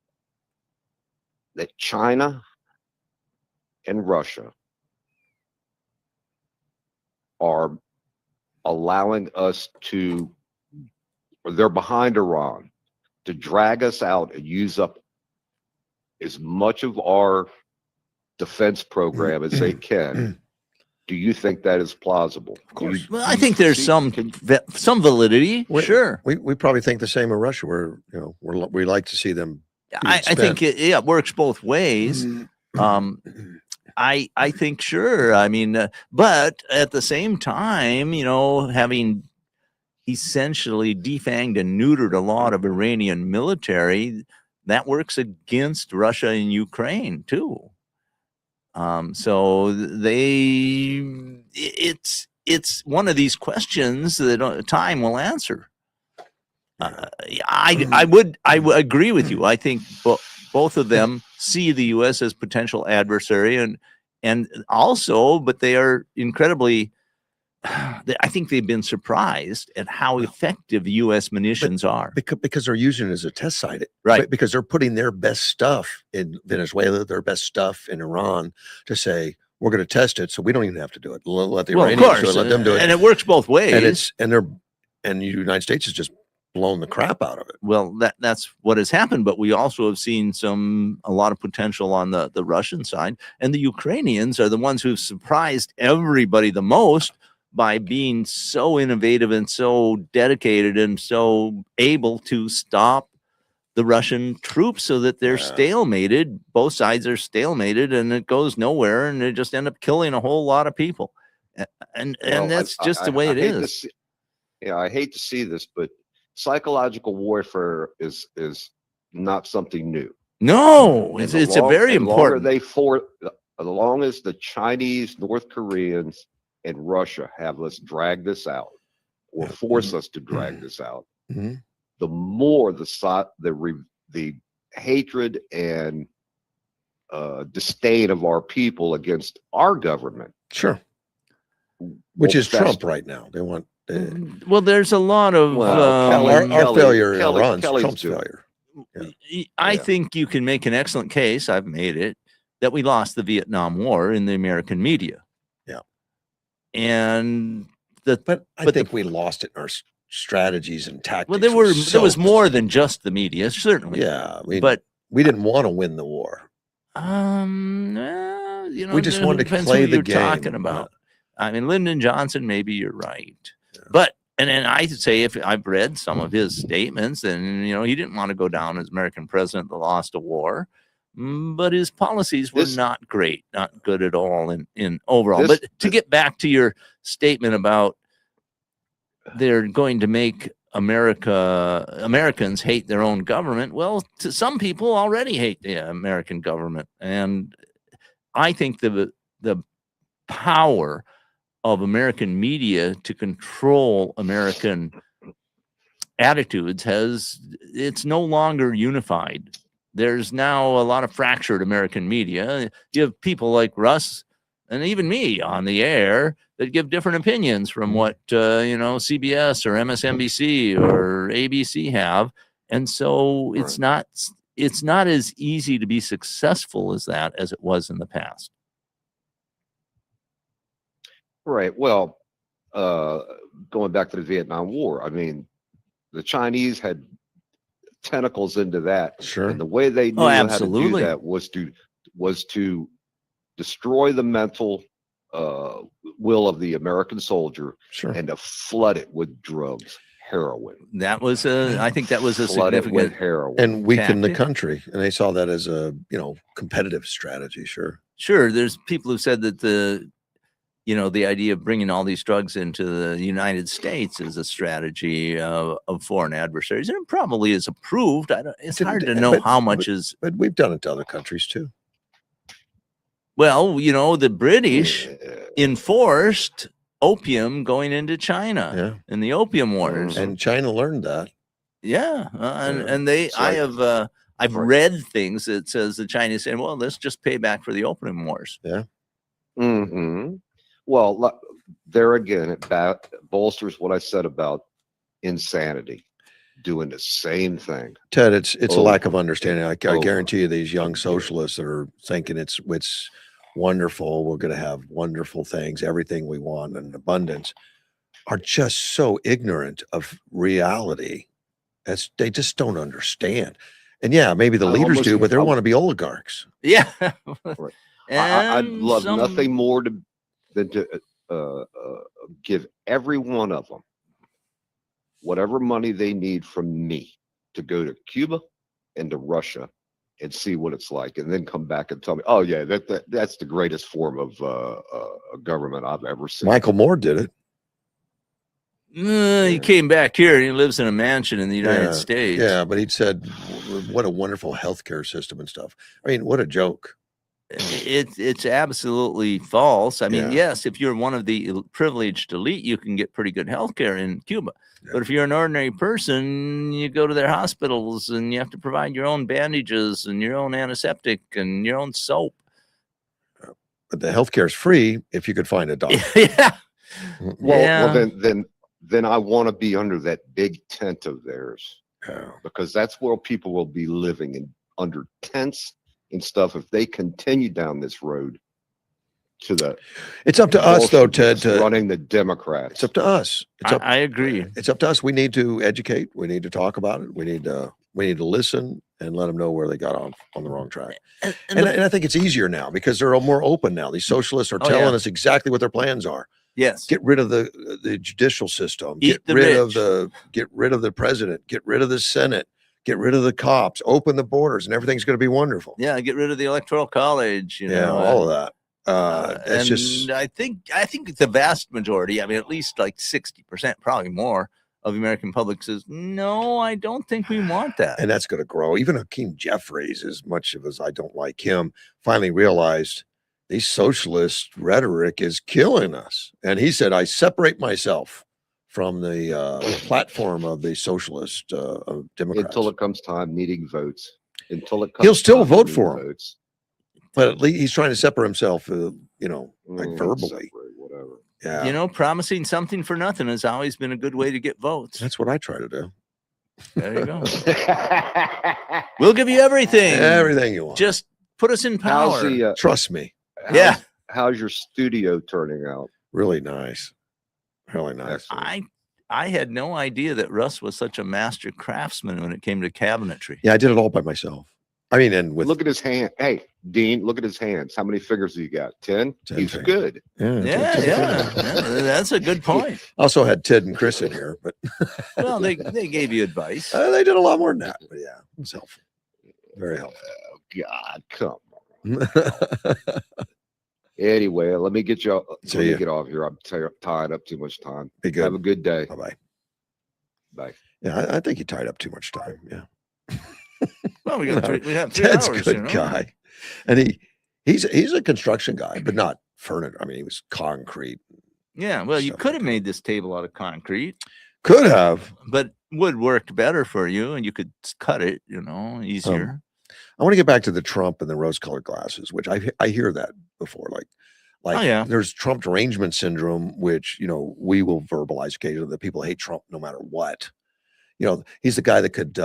that China and Russia are allowing us to, or they're behind Iran, to drag us out and use up as much of our defense program as they can? Do you think that is plausible? Of course. Well, I think there's some validity. We- Sure. We probably think the same of Russia. We like to see them. I think it works both ways. I think sure. I mean, but at the same time, you know, having essentially defanged and neutered a lot of Iranian military, that works against Russia and Ukraine too. So it's one of these questions that time will answer. I would agree with you. I think both of them see the U.S. as potential adversary, and also, but they are incredibly. I think they've been surprised at how effective U.S. munitions are. Because they're using it as a test site, Right. Because they're putting their best stuff in Venezuela, their best stuff in Iran, to say we're going to test it, so we don't even have to do it. Let the Well, of Iranians do course, it. Let them do it. and it works both ways. And the United States is just blown the crap out of it. Well, that's what has happened, but we also have seen a lot of potential on the Russian side, and the Ukrainians are the ones who've surprised everybody the most by being so innovative and so dedicated and so able to stop the Russian troops so that they're Yeah. stalemated. Both sides are stalemated, and it goes nowhere, and they just end up killing a whole lot of people. And Well, that's just the way it hate to is. see- yeah, I hate to see this, but psychological warfare is not something new. No, And it's a very important. as long as the Chinese, North Koreans, and Russia have us drag this out or Yeah. force us to drag this out, Mhm. the more the hatred and disdain of our people against our government, Sure. will Which is Trump fester. right now. They want Well, there's a lot of Well, Kelly- our failure in Kelly- Iran's Kelly's Trump's doing it. failure. Yeah. I Yeah. think you can make an excellent case. I've made it that we lost the Vietnam War in the American media. Yeah. And But I But think we lost it in our strategies and tactics. well, there was more than just the media, certainly. Yeah, But we didn't want to win the war. We just wanted to depends play who the you're game. talking about. I mean, Lyndon Johnson, maybe you're right. Yeah. But and then I say if I've read some of his statements, and he didn't want to go down as American president that lost a war. But his policies were This- not great, not good at all in overall. This- But to get back to your statement about they're going to make Americans hate their own government. Well, some people already hate the American government, and I think the power of American media to control American attitudes it's no longer unified. There's now a lot of fractured American media. You have people like Russ and even me on the air that give different opinions from what CBS or MSNBC or ABC have, and so it's not as easy to be successful as it was in the past. Right. Well, going back to the Vietnam War, I mean, the Chinese had tentacles into that, Sure. and the way they knew how to do absolutely. that was to destroy the mental will of the American soldier Sure. and to flood it with drugs, heroin. That was I think that was a Flood it with significant. heroin. And weaken the tactic. country. And they saw that as a, competitive strategy. Sure. Sure, there's people who said that the idea of bringing all these drugs into the United States is a strategy of foreign adversaries, and it probably is approved. It's hard to know how much is. But we've done it to other countries too. Well, the British Yeah. enforced opium going into China Yeah. in the Opium Wars. And China learned that. Yeah, Yeah. and they, So I've Right. read things that says the Chinese saying, well, let's just pay back for the Opium Wars. hmm Well, there again, it bolsters what I said about insanity, doing the same thing. Ted, it's a lack of Over understanding. I over guarantee you these young socialists that are thinking it's wonderful, we're going to have wonderful things, everything we want in abundance, are just so ignorant of reality. They just don't understand. And yeah, maybe the I leaders almost- do, but they I- want to be oligarchs. Yeah, Right. I'd And love some- nothing more than to give every one of them whatever money they need from me to go to Cuba and to Russia and see what it's like, and then come back and tell me, oh yeah, that's the greatest form of government I've ever seen. Michael Moore did it. He came back here and he lives in a mansion in the United States. Yeah, but he said, what a wonderful healthcare system and stuff. I mean, what a joke. It's absolutely false. I mean, Yeah. yes, if you're one of the privileged elite, you can get pretty good health care in Cuba. Yeah. But if you're an ordinary person, you go to their hospitals and you have to provide your own bandages and your own antiseptic and your own soap. But the healthcare is free if you could find a doctor. Yeah. Well, then I want to be under that big tent of theirs, Yeah. because that's where people will be living under tents and stuff if they continue down this road. to the It's up to us though, Ted, Bolsheviks to running the Democrats. it's up to us. It's up I agree. it's up to us. We need to educate. We need to talk about it. We need to listen and let them know where they got off on the wrong track. And And I think it's easier now because they're more open now. These socialists are Oh, telling yeah. us exactly what their plans are. yes. Get rid of the judicial system. Eat Get the rid of rich. get rid of the president. Get rid of the Senate. Get rid of the cops. Open the borders, and everything's going to be wonderful. Yeah. Get rid of the electoral college. You Yeah, know, all of that. and It's just I think the vast majority, I mean, at least like 60%, probably more of the American public says, no, I don't think we want that. and that's going to grow. Even Hakeem Jeffries, as much of as I don't like him, finally realized these socialist rhetoric is killing us. And he said, I separate myself from the platform of the socialist Democrats. Until it comes time needing votes. Until it comes He'll still time vote needing for 'em. votes. But at least he's trying to separate himself, like Mm, verbally. separate, whatever. Yeah. You know, promising something for nothing has always been a good way to get votes. That's what I try to do. There you go. We'll give you everything. Everything you want. Just put us in power. How's the Trust me. Yeah. How's your studio turning out? Really nice. Really nice. Excellent. I had no idea that Russ was such a master craftsman when it came to cabinetry. Yeah, I did it all by myself. I mean, and with Look at his hand. Hey, Dean, look at his hands. How many fingers do you got? 10? 10 He's fingers. good. Yeah, that's a good point. Also had Ted and Chris in here, but Well, they gave you advice. they did a lot more than that. But yeah, it was helpful. Very helpful. Oh, God, come on. Anyway, let me get you. See Let me ya. get off here. I'm tied up too much time. Be Have a good. good day. Bye bye. Bye. Yeah, I think you tied up too much time. Yeah. Well, we got we have 3 Ted's hours. a good you know? guy. And he's a construction guy, but not furniture. I mean, he was concrete. Yeah. Well, you Stuff could like have that. made this table out of concrete, Could have. but wood worked better for you, and you could cut it, you know, easier. I want to get back to the Trump and the rose-colored glasses, which I hear that before. Like Oh, yeah. there's Trump derangement syndrome, which we will verbalize occasionally that people hate Trump no matter what. He's the guy that could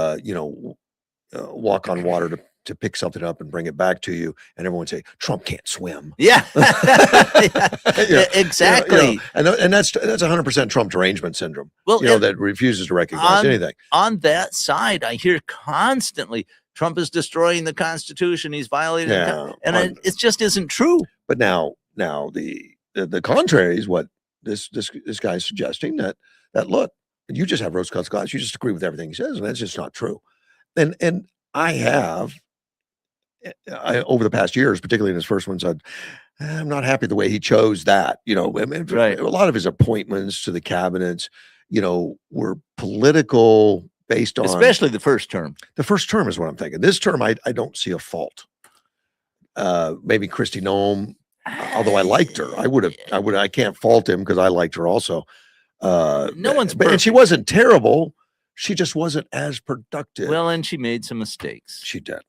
walk on water to pick something up and bring it back to you, and everyone would say Trump can't swim. Yeah. Yeah, Exactly. And that's 100% Trump derangement syndrome. Well, and That refuses to recognize on- anything. on that side, I hear constantly Trump is destroying the Constitution. He's violating the Yeah, and it just isn't true. but now the contrary is what this guy's suggesting that look, you just have rose-colored glasses. You just agree with everything he says, and that's just not true. And I have over the past years, particularly in his first one, said I'm not happy the way he chose that. I mean, Right. a lot of his appointments to the cabinets, were political, based on Especially the first term. the first term is what I'm thinking. This term, I don't see a fault. Maybe Kristi Noem, although I liked her, I can't fault him because I liked her also. No one's and she perfect. wasn't terrible. She just wasn't as productive. Well, and she made some mistakes. She did.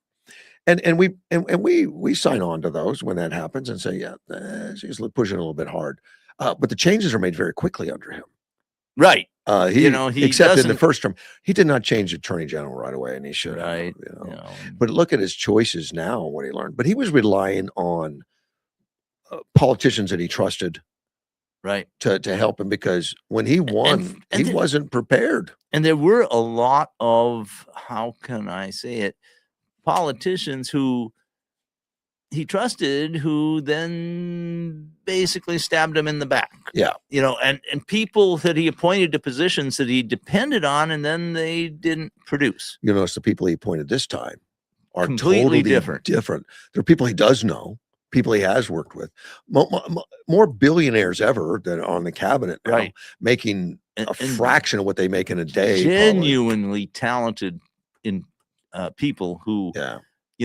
And we sign on to those when that happens and say, yeah, she's pushing a little bit hard. But the changes are made very quickly under him. Right. He except in the doesn't- first term, he did not change attorney general right away, and he should have. Right. You know. You know. But look at his choices now, what he learned. But he was relying on politicians that he trusted Right. to help him, because when he won, and he wasn't prepared. And there were a lot of, how can I say it, politicians who he trusted, who then basically stabbed him in the back. Yeah. And people that he appointed to positions that he depended on, and then they didn't produce. You notice the people he appointed this time are Completely totally different. They're people he does know, people he has worked with. More billionaires ever than on the cabinet now, Right. making And, a fraction of what they make in a day. probably. genuinely talented people who Yeah.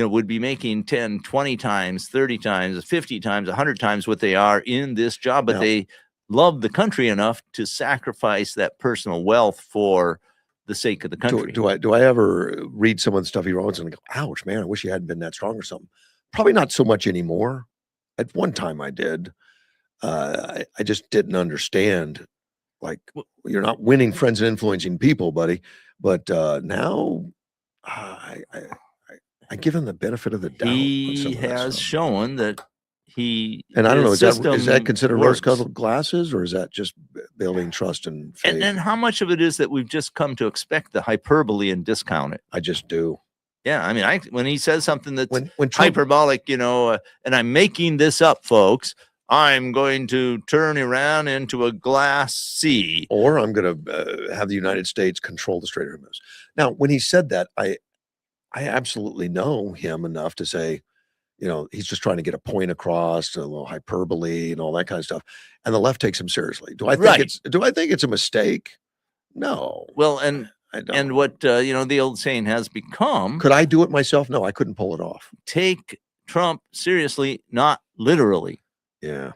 would be making 10, 20 times, 30 times, 50 times, 100 times what they are in this job, but Yeah. they love the country enough to sacrifice that personal wealth for the sake of the country. Do I ever read some of the stuff he wrote and go, ouch, man, I wish he hadn't been that strong or something? Probably not so much anymore. At one time I did. I just didn't understand. Like, you're not winning friends and influencing people, buddy. But now I give him the benefit of the doubt. on some He of that has stuff. shown that And I don't know, his is that system considered works. rose-colored glasses, or is that just building trust and faith? And then how much of it is that we've just come to expect the hyperbole and discount it? I just do. Yeah, I mean, when he says something that's When Trump, hyperbolic, and I'm making this up, folks. I'm going to turn Iran into a glass sea. or I'm going to have the United States control the Strait of Hormuz. Now, when he said that, I absolutely know him enough to say, he's just trying to get a point across, a little hyperbole and all that kind of stuff. And the left takes him seriously. Do I think it's a mistake? No. Well, and I don't. and what the old saying has become: Could I do it myself? No, I couldn't pull it off. take Trump seriously, not literally. Yeah,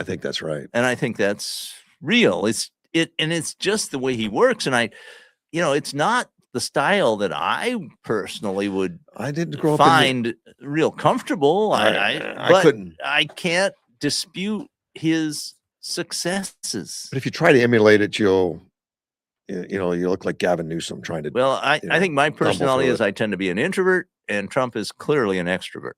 I think that's right. And I think that's real. It's just the way he works. And it's not the style that I personally would I didn't grow up find real comfortable. I couldn't. I can't dispute his successes. But if you try to emulate it, you look like Gavin Newsom trying to. Well, I think my personality through is I tend to be an introvert, and Trump is clearly an extrovert.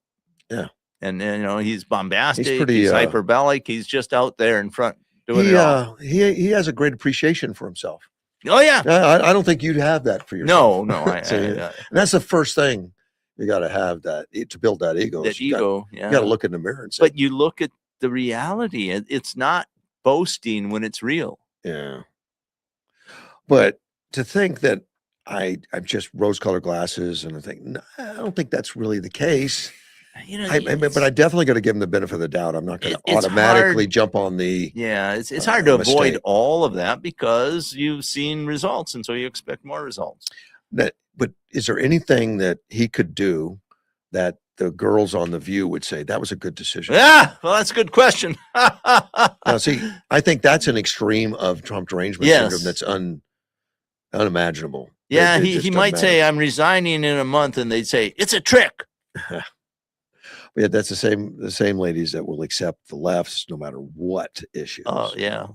Yeah. And he's bombastic, He's pretty, he's hyperbolic, he's just out there in front doing it all. He has a great appreciation for himself. Oh yeah. I don't think you'd have that for yourself. No. And that's the first thing you got to have, that to build that ego. That You ego. got to look in the mirror and say, But you look at the reality. It's not boasting when it's real. yeah. But to think that I'm just rose-colored glasses, and I think, no, I don't think that's really the case. But I definitely got to give him the benefit of the doubt. I'm not going to it's automatically hard. jump on the. Yeah, it's hard to avoid mistake. all of that because you've seen results, and so you expect more results. But is there anything that he could do that the girls on The View would say that was a good decision? Yeah, well, that's a good question. Now, see, I think that's an extreme of Trump derangement syndrome that's unimaginable. Yeah, It he just might doesn't say, matter. I'm resigning in a month, and they'd say, it's a trick. Yeah, that's the same ladies that will accept the lefts no matter what issues. Oh, yeah.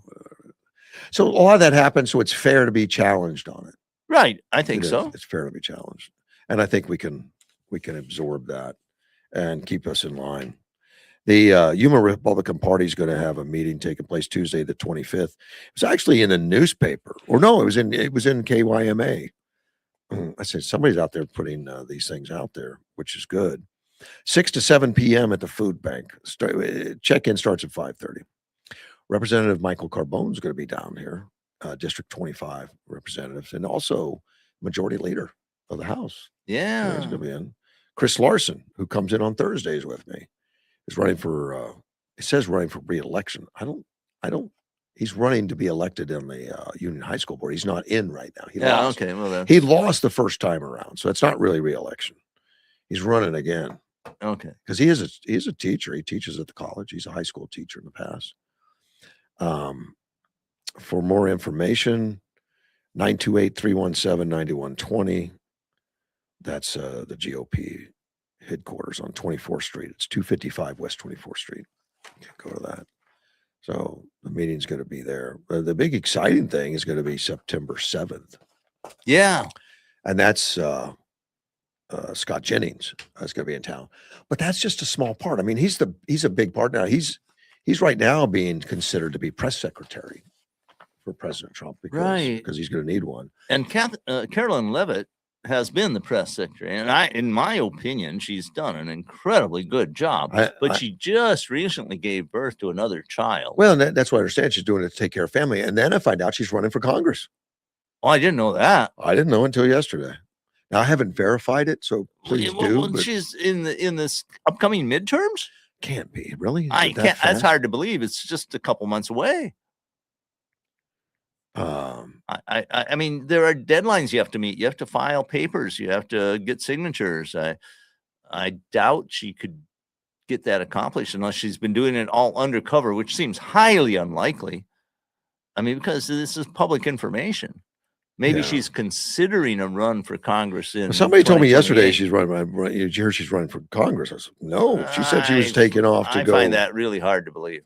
So a lot of that happens, so it's fair to be challenged on it. Right, I think It is. so. It's fair to be challenged, and I think we can absorb that and keep us in line. The Yuma Republican Party is going to have a meeting taking place Tuesday, the 25th. It was actually in a newspaper, or no, it was in KYMA. I said somebody's out there putting these things out there, which is good. 6 to 7 p.m. at the food bank. Check-in starts at 5:30. Representative Michael Carbone is going to be down here, District 25 representatives, and also Majority Leader of the House. Yeah. He's going to be in. Chris Larson, who comes in on Thursdays with me, is running for. It says running for re-election. I don't. He's running to be elected in the Union High School Board. He's not in right now. He lost. Okay. Well, He lost the first time around, so it's not really re-election. He's running again. okay. Because he is a teacher. He teaches at the college. He's a high school teacher in the past. For more information, 928-317-9120. That's the GOP headquarters on 24th Street. It's 255 West 24th Street. You can go to that. So the meeting's going to be there. The big exciting thing is going to be September 7th. Yeah. And that's Scott Jennings is going to be in town, but that's just a small part. I mean, he's a big part now. He's right now being considered to be press secretary for President Trump because he's going to need one. And Carolyn Levitt has been the press secretary, and in my opinion, she's done an incredibly good job. But she just recently gave birth to another child. Well, that's what I understand. She's doing it to take care of family, and then I find out she's running for Congress. Oh, I didn't know that. I didn't know until yesterday. Now I haven't verified it, so please do. Well, but she's in this upcoming midterms. Can't be really. Is I it that can't. That's fast? hard to believe. It's just a couple months away. I mean, there are deadlines you have to meet. You have to file papers. You have to get signatures. I doubt she could get that accomplished unless she's been doing it all undercover, which seems highly unlikely. I mean, because this is public information. Maybe she's considering a run for Congress in. Somebody told me yesterday 2028. she's running. Did you hear she's running for Congress? I said, no. She said she was taking off to I go. find that really hard to believe.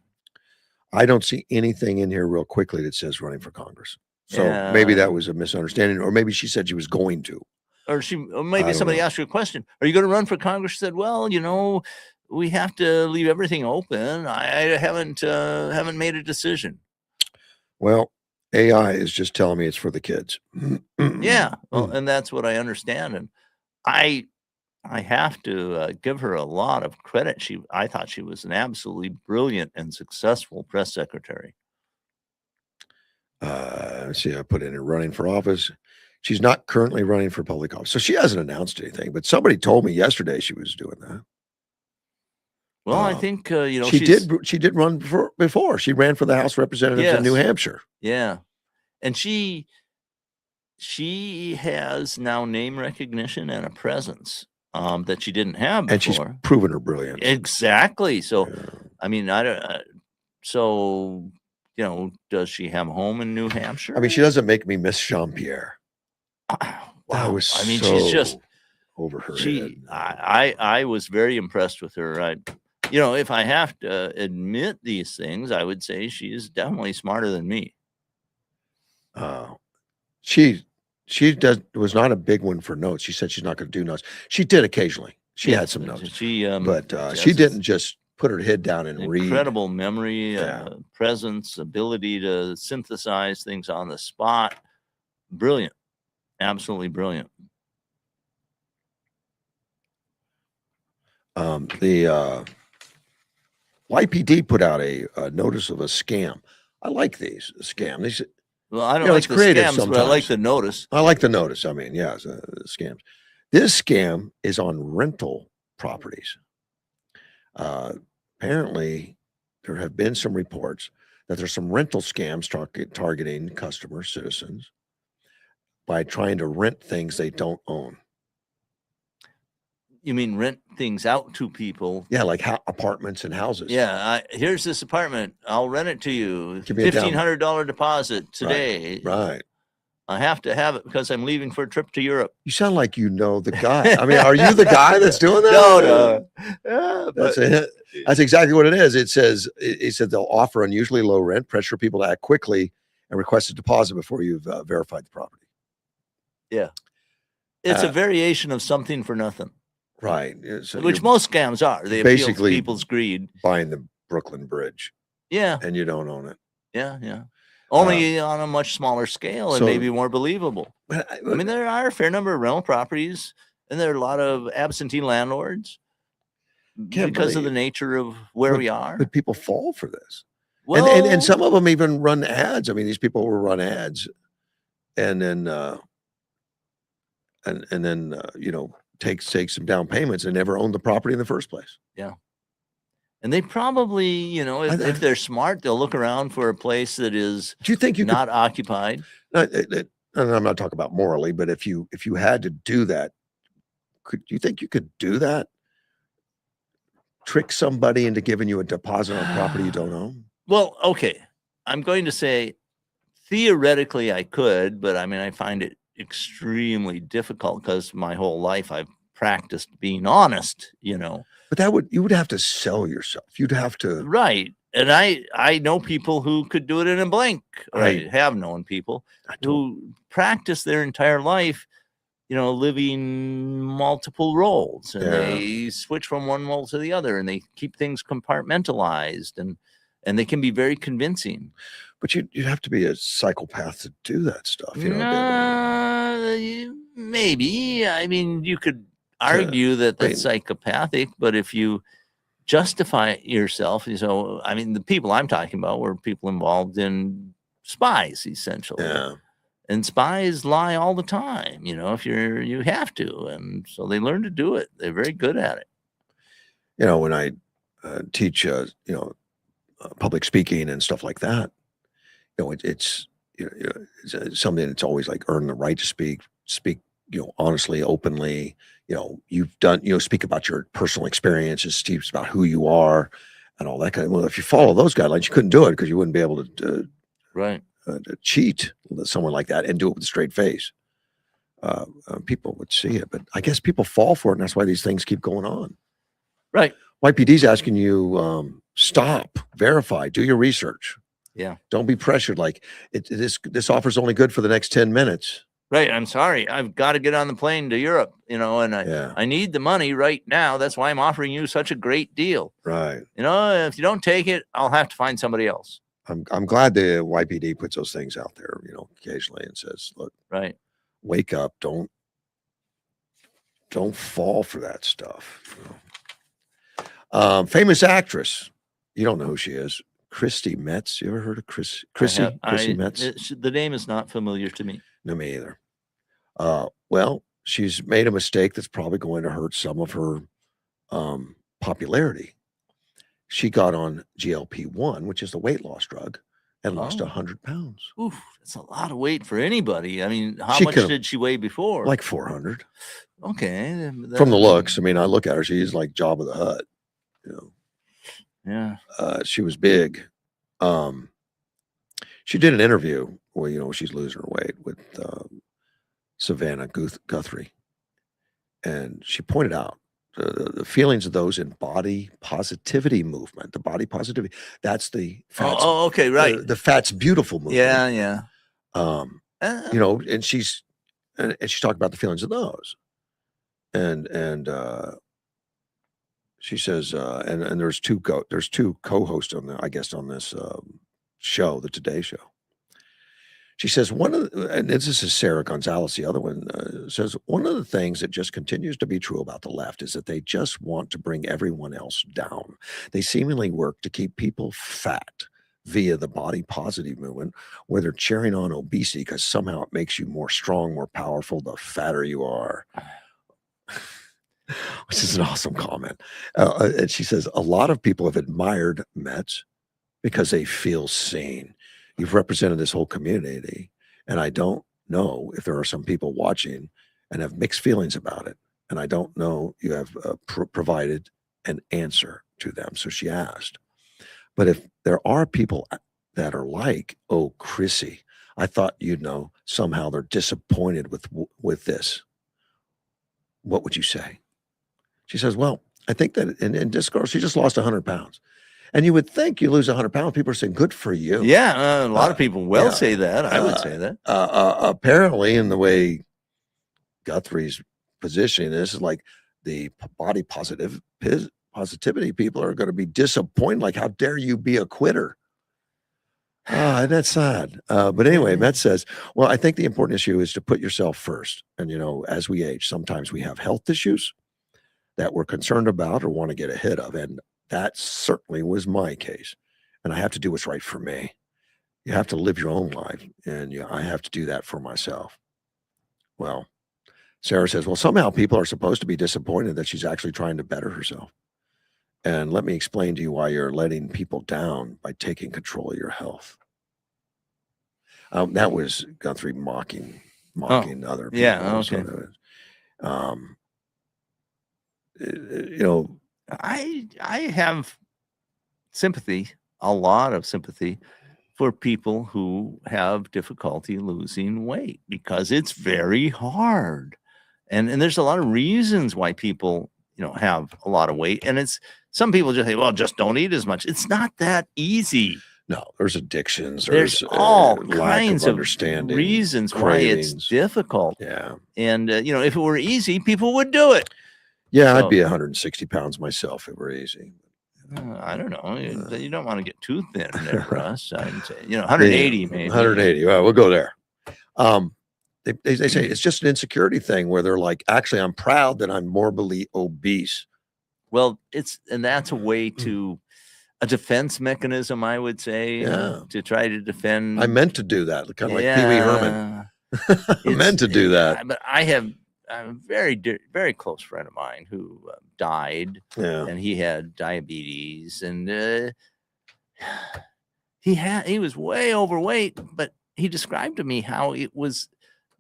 I don't see anything in here real quickly that says running for Congress. So Yeah. maybe that was a misunderstanding, or maybe she said she was going to. Or maybe don't somebody know. asked her a question. Are you going to run for Congress? She said, well, we have to leave everything open. I haven't made a decision. Well, AI is just telling me it's for the kids. Yeah, well, and that's what I understand, and I have to give her a lot of credit. I thought she was an absolutely brilliant and successful press secretary. Let's see, I put in her running for office. She's not currently running for public office, so she hasn't announced anything. But somebody told me yesterday she was doing that. Well, I think she did run before. She ran for the House of Representatives in New Yes. Hampshire. Yeah, and she has now name recognition and a presence that she didn't have before. And she's proven her brilliance. Exactly. So, Yeah. I mean, I don't. So, does she have a home in New Hampshire? I mean, she doesn't make me miss Jean Pierre. Wow. I mean, so she's just over her head. I was very impressed with her. If I have to admit these things, I would say she is definitely smarter than me. She was not a big one for notes. She said she's not going to do notes. She did occasionally. She had some notes, but she didn't just put her head down and read. Incredible memory, Yeah. presence, ability to synthesize things on the spot. Brilliant, absolutely brilliant. The YPD put out a notice of a scam. I like these scam. These, Well, I don't it's like the creative scams, but I like sometimes. the notice. I like the notice. I mean, yeah, scams. This scam is on rental properties. Apparently, there have been some reports that there's some rental scams targeting customers, citizens, by trying to rent things they don't own. You mean rent things out to people? Yeah, like apartments and houses. Yeah, here's this apartment. I'll rent it to you. Give me a down- $1,500 deposit today. Right. I have to have it because I'm leaving for a trip to Europe. You sound like you know the guy. I mean, are you the guy that's doing that? No. Yeah, That's it. That's exactly what it is. It says, it said they'll offer unusually low rent, pressure people to act quickly, and request a deposit before you've verified the property. Yeah. It's a variation of something for nothing. Right. So Which most scams are. They appeal to basically people's greed. buying the Brooklyn Bridge Yeah. and you don't own it. Yeah. Only on a much smaller scale and so- maybe more believable. But I mean, there are a fair number of rental properties, and there are a lot of absentee landlords because of the nature of where we are. But people fall for this. Well, And some of them even run ads. I mean, these people will run ads and then take some down payments and never own the property in the first place. and they probably, if they're smart, they'll look around for a place that is Do you think you not occupied. and I'm not talking about morally, but if you had to do that, do you think you could do that? Trick somebody into giving you a deposit on property you don't own? Well, okay. I'm going to say theoretically I could, but I mean, I find it extremely difficult because my whole life I've practiced being honest, But you would have to sell yourself. You'd have to. Right. And I know people who could do it in a blink. Or I have known people who practice their entire life, living multiple roles, and they switch from one role to the other, and they keep things compartmentalized, and they can be very convincing. But you'd have to be a psychopath to do that stuff. Maybe. I mean, you could argue that that's psychopathic, but if you justify yourself, I mean, the people I'm talking about were people involved in spies, essentially. Yeah. And spies lie all the time, if you have to. And so they learn to do it. They're very good at it. When I teach, public speaking and stuff like that, it's something that's always like earn the right to speak, honestly, openly, you've done, speak about your personal experiences, speak about who you are and all that kind of, well, if you follow those guidelines, you couldn't do it because you wouldn't be able to cheat someone like that and do it with a straight face. People would see it, but I guess people fall for it. And that's why these things keep going on. Right. YPD's asking you, stop, verify, do your research. Yeah. Don't be pressured. Like this offer's only good for the next 10 minutes. Right. I'm sorry. I've got to get on the plane to Europe, and Yeah, I need the money right now. That's why I'm offering you such a great deal. right. If you don't take it, I'll have to find somebody else. I'm glad the YPD puts those things out there, occasionally and says, look, Right. wake up, don't fall for that stuff. Famous actress. You don't know who she is. Christy Metz. You ever heard of Chrissy Metz? The name is not familiar to me. No, me either. Well, she's made a mistake that's probably going to hurt some of her popularity. She got on GLP-1, which is the weight loss drug, and lost Oh. 100 pounds. Oof, that's a lot of weight for anybody. I mean, how She much could've- did she weigh before? Like 400. Okay. From the looks, I mean, I look at her, she's like Jabba the Hutt. Yeah. She was big. She did an interview where, she's losing her weight with Savannah Guthrie. And she pointed out the feelings of those in body positivity movement, the body positivity. That's the fat's, okay. Right. the fat's beautiful movement. Yeah. Yeah. And she's talking about the feelings of those. And she says, and there's two co-hosts on this show, the Today Show. She says and this is Sarah Gonzalez, the other one, says one of the things that just continues to be true about the left is that they just want to bring everyone else down. They seemingly work to keep people fat via the body positive movement, where they're cheering on obesity because somehow it makes you more strong, more powerful, the fatter you are. Which is an awesome comment. And she says, a lot of people have admired Metz because they feel seen. You've represented this whole community, and I don't know if there are some people watching and have mixed feelings about it. And I don't know you have provided an answer to them. So she asked. But if there are people that are like, oh, Chrissy, I thought you'd know somehow they're disappointed with this, what would you say? She says, well, I think that in discourse, she just lost 100 pounds. And you would think you lose 100 pounds. People are saying, good for you. Yeah. A lot of people will yeah. say that. I would say that. Apparently, in the way Guthrie's positioning this, is like the body positivity people are going to be disappointed. Like, how dare you be a quitter? That's sad. But anyway, Matt says, well, I think the important issue is to put yourself first. And, as we age, sometimes we have health issues that we're concerned about or want to get ahead of. And that certainly was my case. And I have to do what's right for me. You have to live your own life. And I have to do that for myself. Well, Sarah says, well, somehow people are supposed to be disappointed that she's actually trying to better herself. And let me explain to you why you're letting people down by taking control of your health. That was Guthrie mocking other people. Yeah. Okay. I have sympathy, a lot of sympathy for people who have difficulty losing weight because it's very hard. And there's a lot of reasons why people, have a lot of weight. And some people just say, well, just don't eat as much. It's not that easy. No, there's addictions. There's all lack kinds of of understanding, reasons cravings. why it's difficult. Yeah. And, if it were easy, people would do it. Yeah, So- I'd be 160 pounds myself if it were easy. I don't know. You don't want to get too thin there, Russ. I'd say, 180 maybe. 180. Well, we'll go there. They say it's just an insecurity thing where they're like, actually, I'm proud that I'm morbidly obese. Well, that's a way to a defense mechanism, I would say, Yeah. to try to defend. I meant to do that, kind of like Pee Wee Herman. I meant to do that. But I have a very, very close friend of mine who died, Yeah. and he had diabetes, and he was way overweight, but he described to me how it was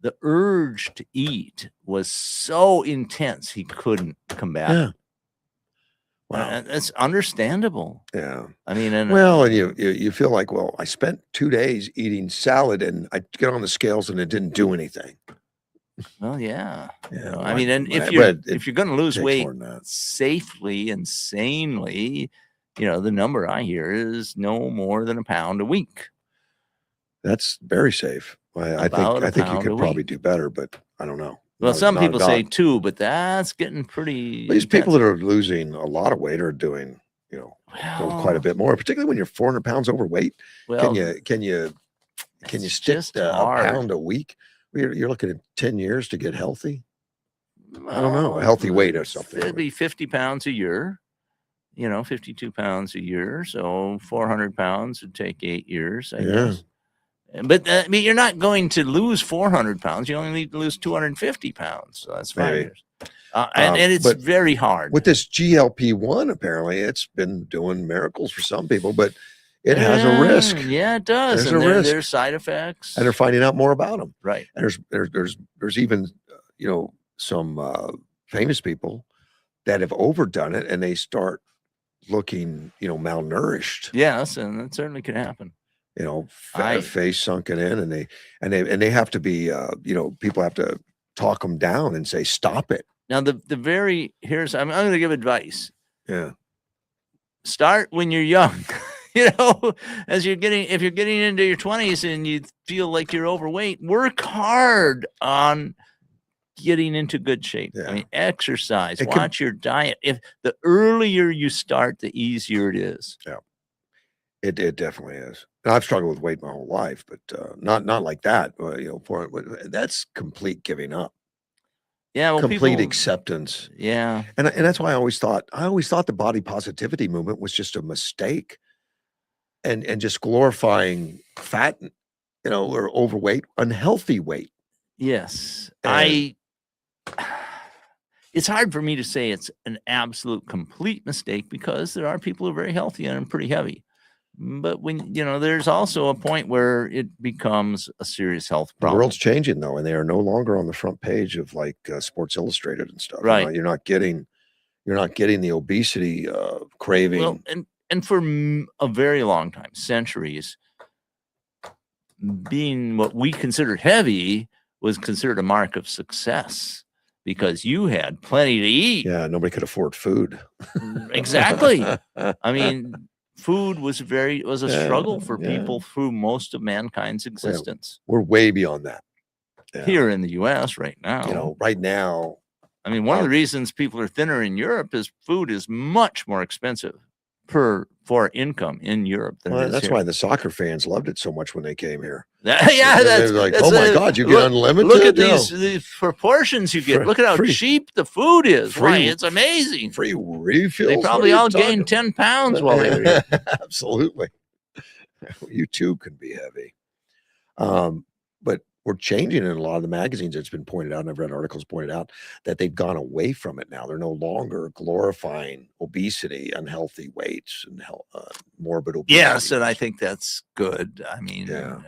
the urge to eat was so intense he couldn't combat Yeah. it. Wow. That's understandable. Yeah. I mean, and you feel like, well, I spent 2 days eating salad and I get on the scales and it didn't do anything. well, yeah. Yeah. I mean, and if you're going to lose weight safely and sanely, the number I hear is no more than a pound a week. That's very safe. I About a think you pound could a probably week. do better, but I don't know. Well, Not- some not a people say doc. 2, but that's getting pretty. These people intense. that are losing a lot of weight are doing, doing quite a Well, bit more, particularly when you're 400 pounds overweight. well, Can you it's stick just to a hard. pound a week? You're looking at 10 years to get healthy. I don't know, a Well, healthy weight or something. It'd be 50 pounds a year. 52 pounds a year. So 400 pounds would take 8 years, I Yeah. guess. But I mean, you're not going to lose 400 pounds. You only need to lose 250 pounds. So that's 5 Maybe. years. And it's But very hard. with this GLP-1, apparently it's been doing miracles for some people, but it has a risk, Yeah, it does. There's and a risk. There's side effects. and they're finding out more about them. Right. And there's even some famous people that have overdone it, and they start looking malnourished. Yes, and that certainly can happen. Face sunken in, and they have to be people have to talk them down and say stop it. Now, I'm going to give advice. Yeah. Start when you're young. If you're getting into your 20s and you feel like you're overweight, work hard on getting into good shape. Yeah. I mean, exercise, It can- watch your diet. If the earlier you start, the easier it is. It definitely is. And I've struggled with weight my whole life, but not like that. That's complete giving up, Yeah, well, complete people, acceptance, yeah, and that's why I always thought the body positivity movement was just a mistake, and just glorifying fat, or overweight, unhealthy weight. yes. And- It's hard for me to say it's an absolute complete mistake because there are people who are very healthy and pretty heavy. But when there's also a point where it becomes a serious health The problem. world's changing though, and they are no longer on the front page of like Sports Illustrated and stuff. Right. You're not getting the obesity craving. Well, and for a very long time, centuries, being what we considered heavy was considered a mark of success because you had plenty to eat. Yeah, nobody could afford food. Exactly. I mean, food was a struggle for Yeah. people through most of mankind's existence. We're way beyond that. Yeah. Here in the U.S. right now. Right now, I mean, one of the reasons people are thinner in Europe is food is much more expensive for income in Europe than it is that's here. why the soccer fans loved it so much when they came here. Yeah, They were like, oh my God, you get unlimited. Look at these proportions you get. Look at how Free- cheap the food is. free- Why, it's amazing. free refills. They What probably are you all talking gained 10 pounds while they were here. Absolutely. You too can be heavy. But we're changing in a lot of the magazines. It's been pointed out, and I've read articles pointed out that they've gone away from it now. They're no longer glorifying obesity, unhealthy weights, and morbid obesity. Yes, and I think that's good. I mean, Yeah.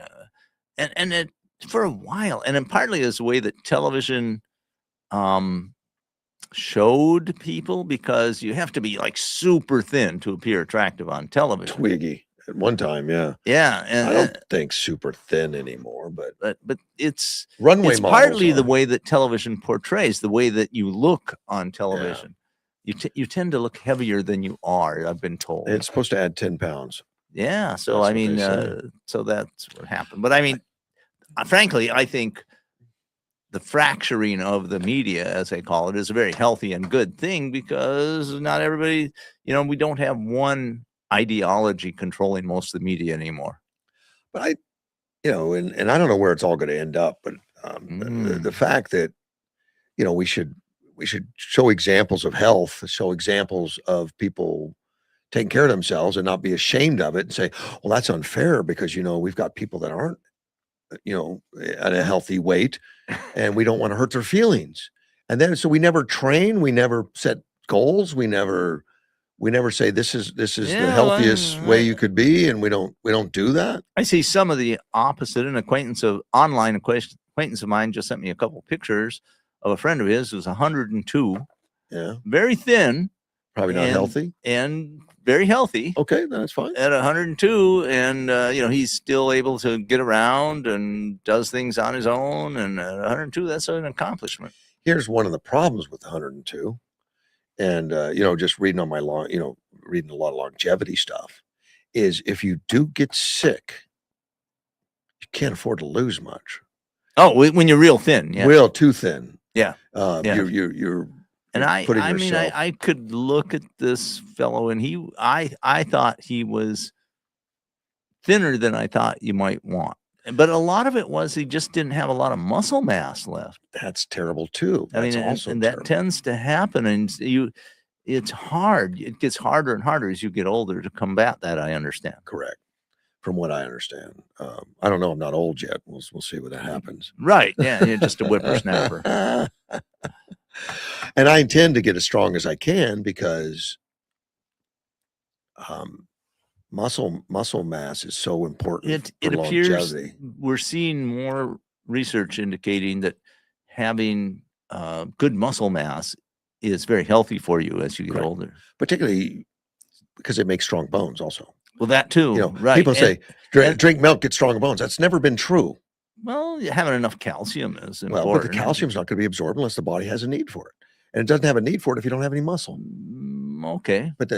and it for a while, and then partly is the way that television showed people, because you have to be like super thin to appear attractive on television. Twiggy at one time, yeah. Yeah, and I don't think super thin anymore, but but it's runway models partly the are. way that television portrays, the way that you look on television. You tend to look heavier than you are, I've been told. It's supposed to add 10 pounds. Yeah, so That's I what they mean, say. so that's what happened. But I mean, frankly, I think the fracturing of the media, as they call it, is a very healthy and good thing, because not everybody, we don't have one ideology controlling most of the media anymore. But and I don't know where it's all going to end up, but the fact that, we should show examples of health, show examples of people taking care of themselves and not be ashamed of it and say, well, that's unfair because, we've got people that aren't, at a healthy weight and we don't want to hurt their feelings. And then, so we never train, we never set goals. We never say this is the healthiest way you could be. And we don't do that. I see some of the opposite. An acquaintance of mine just sent me a couple pictures of a friend of his who's 102. Yeah. Very thin. Probably not healthy. And very healthy. Okay, that's fine. At 102, and he's still able to get around and does things on his own. And at 102, that's an accomplishment. Here's one of the problems with 102, and just reading on my reading a lot of longevity stuff, is if you do get sick, you can't afford to lose much. Oh, when you're real thin, yeah. Real too thin. Yeah. Yeah. You're And I putting mean, yourself. I could look at this fellow, and I thought he was thinner than I thought you might want. But a lot of it was he just didn't have a lot of muscle mass left. That's terrible too. I That's mean, also and that terrible. tends to happen, and it's hard. It gets harder and harder as you get older to combat that. I understand. Correct. From what I understand, I don't know. I'm not old yet. We'll see what that happens. Right? Yeah, you're just a whippersnapper. And I intend to get as strong as I can because muscle mass is so important. It for appears longevity. we're seeing more research indicating that having good muscle mass is very healthy for you as you get Correct. older. Particularly because it makes strong bones also. Well, that too, You know, right? people say and- drink milk, get strong bones. That's never been true. Well, having enough calcium is important. Well, but the calcium's not going to be absorbed unless the body has a need for it. And it doesn't have a need for it if you don't have any muscle. Okay. But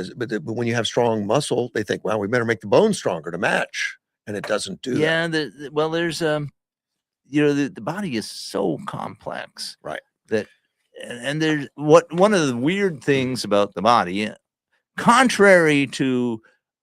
when you have strong muscle, they think, well, we better make the bones stronger to match. And it doesn't do that. Yeah. Well, there's the body is so complex. Right. That and there's one of the weird things about the body, contrary to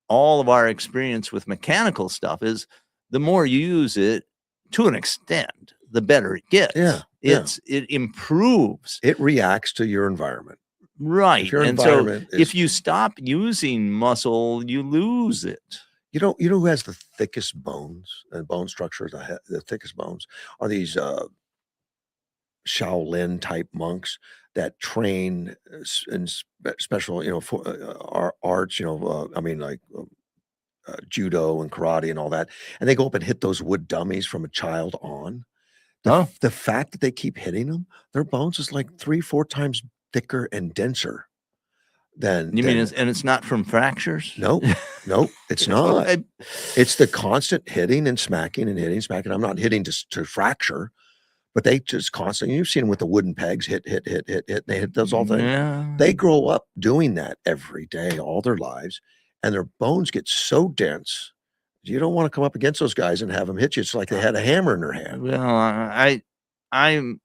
all of our experience with mechanical stuff, is the more you use it to an extent, the better it gets. Yeah. It improves. It reacts to your environment. Right. If your And so environment if you stop using muscle, you lose it. You know who has the thickest bones and bone structure, the thickest bones are these Shaolin type monks that train in special, for arts, I mean, like judo and karate and all that. And they go up and hit those wood dummies from a child on. The fact that they keep hitting them, their bones is like 3-4 times thicker and denser than. You mean it's not from fractures? Nope, it's not. It's the constant hitting and smacking and hitting, smacking. I'm not hitting to fracture, but they just constantly. You've seen them with the wooden pegs, hit. They hit those all things. Yeah. They grow up doing that every day, all their lives, and their bones get so dense. You don't want to come up against those guys and have them hit you. It's like they had a hammer in their hand. Well, I'm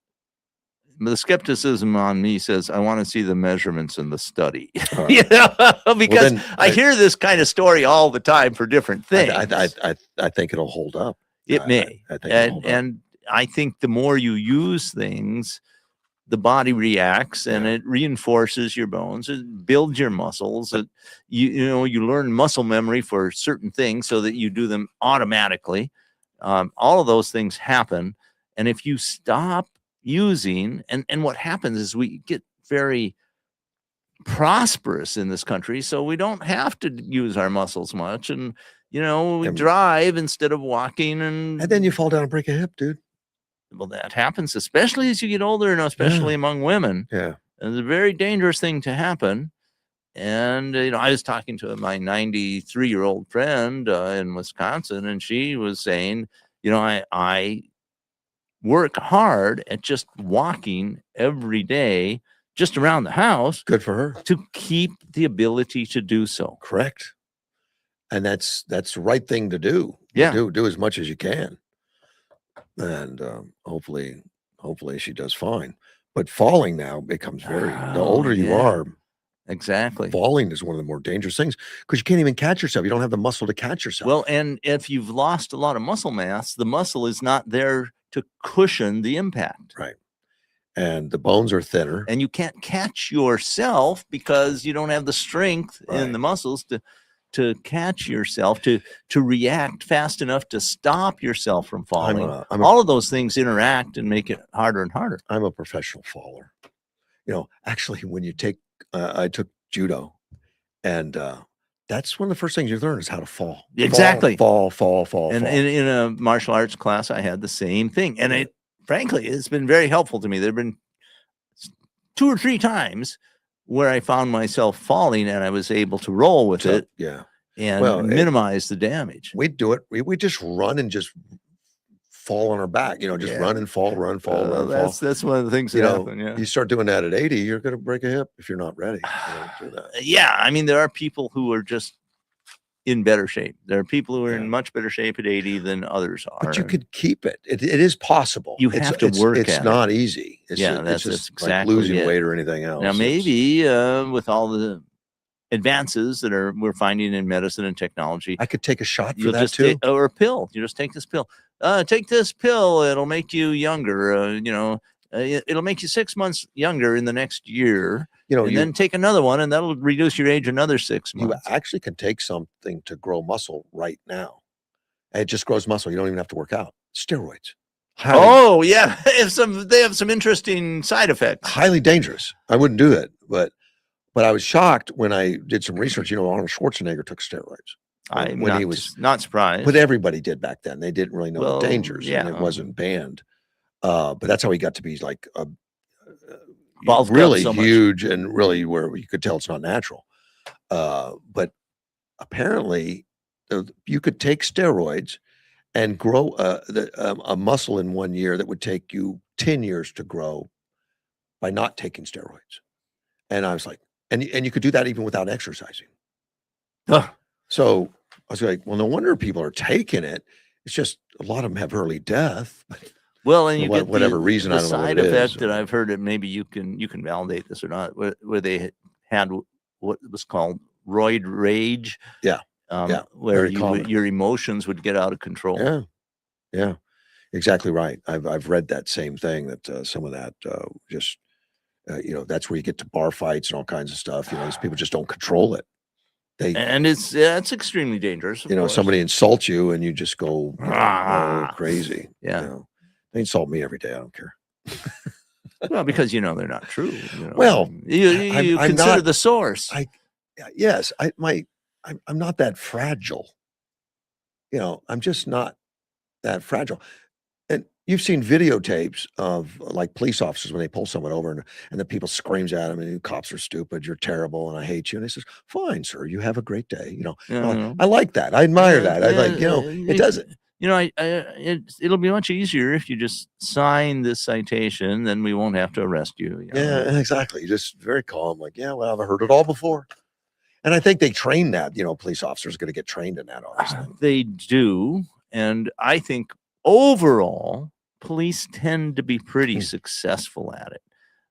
the skepticism on me says I want to see the measurements in the study. Because then I hear this kind of story all the time for different things. I think it'll hold up. It may. I think it'll hold up. And I think the more you use things, the body reacts and it reinforces your bones, it builds your muscles. You learn muscle memory for certain things so that you do them automatically. All of those things happen. And if you stop using, and what happens is we get very prosperous in this country, so we don't have to use our muscles much. And, we drive instead of walking. And then you fall down and break a hip, dude. Well, that happens, especially as you get older, and especially among women. Yeah. And it's a very dangerous thing to happen. And, I was talking to my 93-year-old friend in Wisconsin, and she was saying, I work hard at just walking every day, just around the house. Good for her. To keep the ability to do so. Correct. And that's the right thing to do. Yeah. Do as much as you can. And hopefully she does fine. But falling now becomes the older you are. Exactly. Falling is one of the more dangerous things because you can't even catch yourself. You don't have the muscle to catch yourself. Well, and if you've lost a lot of muscle mass, the muscle is not there to cushion the impact. Right. And the bones are thinner. And you can't catch yourself because you don't have the strength in the muscles to catch yourself, to react fast enough to stop yourself from falling. All of those things interact and make it harder and harder. I'm a professional faller. Actually, when you take, I took judo, and that's one of the first things you learn is how to fall. Exactly. Fall. And in a martial arts class, I had the same thing. And frankly, it's been very helpful to me. There have been 2 or 3 times where I found myself falling and I was able to roll with it. Yeah. And minimize the damage. We do it. We just run and just fall on our back, run and fall, run, fall, run, fall. That's one of the things that happen. Yeah. You start doing that at 80, you're going to break a hip if you're not ready. Yeah. I mean, there are people who are just in better shape. There are people who are Yeah. in much better shape at 80 than others are. But you could keep it. It is possible. You have to work It's at it. not easy. It's Yeah, it's that's just exactly like losing it. weight or anything else. Now, It's- maybe with all the advances that we're finding in medicine and technology, I could take a shot for you'll that just too. take, or a pill. You just take this pill. Take this pill. It'll make you younger. It'll make you 6 months younger in the next year. And then take another one, and that'll reduce your age another 6 you months. actually can take something to grow muscle right now. And it just grows muscle. You don't even have to work out. Steroids. Oh yeah, they have some interesting side effects. Highly dangerous. I wouldn't do it, but I was shocked when I did some research. Arnold Schwarzenegger took steroids. I'm when not, he was not surprised. But everybody did back then. They didn't really know Well, the dangers, and it yeah. wasn't banned. But that's how he got to be like Bulked up really so much. huge and really where you could tell it's not natural. But apparently, you could take steroids and grow a muscle in 1 year that would take you 10 years to grow by not taking steroids. And I was like, and you could do that even without exercising. Huh. So I was like, well, no wonder people are taking it. It's just a lot of them have early death. Well, and you get whatever reason, the I don't know what side it effect is. that I've heard that maybe you can validate this or not, where they had what was called roid rage. Yeah. Where Very common. your emotions would get out of control. Yeah, exactly right. I've read that same thing, that some of that just that's where you get to bar fights and all kinds of stuff. These people just don't control it. And it's extremely dangerous. Of course. Somebody insults you and you just go crazy. Yeah. They insult me every day. I don't care. Well, because they're not true. Well, you I'm consider not- the source. Yes, I'm not that fragile. I'm just not that fragile. And you've seen videotapes of like police officers when they pull someone over and the people screams at them, and the cops are stupid, you're terrible, and I hate you. And he says, fine, sir, you have a great day. I like that. I admire that. I like, it doesn't. It'll be much easier if you just sign this citation, then we won't have to arrest you. Yeah, exactly. Just very calm, like, yeah, well, I've heard it all before. And I think they train that, police officers are going to get trained in that, obviously. They do. And I think overall, police tend to be pretty successful at it.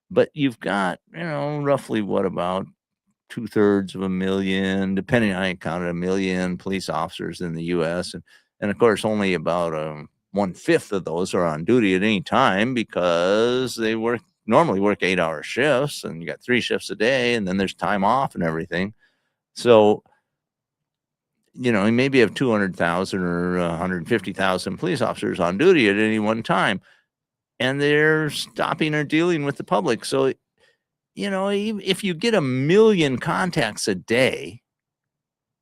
But you've got, roughly what about 2/3 of a million, depending on how you count it, 1 million police officers in the U.S. And of course, only about 1/5 of those are on duty at any time because they normally work 8-hour shifts, and you got 3 shifts a day, and then there's time off and everything. So, you maybe have 200,000 or 150,000 police officers on duty at any one time, and they're stopping or dealing with the public. So, if you get 1 million contacts a day,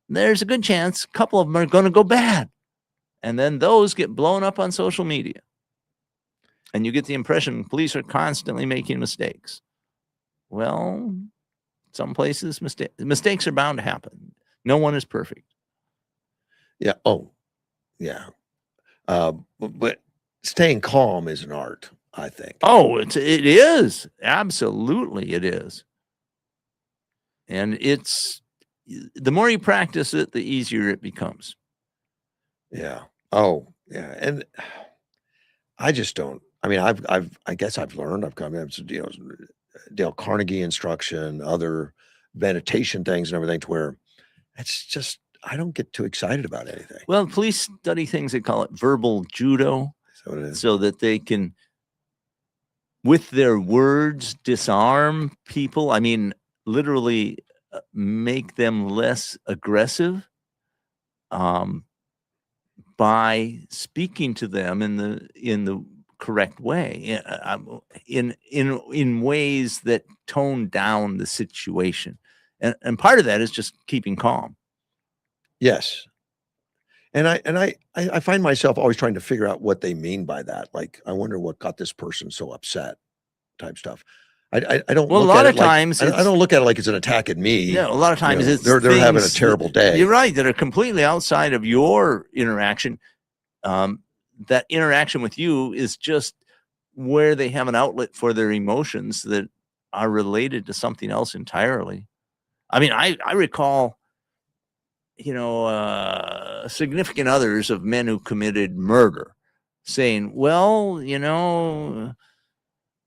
there's a good chance a couple of them are going to go bad. And then those get blown up on social media. And you get the impression police are constantly making mistakes. Well, some places mistakes are bound to happen. No one is perfect. Yeah. Oh, yeah. But staying calm is an art, I think. Oh, it is. Absolutely, it is. And the more you practice it, the easier it becomes. Yeah. Oh, yeah. And I just don't. I mean, I guess I've learned. I've come in, Dale Carnegie instruction, other meditation things, and everything, to where it's just I don't get too excited about anything. Well, police study things, they call it verbal judo, so that they can, with their words, disarm people. I mean, literally make them less aggressive by speaking to them in the correct way, in ways that tone down the situation, and part of that is just keeping calm. Yes. And I find myself always trying to figure out what they mean by that. Like, I wonder what got this person so upset, type stuff. I don't. Well, a lot of times I don't look at it like it's an attack at me. Yeah, a lot of times it's they're having a terrible day. You're right, that are completely outside of your interaction. That interaction with you is just where they have an outlet for their emotions that are related to something else entirely. I mean, I recall significant others of men who committed murder, saying, well,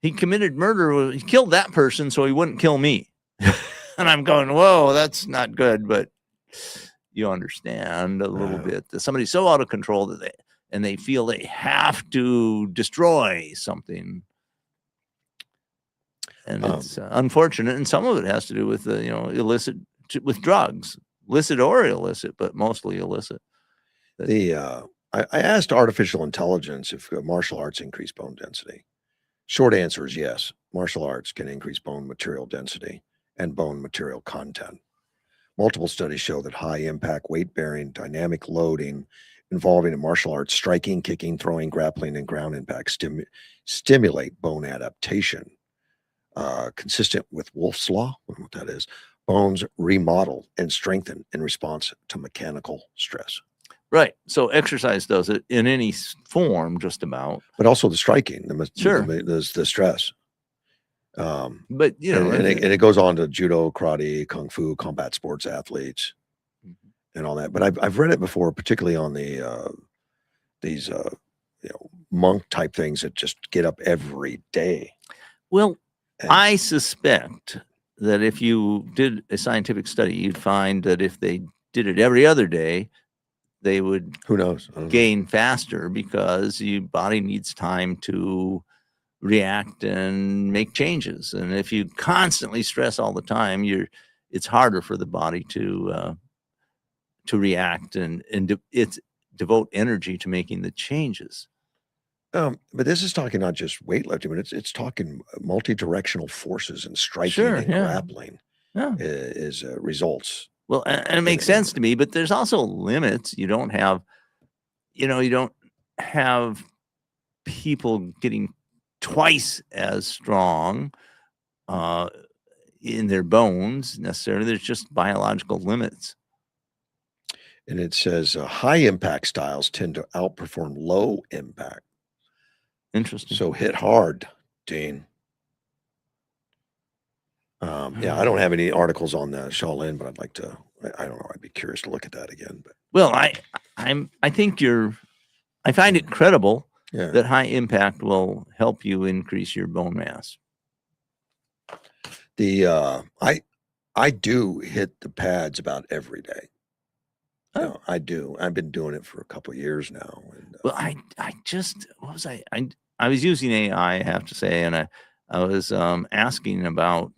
he committed murder, he killed that person, so he wouldn't kill me. And I'm going, whoa, that's not good. But you understand a little bit that somebody's so out of control that they feel they have to destroy something. And it's unfortunate. And some of it has to do with, illicit, with drugs, illicit or illicit, but mostly illicit. I asked artificial intelligence if martial arts increase bone density. Short answer is yes. Martial arts can increase bone material density and bone material content. Multiple studies show that high impact, weight bearing, dynamic loading involving in martial arts, striking, kicking, throwing, grappling, and ground impact stimulate bone adaptation. Consistent with Wolff's Law, I don't know what that is. Bones remodel and strengthen in response to mechanical stress. Right. So exercise does it in any form, just about. But also the striking, Sure. the stress. But and it goes on to judo, karate, kung fu, combat sports athletes, and all that. But I've read it before, particularly on these monk type things that just get up every day. Well, I suspect that if you did a scientific study, you'd find that if they did it every other day, they would, who knows, gain faster, because your body needs time to react and make changes. And if you constantly stress all the time, it's harder for the body to react and devote energy to making the changes. But this is talking not just weightlifting, but it's talking multi-directional forces and striking and grappling is results. Well, and it makes sense to me, but there's also limits. You don't have people getting twice as strong in their bones necessarily. There's just biological limits. And it says high impact styles tend to outperform low impact. Interesting. So hit hard, Dean. I don't have any articles on the Shaolin, but I'd like to. I don't know. I'd be curious to look at that again. But well, I find it credible that high impact will help you increase your bone mass. I do hit the pads about every day. Oh. I do. I've been doing it for a couple of years now. And, well, I was using AI, I have to say, and I was asking about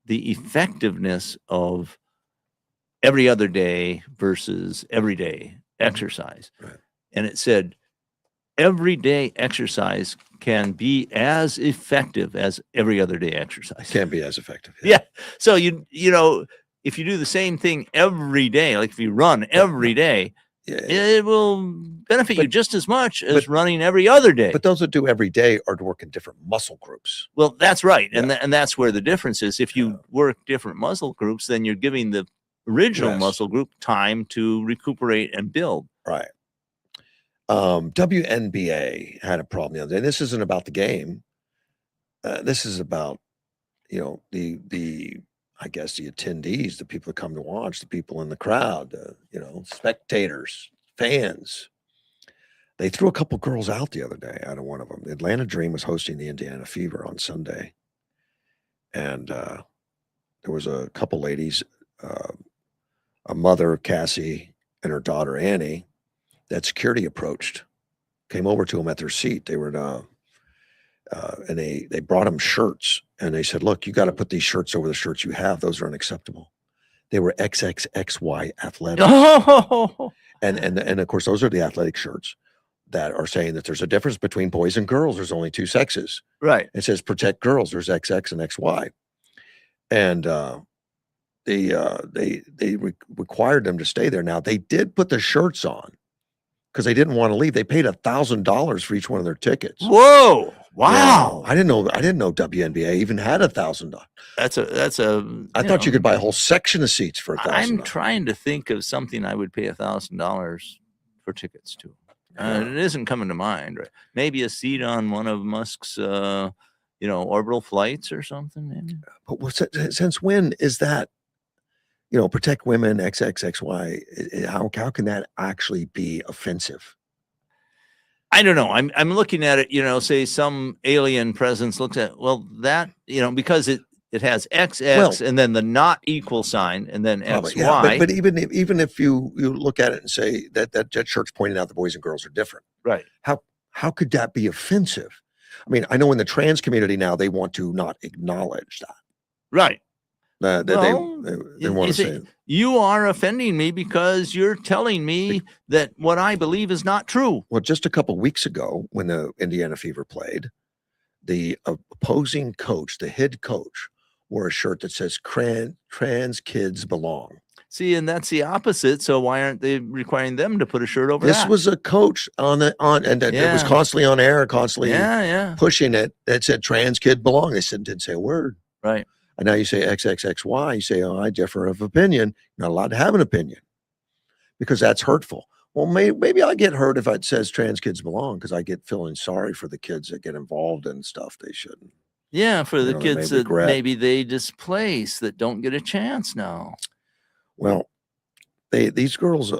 the effectiveness of every other day versus everyday exercise. Right. And it said everyday exercise can be as effective as every other day exercise. Can be as effective. Yeah. So if you do the same thing every day, like if you run every day, it will benefit you just as much as running every other day. But those that do every day are to work in different muscle groups. Well, that's right. And that's where the difference is. If you work different muscle groups, then you're giving the original muscle group time to recuperate and build. Right. WNBA had a problem the other day. This isn't about the game. This is about, I guess the attendees, the people that come to watch, the people in the crowd, spectators, fans. They threw a couple girls out the other day out of one of them. The Atlanta Dream was hosting the Indiana Fever on Sunday. And there was a couple ladies, a mother, Cassie, and her daughter, Annie, that security approached, came over to them at their seat. They were and they brought them shirts, and they said, look, you got to put these shirts over the shirts you have. Those are unacceptable. They were XXXY athletics. Oh. And of course, those are the athletic shirts that are saying that there's a difference between boys and girls. There's only two sexes. Right. It says protect girls. There's XX and XY. And they required them to stay there. Now, they did put the shirts on because they didn't want to leave. They paid $1,000 for each one of their tickets. Whoa. Wow. Yeah. I didn't know WNBA even had $1,000. That's I thought you could buy a whole section of seats for $1,000. I'm trying to think of something I would pay $1,000 for tickets to. It isn't coming to mind, right? Maybe a seat on one of Musk's, orbital flights or something. Maybe. But since when is that protect women, XXXY. How can that actually be offensive? I don't know. I'm looking at it, say some alien presence looks at, well, that, because it has XX Well, and then the not equal sign and then Probably, XY. yeah. But even if you look at it and say that church pointed out the boys and girls are different, Right. How could that be offensive? I mean, I know in the trans community now they want to not acknowledge that. Right. That Well, they want to say you are offending me because you're telling me that what I believe is not true. Well, just a couple weeks ago when the Indiana Fever played, the opposing coach, the head coach, wore a shirt that says "Trans kids belong." See, and that's the opposite. So why aren't they requiring them to put a shirt over This that? was a coach and it was constantly on air, constantly pushing it. That said, "Trans kid belong." They didn't say a word. Right. And now you say XXXY. You say, "Oh, I differ of opinion." You're not allowed to have an opinion because that's hurtful. Well, maybe I get hurt if it says trans kids belong because I get feeling sorry for the kids that get involved in stuff they shouldn't. Yeah, for the they kids may that regret. maybe they displace that don't get a chance now. Well, these girls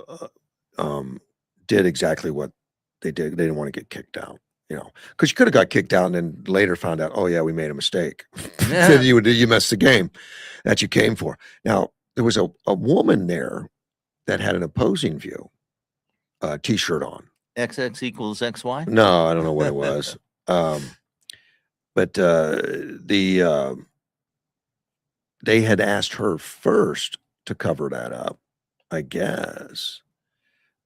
did exactly what they did. They didn't want to get kicked out, because you could have got kicked out and then later found out, oh yeah, we made a mistake. Yeah. you missed the game that you came for. Now there was a woman there that had an opposing view, T-shirt on. XX equals XY. No, I don't know what it was. But they had asked her first to cover that up, I guess.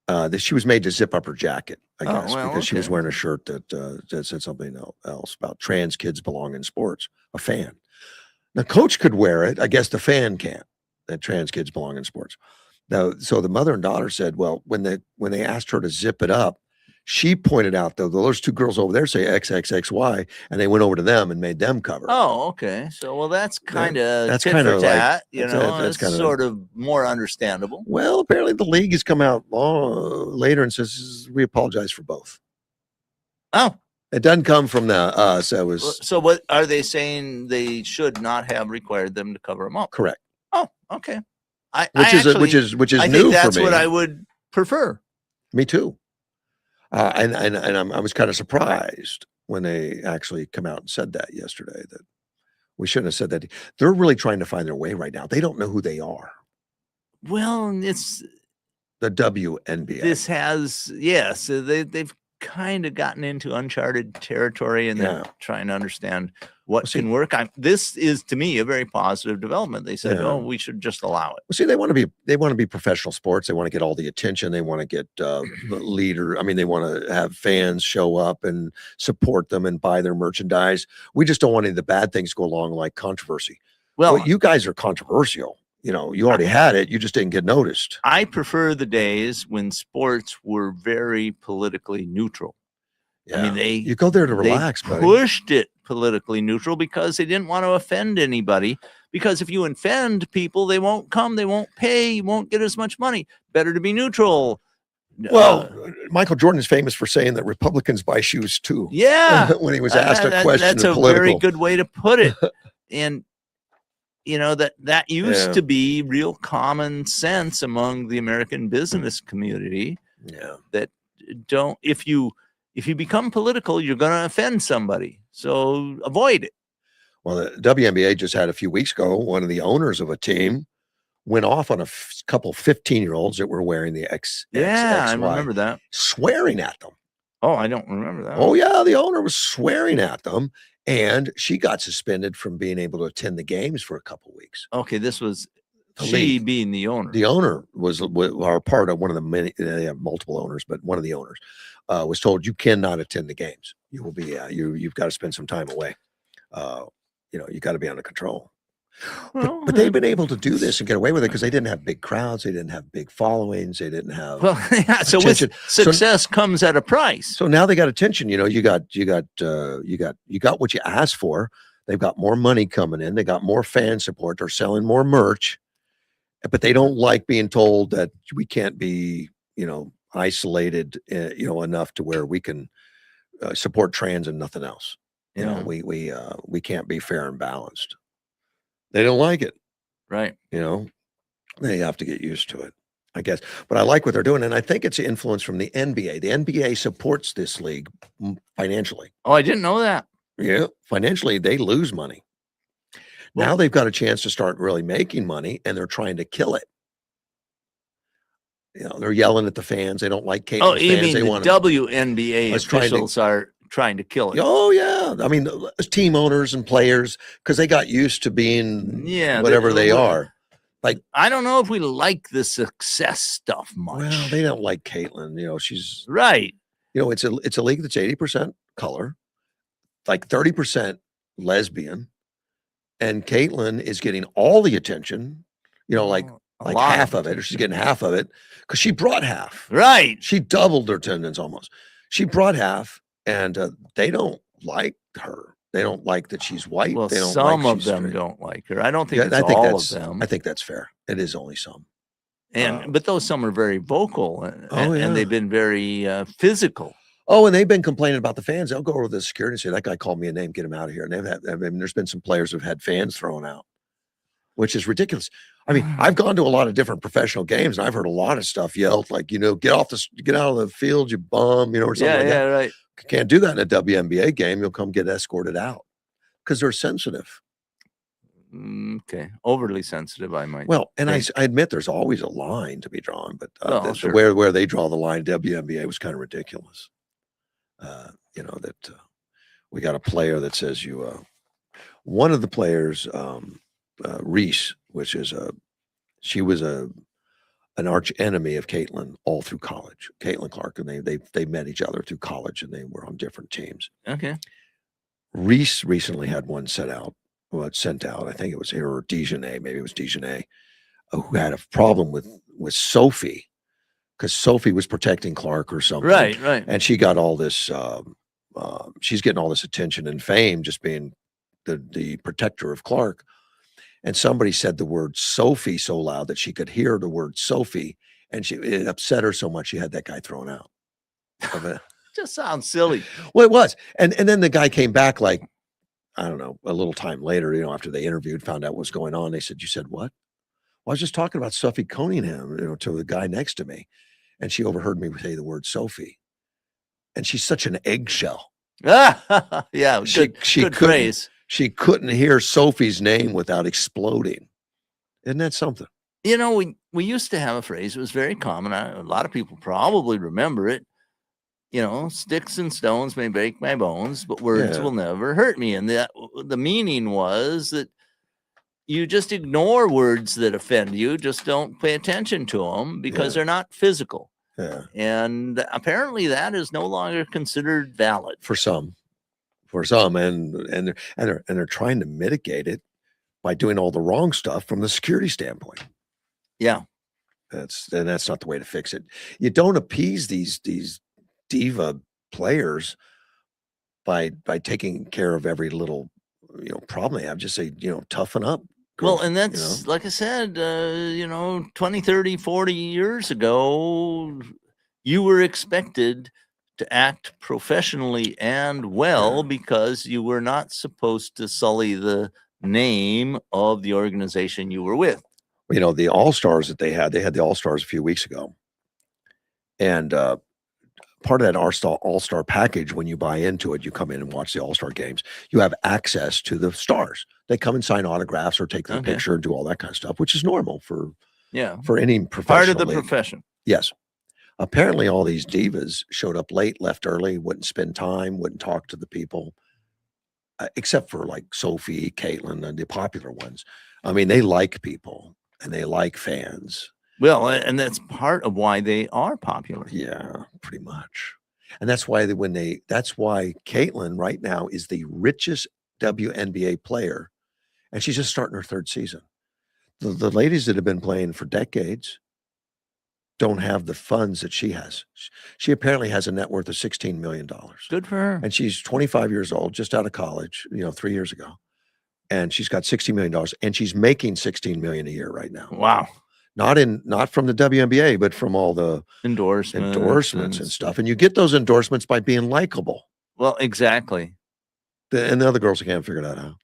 That she was made to zip up her jacket, I guess, because she was wearing a shirt that said something else about trans kids belong in sports. A fan. The coach could wear it. I guess the fan can't. That trans kids belong in sports. Now, so the mother and daughter said, well, when they asked her to zip it up, she pointed out though those two girls over there say XXXY, and they went over to them and made them cover. Oh, okay. So, well, that's kind of that's tit kind for of tat. like That's kind of sort of more understandable. Well, apparently the league has come out later and says we apologize for both. Oh, it doesn't come from us. It was so. What are they saying? They should not have required them to cover them up. Correct. Oh, okay. Which is I new think that's for me. what I would prefer. Me too. I was kind of surprised when they actually come out and said that yesterday, that we shouldn't have said that. They're really trying to find their way right now. They don't know who they are. Well, it's the WNBA. This has, yes, they've kind of gotten into uncharted territory, and they're trying to understand what can work. This is, to me, a very positive development. They said, "Oh, we should just allow it." Well, see, they want to be professional sports. They want to get all the attention. They want to get leader. I mean, they want to have fans show up and support them and buy their merchandise. We just don't want any of the bad things to go along, like controversy. Well, you guys are controversial. You already had it. You just didn't get noticed. I prefer the days when sports were very politically neutral. Yeah. I mean, you go there to relax, buddy. Pushed it politically neutral because they didn't want to offend anybody. Because if you offend people, they won't come, they won't pay, you won't get as much money. Better to be neutral. Well, Michael Jordan is famous for saying that Republicans buy shoes too. Yeah. When he was asked a question. That's a very good way to put it. And that used to be real common sense among the American business community. Yeah. That if you become political, you're going to offend somebody. So avoid it. Well, the WNBA just had a few weeks ago, one of the owners of a team went off on a couple 15-year-olds that were wearing the XXXY. Yeah, I remember that. Swearing at them. Oh, I don't remember that. Oh, yeah. The owner was swearing at them. And she got suspended from being able to attend the games for a couple of weeks. Okay, this was she being the owner. The owner was part of one of the many. They have multiple owners, but one of the owners was told you cannot attend the games. You will be you've got to spend some time away. You got to be under control. But they've been able to do this and get away with it because they didn't have big crowds, they didn't have big followings, they didn't have so with success comes at a price. So now they got attention. You got what you asked for. They've got more money coming in. They got more fan support. They're selling more merch, but they don't like being told that we can't be isolated enough to where we can support trans and nothing else. We can't be fair and balanced. They don't like it. Right. They have to get used to it, I guess. But I like what they're doing, and I think it's influence from the NBA. The NBA supports this league financially. Oh, I didn't know that. Yeah, financially, they lose money. Now Well- they've got a chance to start really making money, and they're trying to kill it. You know, they're yelling at the fans. They don't like Caitlin's Oh, you fans. mean They the want WNBA was trying to- officials are trying to kill it? Oh yeah, I mean, team owners and players, because they got used to being whatever they are. I don't know if we like the success stuff much. Well, they don't like Caitlin. You know, she's Right. it's a league that's 80% color, like 30% lesbian, and Caitlin is getting all the attention. You know, like A lot half of it, or she's getting half of it because she brought half. Right. She doubled her attendance almost. She brought half, and they don't like her. They don't like that she's white. Well, they don't some like of she's them straight. don't like her. I don't think Yeah, it's I think all that's of them. I think that's fair. It is only some. But those some are very vocal, and yeah. they've been very physical. Oh, and they've been complaining about the fans. They'll go over to the security and say, that guy called me a name, get him out of here. And there's been some players who've had fans thrown out, which is ridiculous. I mean, I've gone to a lot of different professional games, and I've heard a lot of stuff yelled like, get out of the field, you bum, or something like that. Right. You can't do that in a WNBA game. You'll come get escorted out because they're sensitive. Okay, overly sensitive, I might. Well, and I think. admit there's always a line to be drawn, but Sure. where they draw the line, WNBA was kind of ridiculous. We got a player that says one of the players, Reese, which is she was an arch enemy of Caitlin all through college. Caitlin Clark, and they met each other through college, and they were on different teams. Okay. Reese recently had one sent out. I think it was her or Dejanay, maybe it was Dejanay, who had a problem with Sophie because Sophie was protecting Clark or something. Right. And she got all this, she's getting all this attention and fame just being the protector of Clark. And somebody said the word Sophie so loud that she could hear the word Sophie, and it upset her so much she had that guy thrown out of it. Just sounds silly. Well, it was. And then the guy came back like, I don't know, a little time later, after they interviewed, found out what was going on. They said, you said what? Well, I was just talking about Sophie Cunningham, to the guy next to me. And she overheard me say the word Sophie. And she's such an eggshell. Yeah, She good couldn't- phrase. She couldn't hear Sophie's name without exploding. Isn't that something? We used to have a phrase. It was very common. A lot of people probably remember it. Sticks and stones may break my bones, but words Yeah. will never hurt me. And the meaning was that you just ignore words that offend you. Just don't pay attention to them because they're not physical. Yeah. And apparently that is no longer considered valid. For some, and they're trying to mitigate it by doing all the wrong stuff from the security standpoint. Yeah. That's not the way to fix it. You don't appease these diva players by taking care of every little problem they have. Just say, toughen up. Well, girls, and that's like I said, 20, 30, 40 years ago, you were expected to act professionally and well because you were not supposed to sully the name of the organization you were with. The All-Stars that they had the All-Stars a few weeks ago. And part of that All-Star package, when you buy into it, you come in and watch the All-Star games, you have access to the stars. They come and sign autographs or take their picture and do all that kind of stuff, which is normal for any professional Part of the league. profession. Yes. Apparently all these divas showed up late, left early, wouldn't spend time, wouldn't talk to the people, except for like Sophie, Caitlin, and the popular ones. I mean, they like people and they like fans. Well, and that's part of why they are popular. Yeah, pretty much. And that's why that's why Caitlin right now is the richest WNBA player. And she's just starting her third season. The ladies that have been playing for decades don't have the funds that she has. She apparently has a net worth of $16 million. Good for her. And she's 25 years old, just out of college, 3 years ago. And she's got $60 million and she's making $16 million a year right now. Wow. Not from the WNBA, but from all the endorsements and stuff. And you get those endorsements by being likable. Well, exactly. And the other girls can't figure that out.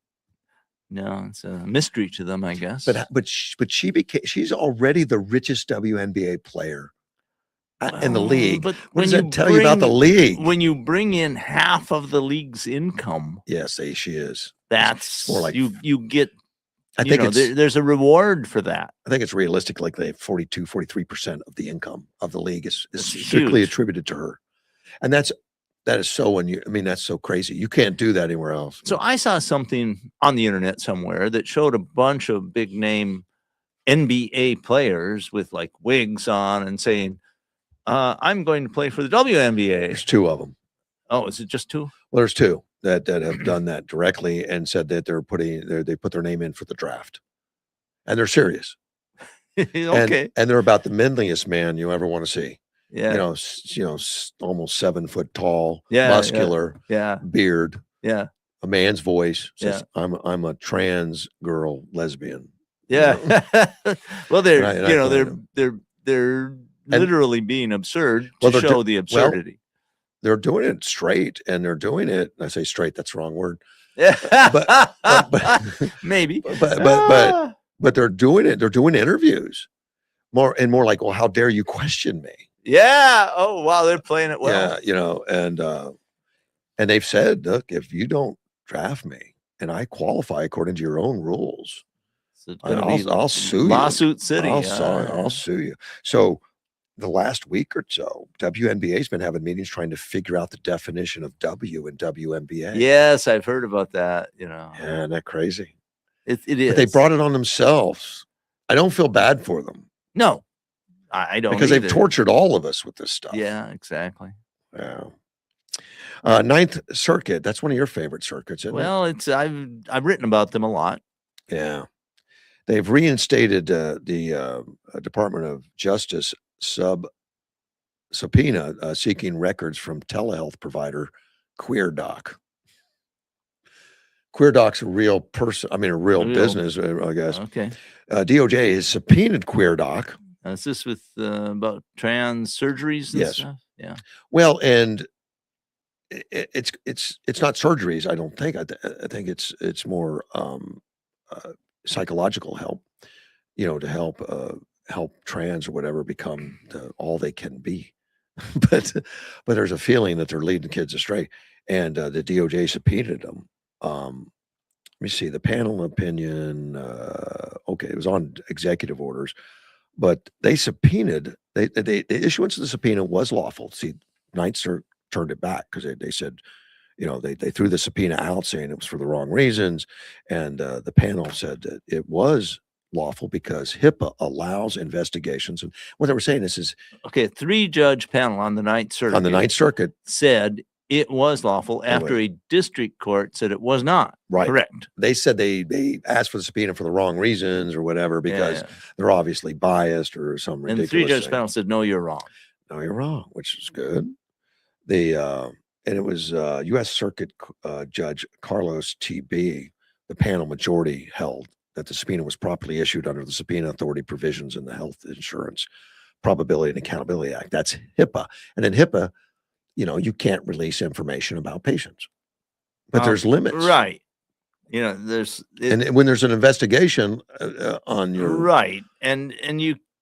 No, it's a mystery to them, I guess. But she's already the richest WNBA player in the Well, league. But What does that tell you about the league? When you bring in half of the league's income, Yes, she is. that's more like you get. I think there's a reward for that. I think it's realistic. Like they have 43% of the income of the league is That's strictly huge. attributed to her, and that is so unusual. I mean, that's so crazy. You can't do that anywhere else. So I saw something on the internet somewhere that showed a bunch of big name NBA players with like wigs on and saying, I'm going to play for the WNBA. There's two of them. Oh, is it just two? Well, there's two that have done that directly and said that they put their name in for the draft, and they're serious. Okay. And they're about the manliest man you ever want to see. Yeah. Almost 7 foot tall, Yeah, muscular, Yeah. beard, Yeah. a man's voice says, Yeah. I'm a trans girl lesbian. Yeah. Well, And I they're literally being absurd to Well, show the absurdity. they're doing it straight, and they're doing it. I say straight, that's the wrong word. Yeah. but Maybe. But they're doing it. They're doing interviews more like, well, how dare you question me? Yeah. Oh, wow. They're playing it well. Yeah, and they've said, look, if you don't draft me and I qualify according to your own rules, So it's gonna be I'll sue you. Lawsuit City. I'll sue you. So the last week or so, WNBA's been having meetings trying to figure out the definition of W in WNBA. Yes, I've heard about that. Yeah, isn't that crazy? It is. But they brought it on themselves. I don't feel bad for them. No, I don't, because either. they've tortured all of us with this stuff. Yeah, exactly. Yeah. Ninth Circuit. That's one of your favorite circuits, isn't it? Well, I've written about them a lot. Yeah. They've reinstated the Department of Justice subpoena seeking records from telehealth provider QueerDoc. QueerDoc's a real person. I mean, a real business, I guess. Okay. DOJ has subpoenaed QueerDoc. Is this with about trans surgeries and stuff? Yeah. Well, and it's not surgeries. I don't think. I think it's more psychological help. To help trans or whatever become all they can be. but there's a feeling that they're leading kids astray, and the DOJ subpoenaed them. Let me see the panel opinion. Okay, it was on executive orders, but they subpoenaed. The issuance of the subpoena was lawful. See, Ninth Circuit turned it back because they said, they threw the subpoena out saying it was for the wrong reasons, and the panel said that it was lawful because HIPAA allows investigations. And what they were saying is okay, 3-judge panel on the Ninth Circuit said it was lawful after a district court said it was not. Right. Correct. They said they asked for the subpoena for the wrong reasons or whatever because they're obviously biased or some ridiculous. And the 3-judge panel said, no, you're wrong. No, you're wrong, which is good. And it was U.S. Circuit Judge Carlos T.B. The panel majority held that the subpoena was properly issued under the subpoena authority provisions in the Health Insurance Probability and Accountability Act. That's HIPAA. And in HIPAA, you can't release information about patients, but there's limits. Right. And when there's an investigation on your right. And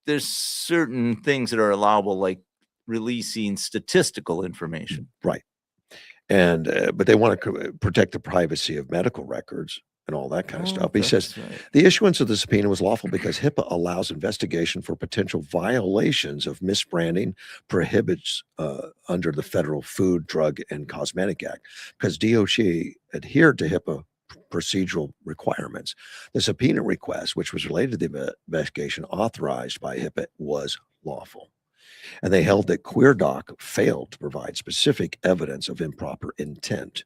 there's certain things that are allowable, like releasing statistical information. Right. And, but they want to protect the privacy of medical records and all that kind of stuff. He says the issuance of the subpoena was lawful because HIPAA allows investigation for potential violations of misbranding, prohibits under the Federal Food, Drug, and Cosmetic Act, because DOJ adhered to HIPAA procedural requirements. The subpoena request, which was related to the investigation authorized by HIPAA, was lawful. And they held that QueerDoc failed to provide specific evidence of improper intent,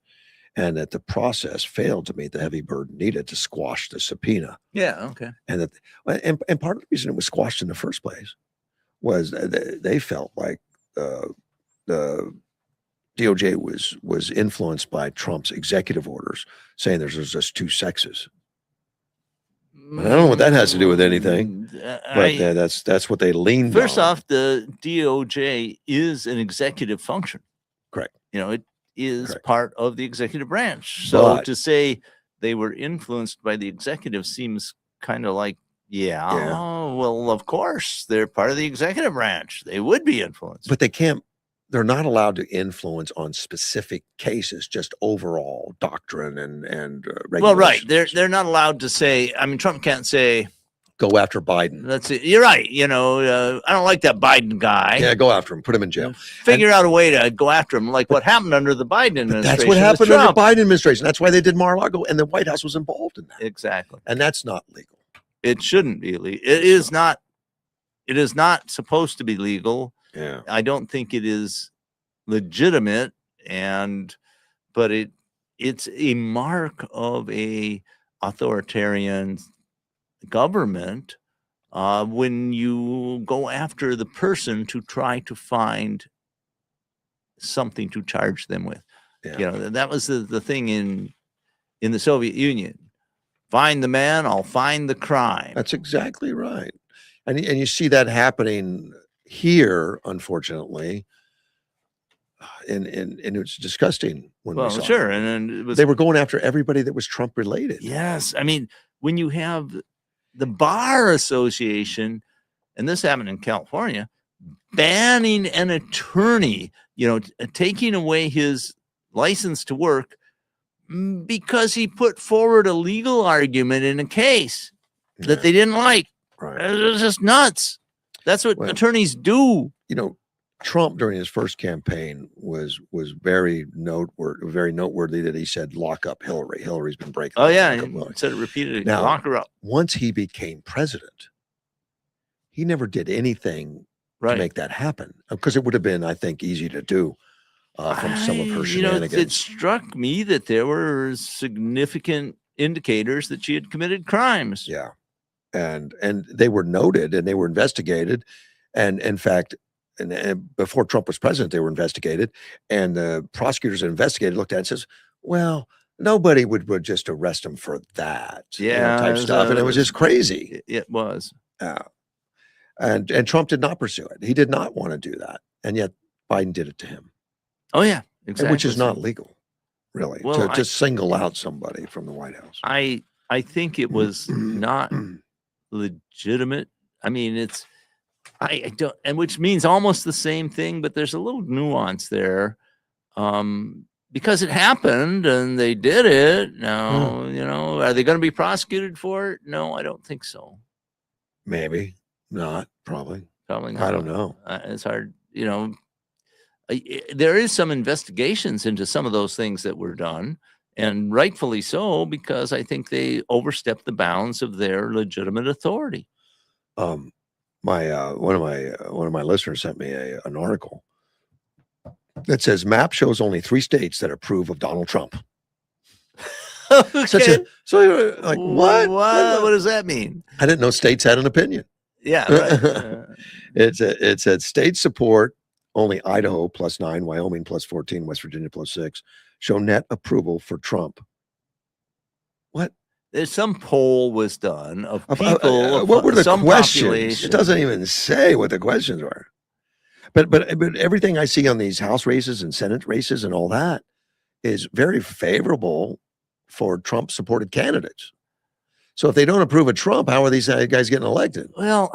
and that the process failed to meet the heavy burden needed to squash the subpoena. Yeah, okay. And and part of the reason it was squashed in the first place was they felt like the DOJ was influenced by Trump's executive orders, saying there's just two sexes. And I don't know what that has to do with anything, but that's what they leaned on. First off, the DOJ is an executive function. Correct. It is part of the executive branch. So to say they were influenced by the executive seems kind of like, yeah, Yeah. well, of course, they're part of the executive branch. They would be influenced. But they're not allowed to influence on specific cases, just overall doctrine and Well, right. regulations. They're not allowed to say, I mean, Trump can't say, Go after Biden. that's it. You're right. You know, I don't like that Biden guy. Yeah, go after him. Put him in jail. Figure out a way to go after him, like what happened under the Biden administration. But that's what with happened under Trump. Biden administration. That's why they did Mar-a-Lago, and the White House was involved in that. Exactly. And that's not legal. It shouldn't be legal. It is not. It is not supposed to be legal. Yeah. I don't think it is legitimate, but it's a mark of a authoritarian government when you go after the person to try to find something to charge them with. Yeah. You know, that was the thing in the Soviet Union. Find the man, I'll find the crime. That's exactly right. And you see that happening here, unfortunately. And it's disgusting when we Well, saw sure. it. And then it was, They were going after everybody that was Trump related. yes. I mean, when you have the Bar Association, and this happened in California, banning an attorney, you know, taking away his license to work because he put forward a legal argument in a case that they didn't like. Right. It was just nuts. That's what Well, attorneys do. You know, Trump during his first campaign was very noteworthy that he said, lock up Hillary. Hillary's been breaking. Oh, laws, yeah. lock up He Hillary." said it repeatedly. Now- Lock her up. Once he became president, he never did anything Right. to make that happen, because it would have been, I think, easy to do from some of her You know, it shenanigans. struck me that there were significant indicators that she had committed crimes. Yeah. And they were noted and they were investigated. And in fact, and before Trump was president, they were investigated. And the prosecutors that investigated looked at it and says, well, nobody would just arrest him for that. Yeah, type it was, stuff. And it was just crazy. It was. Yeah. And Trump did not pursue it. He did not want to do that. And yet Biden did it to him. Oh, yeah. Exactly. Which is not legal, really, Well, to single out somebody from the White House. I think it was not legitimate. I mean, I don't, and which means almost the same thing, but there's a little nuance there. Because it happened and they did it. Now, you know, are they going to be prosecuted for it? No, I don't think so. Maybe not, probably. Probably not. I don't know. It's hard, you know. There is some investigations into some of those things that were done, and rightfully so, because I think they overstepped the bounds of their legitimate authority. One of my listeners sent me an article that says map shows only 3 states that approve of Donald Trump. Okay. So you're like, what? What does that mean? I didn't know states had an opinion. Yeah, right. It said state support only Idaho +9, Wyoming +14, West Virginia +6 show net approval for Trump. What? There's some poll was done of people. What were the some questions? population. It doesn't even say what the questions were. But everything I see on these House races and Senate races and all that is very favorable for Trump supported candidates. So if they don't approve of Trump, how are these guys getting elected? Well,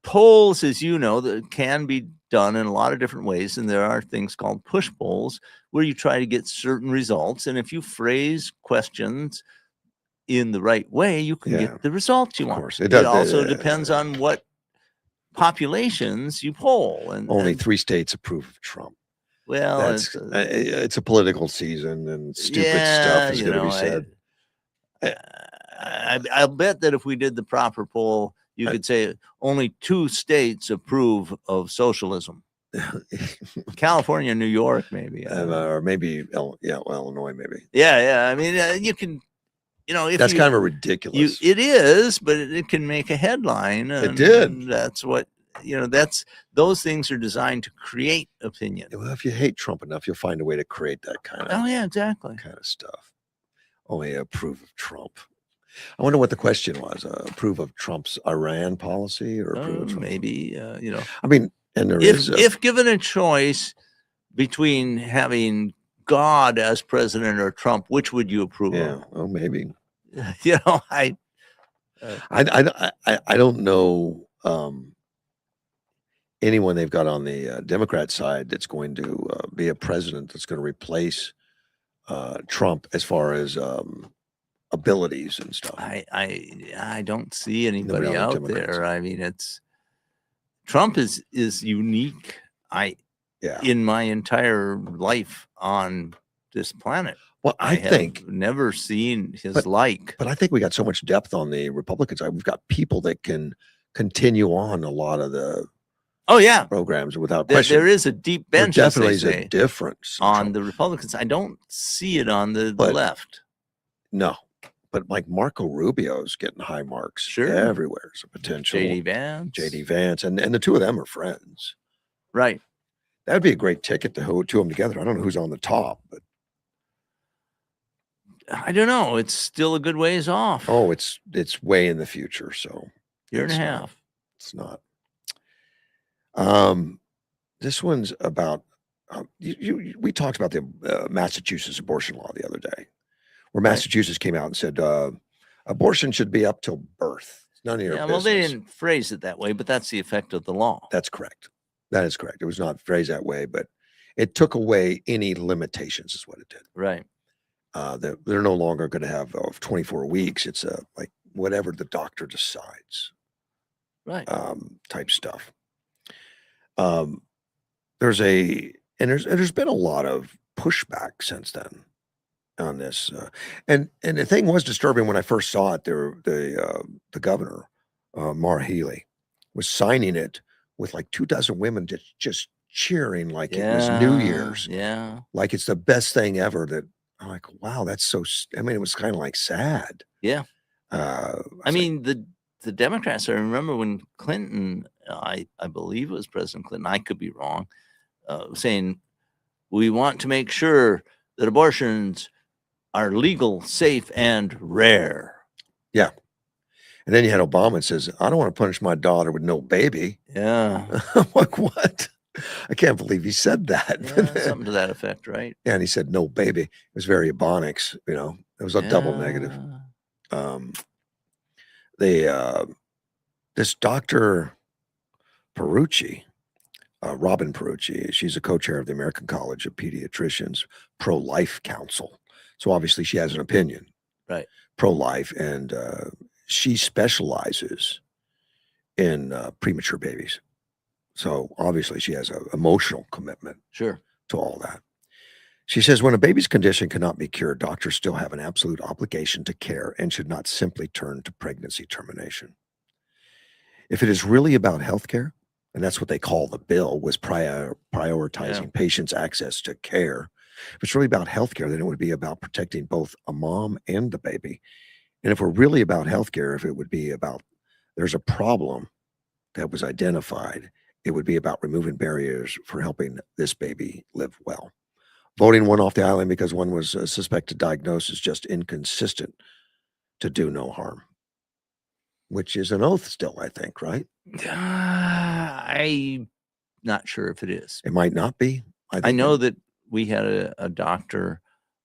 polls, as you know, that can be done in a lot of different ways, and there are things called push polls where you try to get certain results, and if you phrase questions in the right way, you can get the results you Of want. course. It also depends on what populations you poll, and Only 3 states approve of Trump. well, That's it's a political season, and stupid stuff is you going to know, be said. I'll bet that if we did the proper poll, you could say only 2 states approve of socialism. California, New York, maybe. Or maybe Illinois, maybe. Yeah. I mean, you can, you know, if That's you, kind of a ridiculous. it is, but it can make a headline. It did. And that's what, you know, those things are designed to create opinion. Well, if you hate Trump enough, you'll find a way to create that kind Oh, yeah, exactly. of stuff. Only approve of Trump. I wonder what the question was. Approve of Trump's Iran policy, or approve of Trump? Maybe, you know, I mean, and there if given a choice between having God as president or Trump, which would you approve Yeah. Oh, maybe. of? You know, I don't know anyone they've got on the Democrat side that's going to be a president that's going to replace Trump as far as abilities and stuff. I don't see Nobody anybody on the out Democrat there. side. I mean, Trump is unique. Yeah. In my entire life on this planet, Well, I have think, never seen his But- like. but I think we got so much depth on the Republican side. We've got people that can continue on a lot of the Oh yeah, programs without there question. is a deep There bench, as definitely they is a say, difference in on Trump. the Republicans. I don't see it on the But- left. No, but like Marco Rubio's getting high marks Sure. everywhere. It's a potential. JD Vance. JD Vance, and the two of them are friends. Right. That'd be a great ticket to two of them together. I don't know who's on the top, but I don't know. It's still a good ways off. oh, it's way in the future. So year and a it's not. half. It's not. This one's about we talked about the Massachusetts abortion law the other day, where Right. Massachusetts came out and said abortion should be up till birth. It's none of your Yeah, business. well, they didn't phrase it that way, but that's the effect of the law. That's correct. That is correct. It was not phrased that way, but it took away any limitations, is what it did. Right. They're no longer going to have 24 weeks. It's like whatever the doctor decides, Right. type stuff. There's been a lot of pushback since then on this, and the thing was disturbing when I first saw it. The governor, Maura Healey, was signing it with like 24 women just cheering like it was New Year's, Yeah. like it's the best thing ever. That I'm like, wow, that's so. I mean, it was kind of like sad. Yeah. I I mean, the Democrats, I remember when Clinton, I believe it was President Clinton, I could be wrong, saying, we want to make sure that abortions are legal, safe, and rare. and then you had Obama that says, I don't want to punish my daughter with no baby. Yeah. I'm like, what? I can't believe he said that. Yeah, something to that effect, right? Yeah, and he said no baby. It was very Ebonics, it was a double negative. Yeah. This Dr. Perucci, Robin Perucci, she's a co-chair of the American College of Pediatricians Pro-Life Council. So obviously she has an opinion. Right. Pro-life, and she specializes in premature babies. So obviously she has an emotional commitment Sure. to all that. She says, when a baby's condition cannot be cured, doctors still have an absolute obligation to care and should not simply turn to pregnancy termination. If it is really about healthcare, and that's what they call the bill, was prioritizing patients' access to care. If it's really about healthcare, then it would be about protecting both a mom and the baby. And if we're really about healthcare, if it would be about there's a problem that was identified, it would be about removing barriers for helping this baby live well. Voting one off the island because one was a suspected diagnosis, just inconsistent to do no harm, which is an oath still, I think, right? I'm not sure if it is. It might not be. I think know that we had a doctor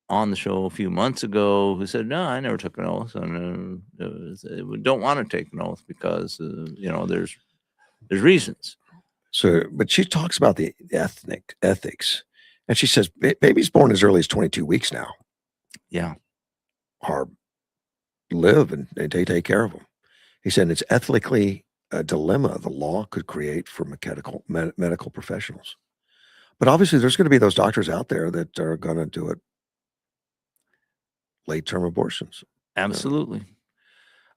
on the show a few months ago who said, no, I never took an oath, and we don't want to take an oath because, there's reasons. So, but she talks about the ethics, and she says babies born as early as 22 weeks now Yeah. are live and they take care of them. He said it's ethically a dilemma the law could create for medical professionals. But obviously there's going to be those doctors out there that are going to do it late-term abortions. Absolutely.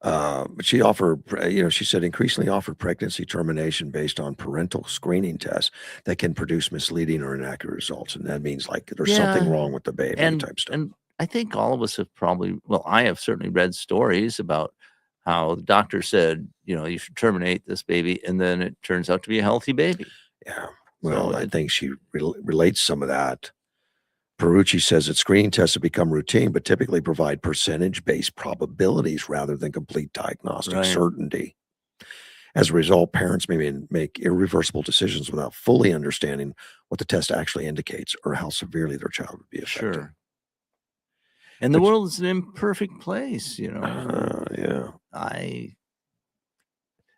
But she offered, she said increasingly offered pregnancy termination based on parental screening tests that can produce misleading or inaccurate results. And that means like there's something wrong with the baby type stuff. And I think all of us have I have certainly read stories about how the doctor said, you should terminate this baby, and then it turns out to be a healthy baby. Yeah. Well, So I think she relates some of that. Perucci says that screening tests have become routine, but typically provide percentage-based probabilities rather than complete diagnostic Right. certainty. As a result, parents may make irreversible decisions without fully understanding what the test actually indicates or how severely their child would be affected. Sure. And the Which- world is an imperfect place, you know. Yeah. I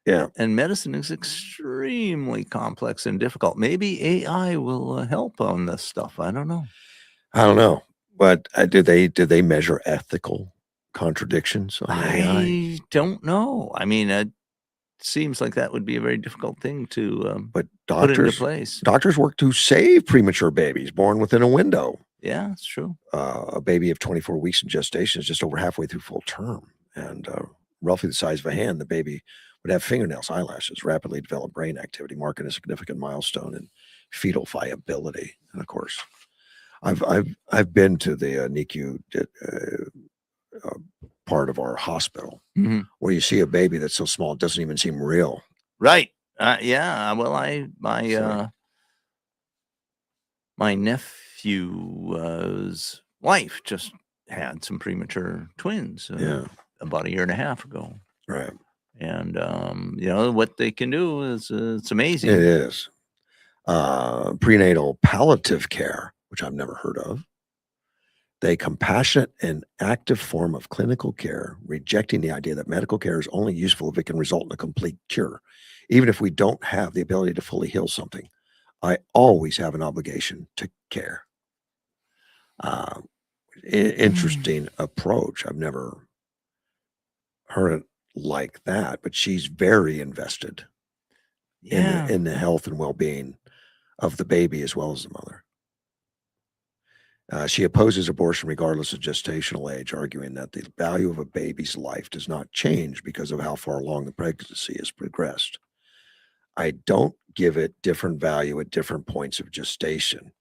Yeah. And medicine is extremely complex and difficult. Maybe AI will help on this stuff. I don't know. I don't know, but do they measure ethical contradictions on AI? I don't know. I mean, it seems like that would be a very difficult thing to But put into doctors place. doctors work to save premature babies born within a window. Yeah, it's true. A baby of 24 weeks in gestation is just over halfway through full term, and roughly the size of a hand. The baby would have fingernails, eyelashes, rapidly develop brain activity, marking a significant milestone in fetal viability. And of course, I've been to the NICU part of our hospital Mhm. where you see a baby that's so small it doesn't even seem real. Right. Yeah. Well, So- my nephew's wife just had some premature twins Yeah, about a year and a half ago. right. And you know what they can do is it's amazing. It is. Prenatal palliative care, which I've never heard of. The compassionate and active form of clinical care, rejecting the idea that medical care is only useful if it can result in a complete cure. Even if we don't have the ability to fully heal something, I always have an obligation to care. Interesting approach. I've never heard it like that, but she's very invested Yeah. in the health and well-being of the baby as well as the mother. She opposes abortion regardless of gestational age, arguing that the value of a baby's life does not change because of how far along the pregnancy has progressed. I don't give it different value at different points of gestation.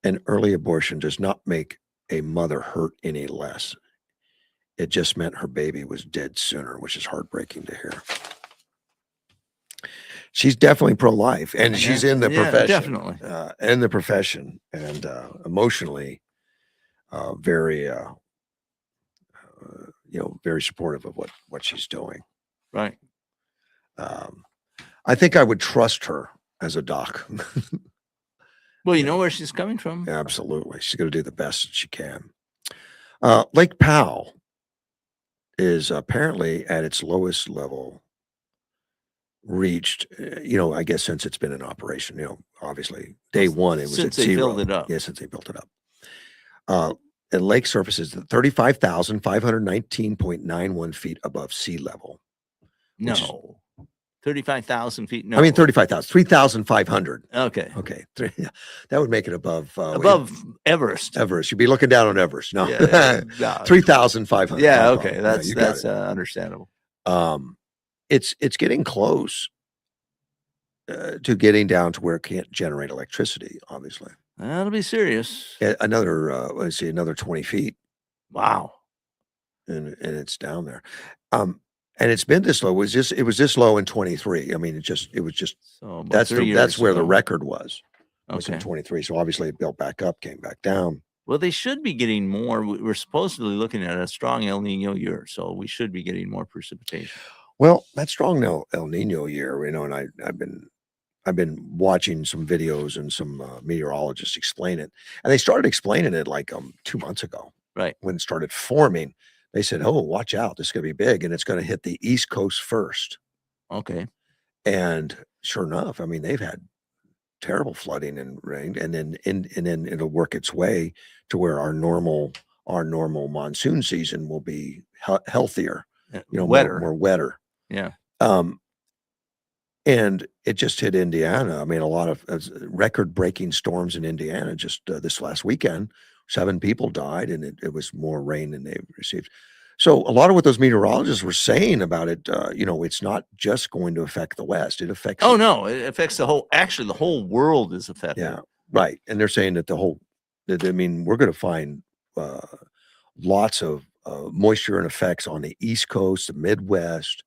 An early abortion does not make a mother hurt any less. It just meant her baby was dead sooner, which is heartbreaking to hear. She's definitely pro-life, and she's in the Yeah, profession. definitely. In the profession, and emotionally very, very supportive of what she's doing. Right. I think I would trust her as a doc. Well, you Yeah. know where she's coming from. Absolutely, she's going to do the best that she can. Lake Powell is apparently at its lowest level reached, I guess since it's been in operation, obviously day one, it was Since at they zero. filled it up. Yeah, since they built it up. The lake surface is 35,519.91 feet above sea level. which is- No. 35,000 feet. No. I mean, 35,000, 3,500. Okay. Okay. That would make it above, Above Everest. Everest. You'd be looking down on Everest. No, Yeah. No. 3,500. Yeah. no Okay. problem. Yeah, That's you got that's it. understandable. It's getting close to getting down to where it can't generate electricity, obviously. That'll be serious. Another 20 feet, Wow. and it's down there. And it's been this low. It was this low in 23. I mean, it was just So about that's 3 years that's where the ago. record was in Okay. 23. So obviously it built back up, came back down. Well, they should be getting more. We're supposedly looking at a strong El Nino year, so we should be getting more precipitation. Well, that strong El Nino year, and I've been watching some videos and some meteorologists explain it, and they started explaining it like 2 months ago, Right. when it started forming. They said, "Oh, watch out! This is going to be big, and it's going to hit the East Coast first." Okay. And sure enough, I mean, they've had terrible flooding and rain, and then it'll work its way to where our normal monsoon season will be healthier, Wetter. more wetter. Yeah. And it just hit Indiana. I mean, a lot of record-breaking storms in Indiana just this last weekend. 7 people died, and it was more rain than they've received. So a lot of what those meteorologists were saying about it, it's not just going to affect the West. It affects. Oh no, it affects the whole world is affected. Yeah, right. And they're saying that we're going to find lots of moisture and effects on the East Coast, the Midwest,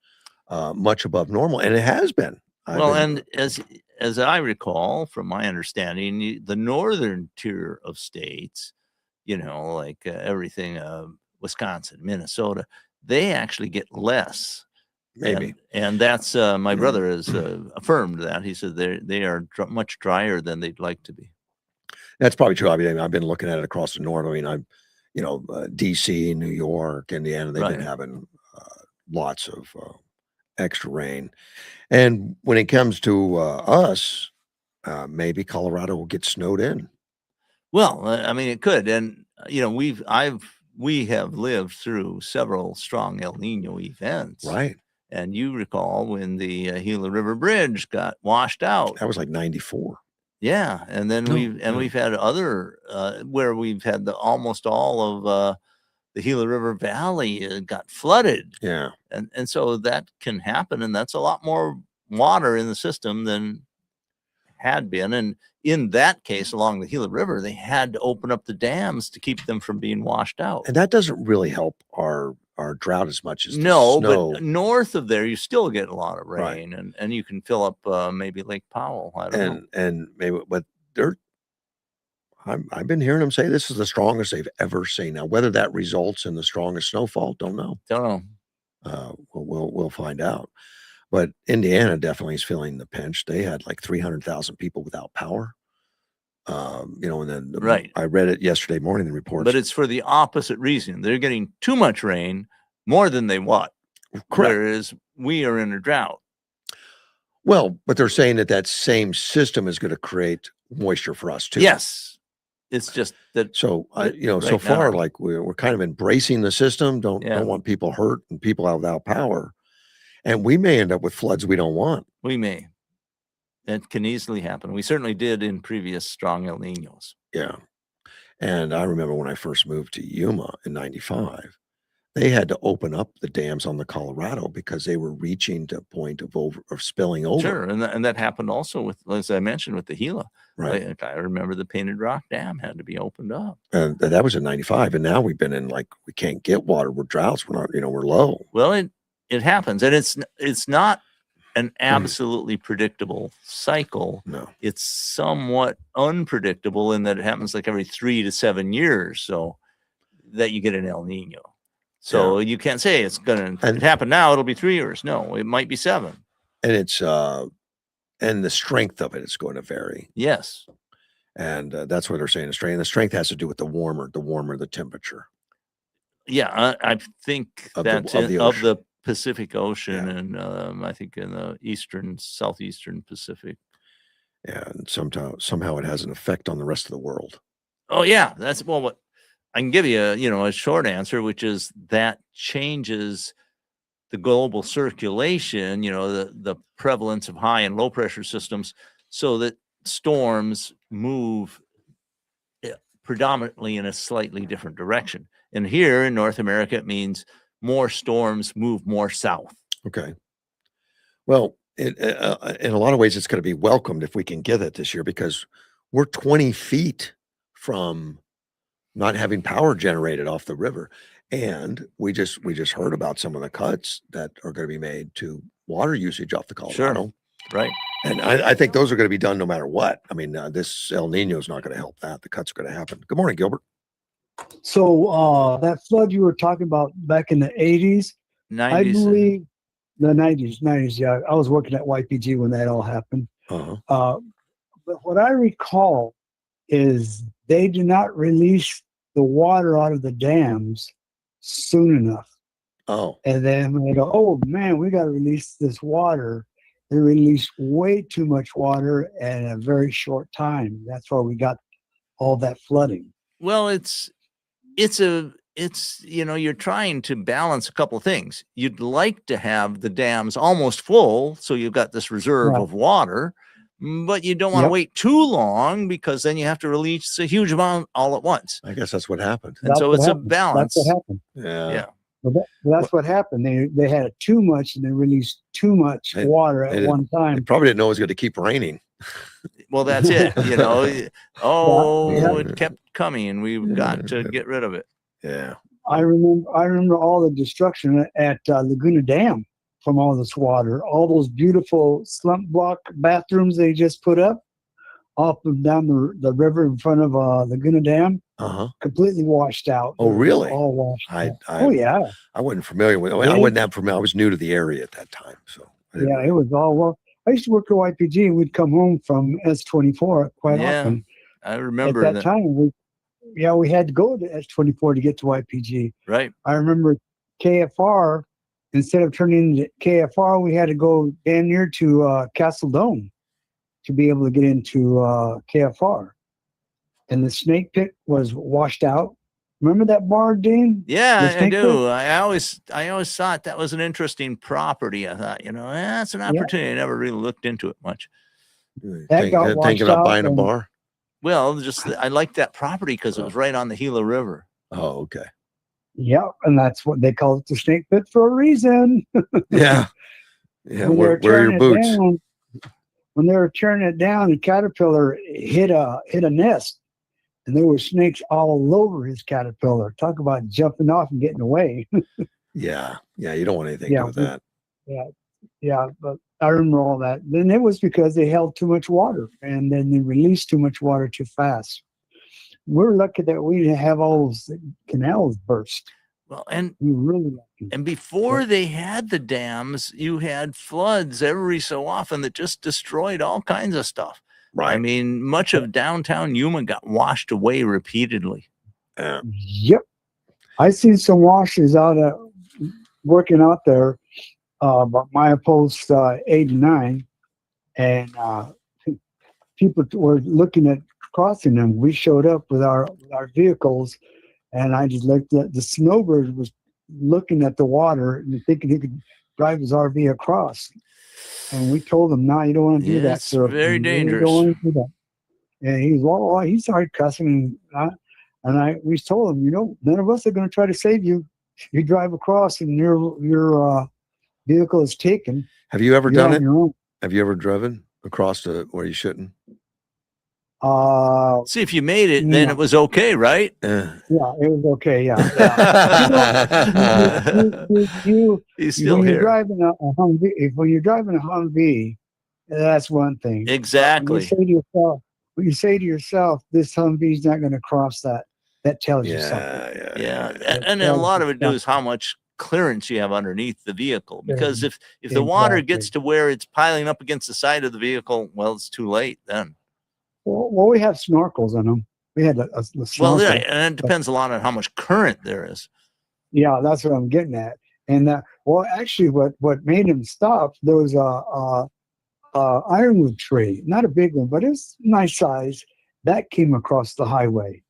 much above normal, and it has been. And as I recall, from my understanding, the northern tier of states, like everything, Wisconsin, Minnesota, they actually get less Maybe. And that's my brother has affirmed that. He said they are much drier than they'd like to be. That's probably true. I mean, I've been looking at it across the north. I mean, DC, New York, Indiana, they've been Right. having lots of extra rain. And when it comes to us, maybe Colorado will get snowed in. Well, I mean, it could, and we have lived through several strong El Nino events, Right. and you recall when the Gila River Bridge got washed out. That was like 94. Yeah, and then No, we've had other where we've had almost all of the Gila River Valley got flooded, Yeah. and so that can happen, and that's a lot more water in the system than had been. And in that case, along the Gila River, they had to open up the dams to keep them from being washed out. And that doesn't really help our drought as much as the No, snow. but north of there, you still get a lot of Right. rain, and you can fill up maybe Lake Powell. I don't know. And maybe, but I've been hearing them say this is the strongest they've ever seen. Now, whether that results in the strongest snowfall, don't know. Don't know. We'll find out. But Indiana definitely is feeling the pinch. They had like 300,000 people without power. And then Right. I read it yesterday morning, the reports. But it's for the opposite reason. They're getting too much rain, more than they want. Correct. Whereas we are in a drought. Well, but they're saying that same system is going to create moisture for us too. Yes. It's just that. So Right so far, now. like we're kind of embracing the system. Don't want people hurt and people out without power, and we may end up with floods we don't want. We may. It can easily happen. We certainly did in previous strong El Ninos. Yeah, and I remember when I first moved to Yuma in '95, they had to open up the dams on the Colorado because they were reaching to a point of spilling over. Sure, and that happened also with, as I mentioned, with the Gila. Right. Like, I remember the Painted Rock Dam had to be opened up. And that was in '95, and now we've been in like we can't get water. We're droughts. We're not. We're low. Well, it happens, and it's not an absolutely predictable cycle. No. It's somewhat unpredictable in that it happens like every 3 to 7 years, so that you get an El Nino. So you can't say it's going to happen now. It'll be 3 years. No, it might be 7. And it's and the strength of it is going to vary. Yes. And that's what they're saying. The strength has to do with the warmer the temperature. Yeah, I think Of that's the of ocean. the Pacific Ocean, Yeah. and I think in the southeastern Pacific. And somehow it has an effect on the rest of the world. Oh yeah, that's what I can give you. A short answer, which is that changes the global circulation. The prevalence of high and low pressure systems, so that storms move predominantly in a slightly different direction. And here in North America, it means more storms move more south. Okay. Well, in a lot of ways, it's going to be welcomed if we can get it this year because we're 20 feet from not having power generated off the river. And we just heard about some of the cuts that are going to be made to water usage off the Colorado. Sure. Right. And I think those are going to be done no matter what. I mean, this El Nino is not going to help that. The cuts are going to happen. Good morning, Gilbert. So that flood you were talking about back in the 80s, 90s. I believe the 90s. Yeah, I was working at YPG when that all happened. Uh-huh. But what I recall is they did not release the water out of the dams soon enough. Oh. And then when they go, oh man, we got to release this water. They released way too much water in a very short time. That's why we got all that flooding. Well, it's you're trying to balance a couple of things. You'd like to have the dams almost full, so you've got this reserve Right. of water, but you don't want to Yep. wait too long because then you have to release a huge amount all at once. I guess that's what happened. And That's so what it's happened. a balance. That's what happened. Yeah. Yeah. Well, that's what happened. They had too much and they released too much They- water they at one They time. probably didn't know it was going to keep raining. Well, that's it. Oh, Yeah. it kept coming. We've got to get rid of it. Yeah. I remember all the destruction at Laguna Dam from all this water. All those beautiful slump block bathrooms they just put up. off and down the river in front of Laguna Dam, Uh-huh. completely washed out. Oh, really? All washed I, out. I, Oh yeah, I wasn't familiar with, I wasn't that familiar. I was new to the area at that time. So I didn't yeah, it was all well. I used to work at YPG, and we'd come home from S24 quite Yeah, often. I At remember that that. time, we had to go to S24 to get to YPG. Right. I remember KFR. Instead of turning into KFR, we had to go down near to Castle Dome to be able to get into KFR. And the snake pit was washed out. Remember that bar, Dean? The Yeah, I snake pit? do. I always thought that was an interesting property. I thought, that's an opportunity. I never really looked into it much. That got washed thinking about out buying a and- bar. Well, I liked that property because it was right on the Gila River. Oh, okay. Yeah, and that's what they call it, the snake pit, for a reason. Yeah. Yeah. When they were Where are your tearing it boots? down- when they were tearing it down, the caterpillar hit a nest, and there were snakes all over his caterpillar. Talk about jumping off and getting away. Yeah. Yeah. You don't want anything to do with that. Yeah, but I remember all that. Then it was because they held too much water, and then they released too much water too fast. We're lucky that we didn't have all those canals burst. Well, and We were really lucky. before they had the dams, you had floods every so often that just destroyed all kinds of stuff. Right. I mean, much of downtown Yuma got washed away repeatedly. Yeah. Yep. I seen some washers out working out there, about my post 89, and people were looking at crossing them. We showed up with our vehicles, and I just looked at the snowbird was looking at the water and thinking he could drive his RV across. And we told him, "No, you don't want to do that, It's sir. very You really dangerous." don't want to do that." And he started cussing, and we told him, none of us are going to try to save you. You drive across, and your vehicle is taken. Have you ever You're done on it? your own. Have you ever driven across to where you shouldn't? See, if you made it, then Yeah. it was okay, right? Yeah, it was okay. Yeah. He's still When you're here. driving a Humvee, when you're driving a Humvee, that's one thing. But Exactly. when you say to yourself, this Humvee's not going to cross that, that tells you something. Yeah, It and a lot of tells it you is how much clearance you have underneath the vehicle. Because if the Exactly. water gets to where it's piling up against the side of the vehicle, well, it's too late then. Well, we have snorkels in them. We had a Well, snorkel. yeah, and it depends a lot on how much current there is. Yeah, that's what I'm getting at. And actually, what made him stop? There was a ironwood tree, not a big one, but it's nice size, that came across the highway.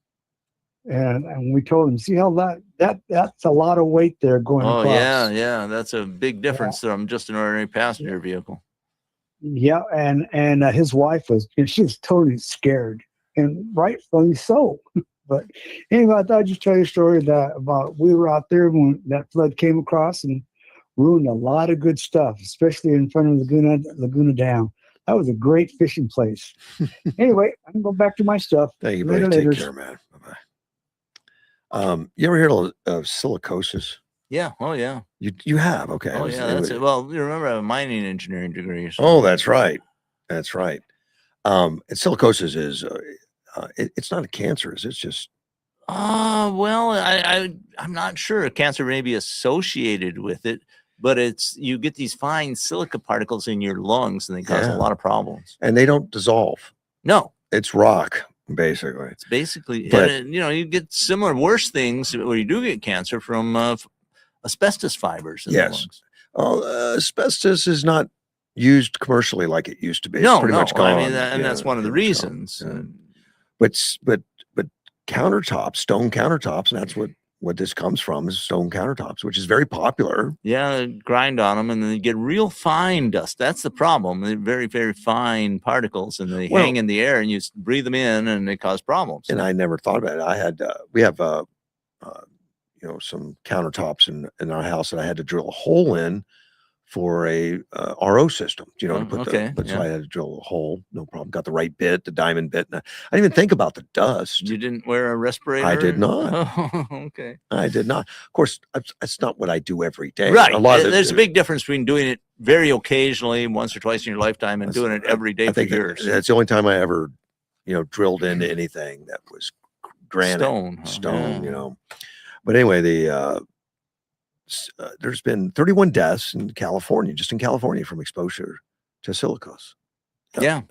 And we told him, see how that's a lot of weight there going Oh, across. yeah, that's a big difference from just an ordinary passenger vehicle. Yeah, and his wife she was totally scared, and rightfully so. But anyway, I thought I'd just tell you a story about we were out there when that flood came across and ruined a lot of good stuff, especially in front of Laguna Dam. That was a great fishing place. Anyway, I can go back to my stuff. Thank you, Later, buddy. Take laters. care, man. Bye-bye. You ever heard of silicosis? Yeah. Oh, yeah. You have? Okay. Oh, yeah. That's it. Well, you remember I have a mining engineering degree. So. Oh, that's right. That's right. And silicosis is, it's not a cancer. It's just. Well, I'm not sure. Cancer may be associated with it, but you get these fine silica particles in your lungs and they cause a lot of problems. And they don't dissolve. No. It's rock, basically. It's basically, But- you get similar worse things where you do get cancer from asbestos fibers in the Yes. lungs. Oh, asbestos is not used commercially like it used to be. It's No, pretty much I gone. mean, and that's one of the pretty much gone. reasons. Yeah. But countertops, stone countertops, and that's what this comes from, is stone countertops, which is very popular. Yeah, grind on them and then you get real fine dust. That's the problem. They're very, very fine particles and they hang in the air and you breathe them in and they cause problems. And I never thought about it. I had we have some countertops in our house that I had to drill a hole in for a RO system, to put so I had to drill a hole, no problem. Got the right bit, the diamond bit. And I didn't even think about the dust. You didn't wear a respirator? I did not. Oh, okay. I did not. Of course, that's not what I do every day. Right. There's a big difference between doing it very occasionally, once or twice in your lifetime, and doing it every day I for think years. that's the only time I ever drilled into anything that was granite, Stone. Huh? stone, Yeah. But anyway, there's been 31 deaths in California, just in California, from exposure to silicos. Yeah.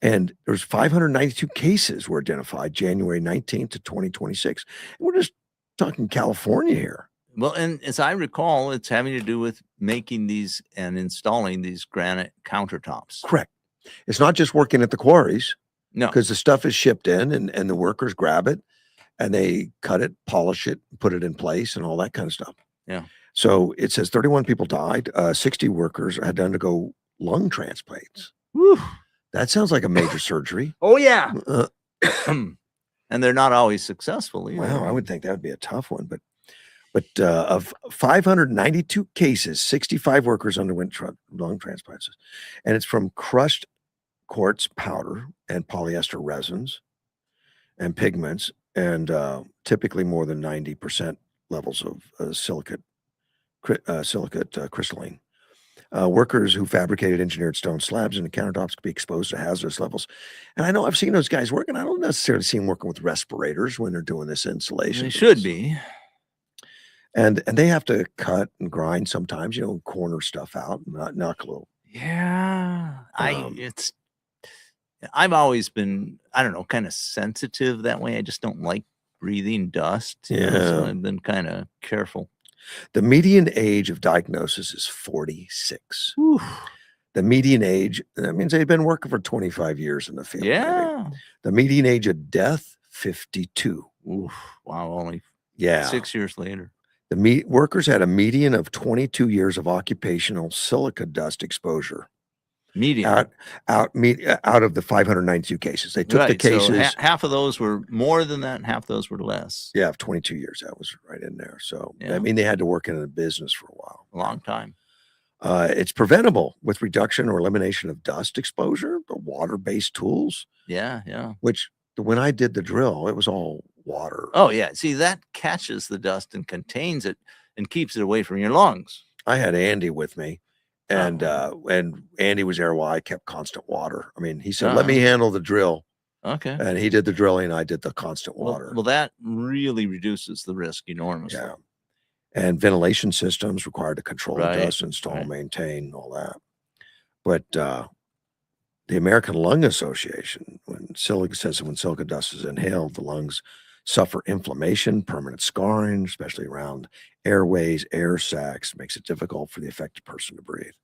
And there's 592 cases were identified January 19th to 2026. And we're just talking California here. Well, and as I recall, it's having to do with making these and installing these granite countertops. Correct. It's not just working at the quarries, No. because the stuff is shipped in and the workers grab it and they cut it, polish it, put it in place and all that kind of stuff. Yeah. So it says 31 people died. 60 workers had to undergo lung transplants. Whew. That sounds like a major surgery. Oh, yeah. Uh, And they're not always successful either. Wow, I would think that would be a tough one. But of 592 cases, 65 workers underwent lung transplants. And it's from crushed quartz powder and polyester resins and pigments, and typically more than 90% levels of silicate crystalline. Workers who fabricated engineered stone slabs into countertops could be exposed to hazardous levels. And I know I've seen those guys working. I don't necessarily see them working with respirators when they're doing this insulation. They should be. And they have to cut and grind sometimes, corner stuff out and knock a little. Yeah. I've always been, I don't know, kind of sensitive that way. I just don't like breathing dust. So Yeah. I've been kind of careful. The median age of diagnosis is 46. Whew. The median age, that means they've been working for 25 years in the field. maybe. Yeah. The median age of death, 52. Oof. Wow. Only Yeah. 6 years later. The workers had a median of 22 years of occupational silica dust exposure Median. out of the 592 cases. They took the Right, so cases. half of those were more than that, and half of those were less. Yeah, of 22 years. That was right in there. So, Yeah. I mean, they had to work in a business for a while. A long time. It's preventable with reduction or elimination of dust exposure, the water-based tools, Yeah, yeah. which when I did the drill, it was all water. Oh, yeah. See, that catches the dust and contains it and keeps it away from your lungs. I had Andy with me, and Andy was there while I kept constant water. I mean, he said, "Let me handle the drill," Okay. and he did the drilling. I did the constant water. Well, that really reduces the risk enormously. Yeah. And ventilation systems required to control the Right, dust, install, right. maintain, all that. But the American Lung Association, when silica dust is inhaled, the lungs suffer inflammation, permanent scarring, especially around airways, air sacs, makes it difficult for the affected person to breathe.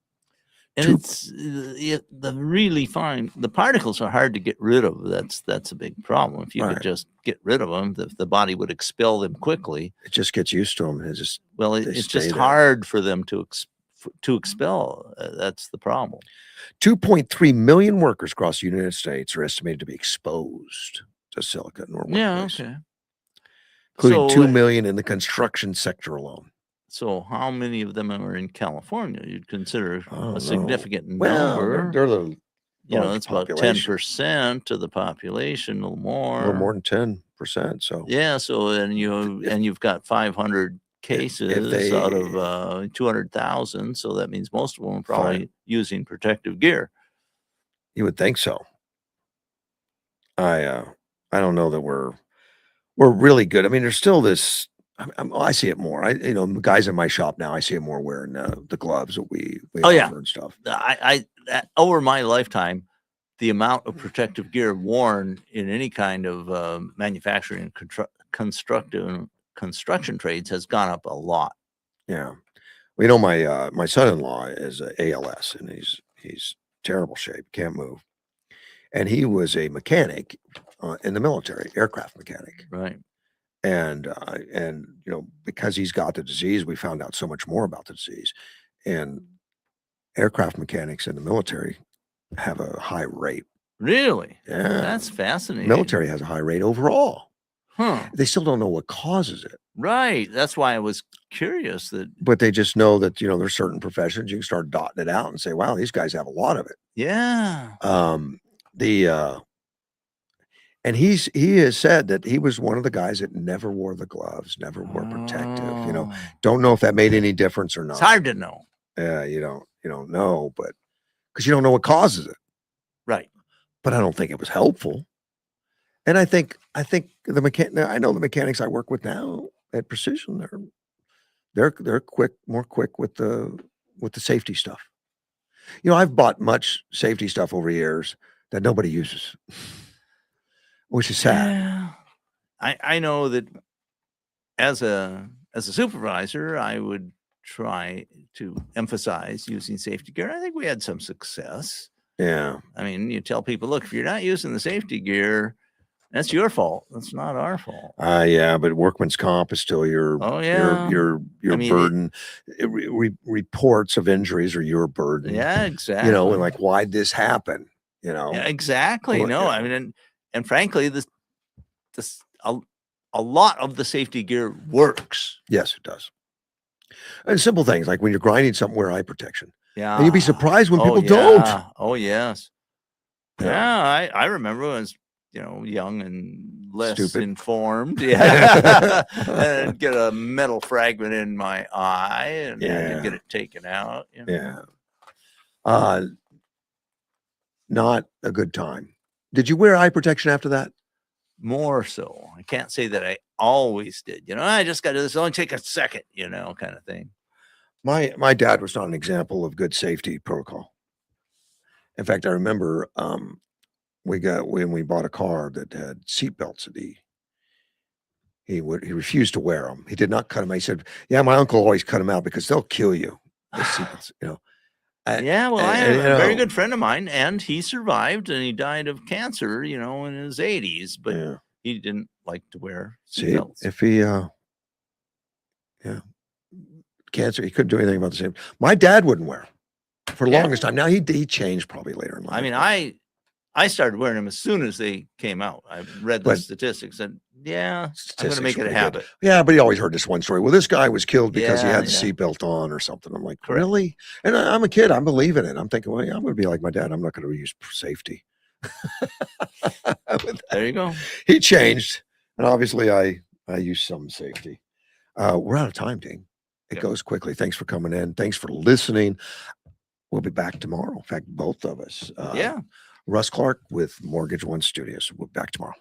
And it's the really fine. The particles are hard to get rid of. That's a big problem. If you Right. could just get rid of them, the body would expel them quickly. It just gets used to them. It's just Well, They it's stay just there. hard for them to expel. That's the problem. 2.3 million workers across the United States are estimated to be exposed to silica in their Yeah. workplace, Okay. including So, 2 million in the construction sector alone. So how many of them are in California? You'd consider I don't know. a significant Well, number. they're the large It's about population. 10% of the population, a little more. A little more than 10%. So Yeah. So you've got 500 cases out of 200,000. So that means most of them are probably using protective gear. you would think so. I don't know that we're really good. I mean, there's still this. I see it more. The guys in my shop now, I see it more wearing the gloves that we Oh, yeah. offer and stuff. Over my lifetime, the amount of protective gear worn in any kind of manufacturing and construction trades has gone up a lot. Yeah. Well, my son-in-law is a ALS, and he's terrible shape, can't move, and he was a mechanic in the military, aircraft mechanic. Right. And because he's got the disease, we found out so much more about the disease. And aircraft mechanics in the military have a high rate. Really? Yeah. That's fascinating. Military has a high rate overall. Huh. They still don't know what causes it, Right. That's why I was curious that. but they just know that, there's certain professions you can start dotting it out and say, wow, these guys have a lot of it. Yeah. And he has said that he was one of the guys that never wore the gloves, never wore protective. Oh. Don't know if that made any difference or not. It's hard to know. Yeah, you don't know, but because you don't know what causes it. Right. But I don't think it was helpful. And I think I know the mechanics I work with now at Precision. They're more quick with the safety stuff. You know, I've bought much safety stuff over years that nobody uses, which is sad. Yeah. I know that as a supervisor, I would try to emphasize using safety gear. I think we had some success. Yeah. I mean, you tell people, look, if you're not using the safety gear, that's your fault. That's not our fault. Yeah, but workman's comp is still your Oh, yeah. your I mean, burden. Reports of injuries are your burden. Yeah, exactly. You know, and like, why'd this happen? You know, Yeah, exactly. Well, No, yeah. I mean, and frankly, this a lot of the safety gear works. Yes, it does. And simple things like when you're grinding something, wear eye protection. Yeah. And you'd be surprised when people yeah. don't. Oh, yes. Yeah. Yeah, I remember when I was, young and less Stupid. informed. Yeah. And get a metal fragment in my eye and had to get it taken out. Yeah. Not a good time. Did you wear eye protection after that? More so. I can't say that I always did. I just got to this. Only take a second, kind of thing. My dad was not an example of good safety protocol. In fact, I remember when we bought a car that had seat belts that he refused to wear them. He did not cut them. He said, "Yeah, my uncle always cut them out because they'll kill you." The seat belts, Yeah, well, I had a very good friend of mine, and he survived, and he died of cancer, in his 80s, but Yeah. he didn't like to wear See, seatbelts. if he, cancer, he couldn't do anything about the same. My dad wouldn't wear 'em for the longest time. Now he changed probably later in life. I mean, I started wearing them as soon as they came out. I read the But statistics, and I'm going to statistics make it a really good. habit. Yeah, but he always heard this one story. Well, this guy was killed because he Yeah, had the yeah. seatbelt on or something. I'm like, Correct. really? And I'm a kid. I'm believing it. I'm thinking, well, yeah, I'm going to be like my dad. I'm not going to use safety. There you go. He changed, and obviously I use some safety. We're out of time, Dean. It Yep. goes quickly. Thanks for coming in. Thanks for listening. We'll be back tomorrow. In fact, both of us. Yeah. Russ Clark with Mortgage One Studios. We'll be back tomorrow.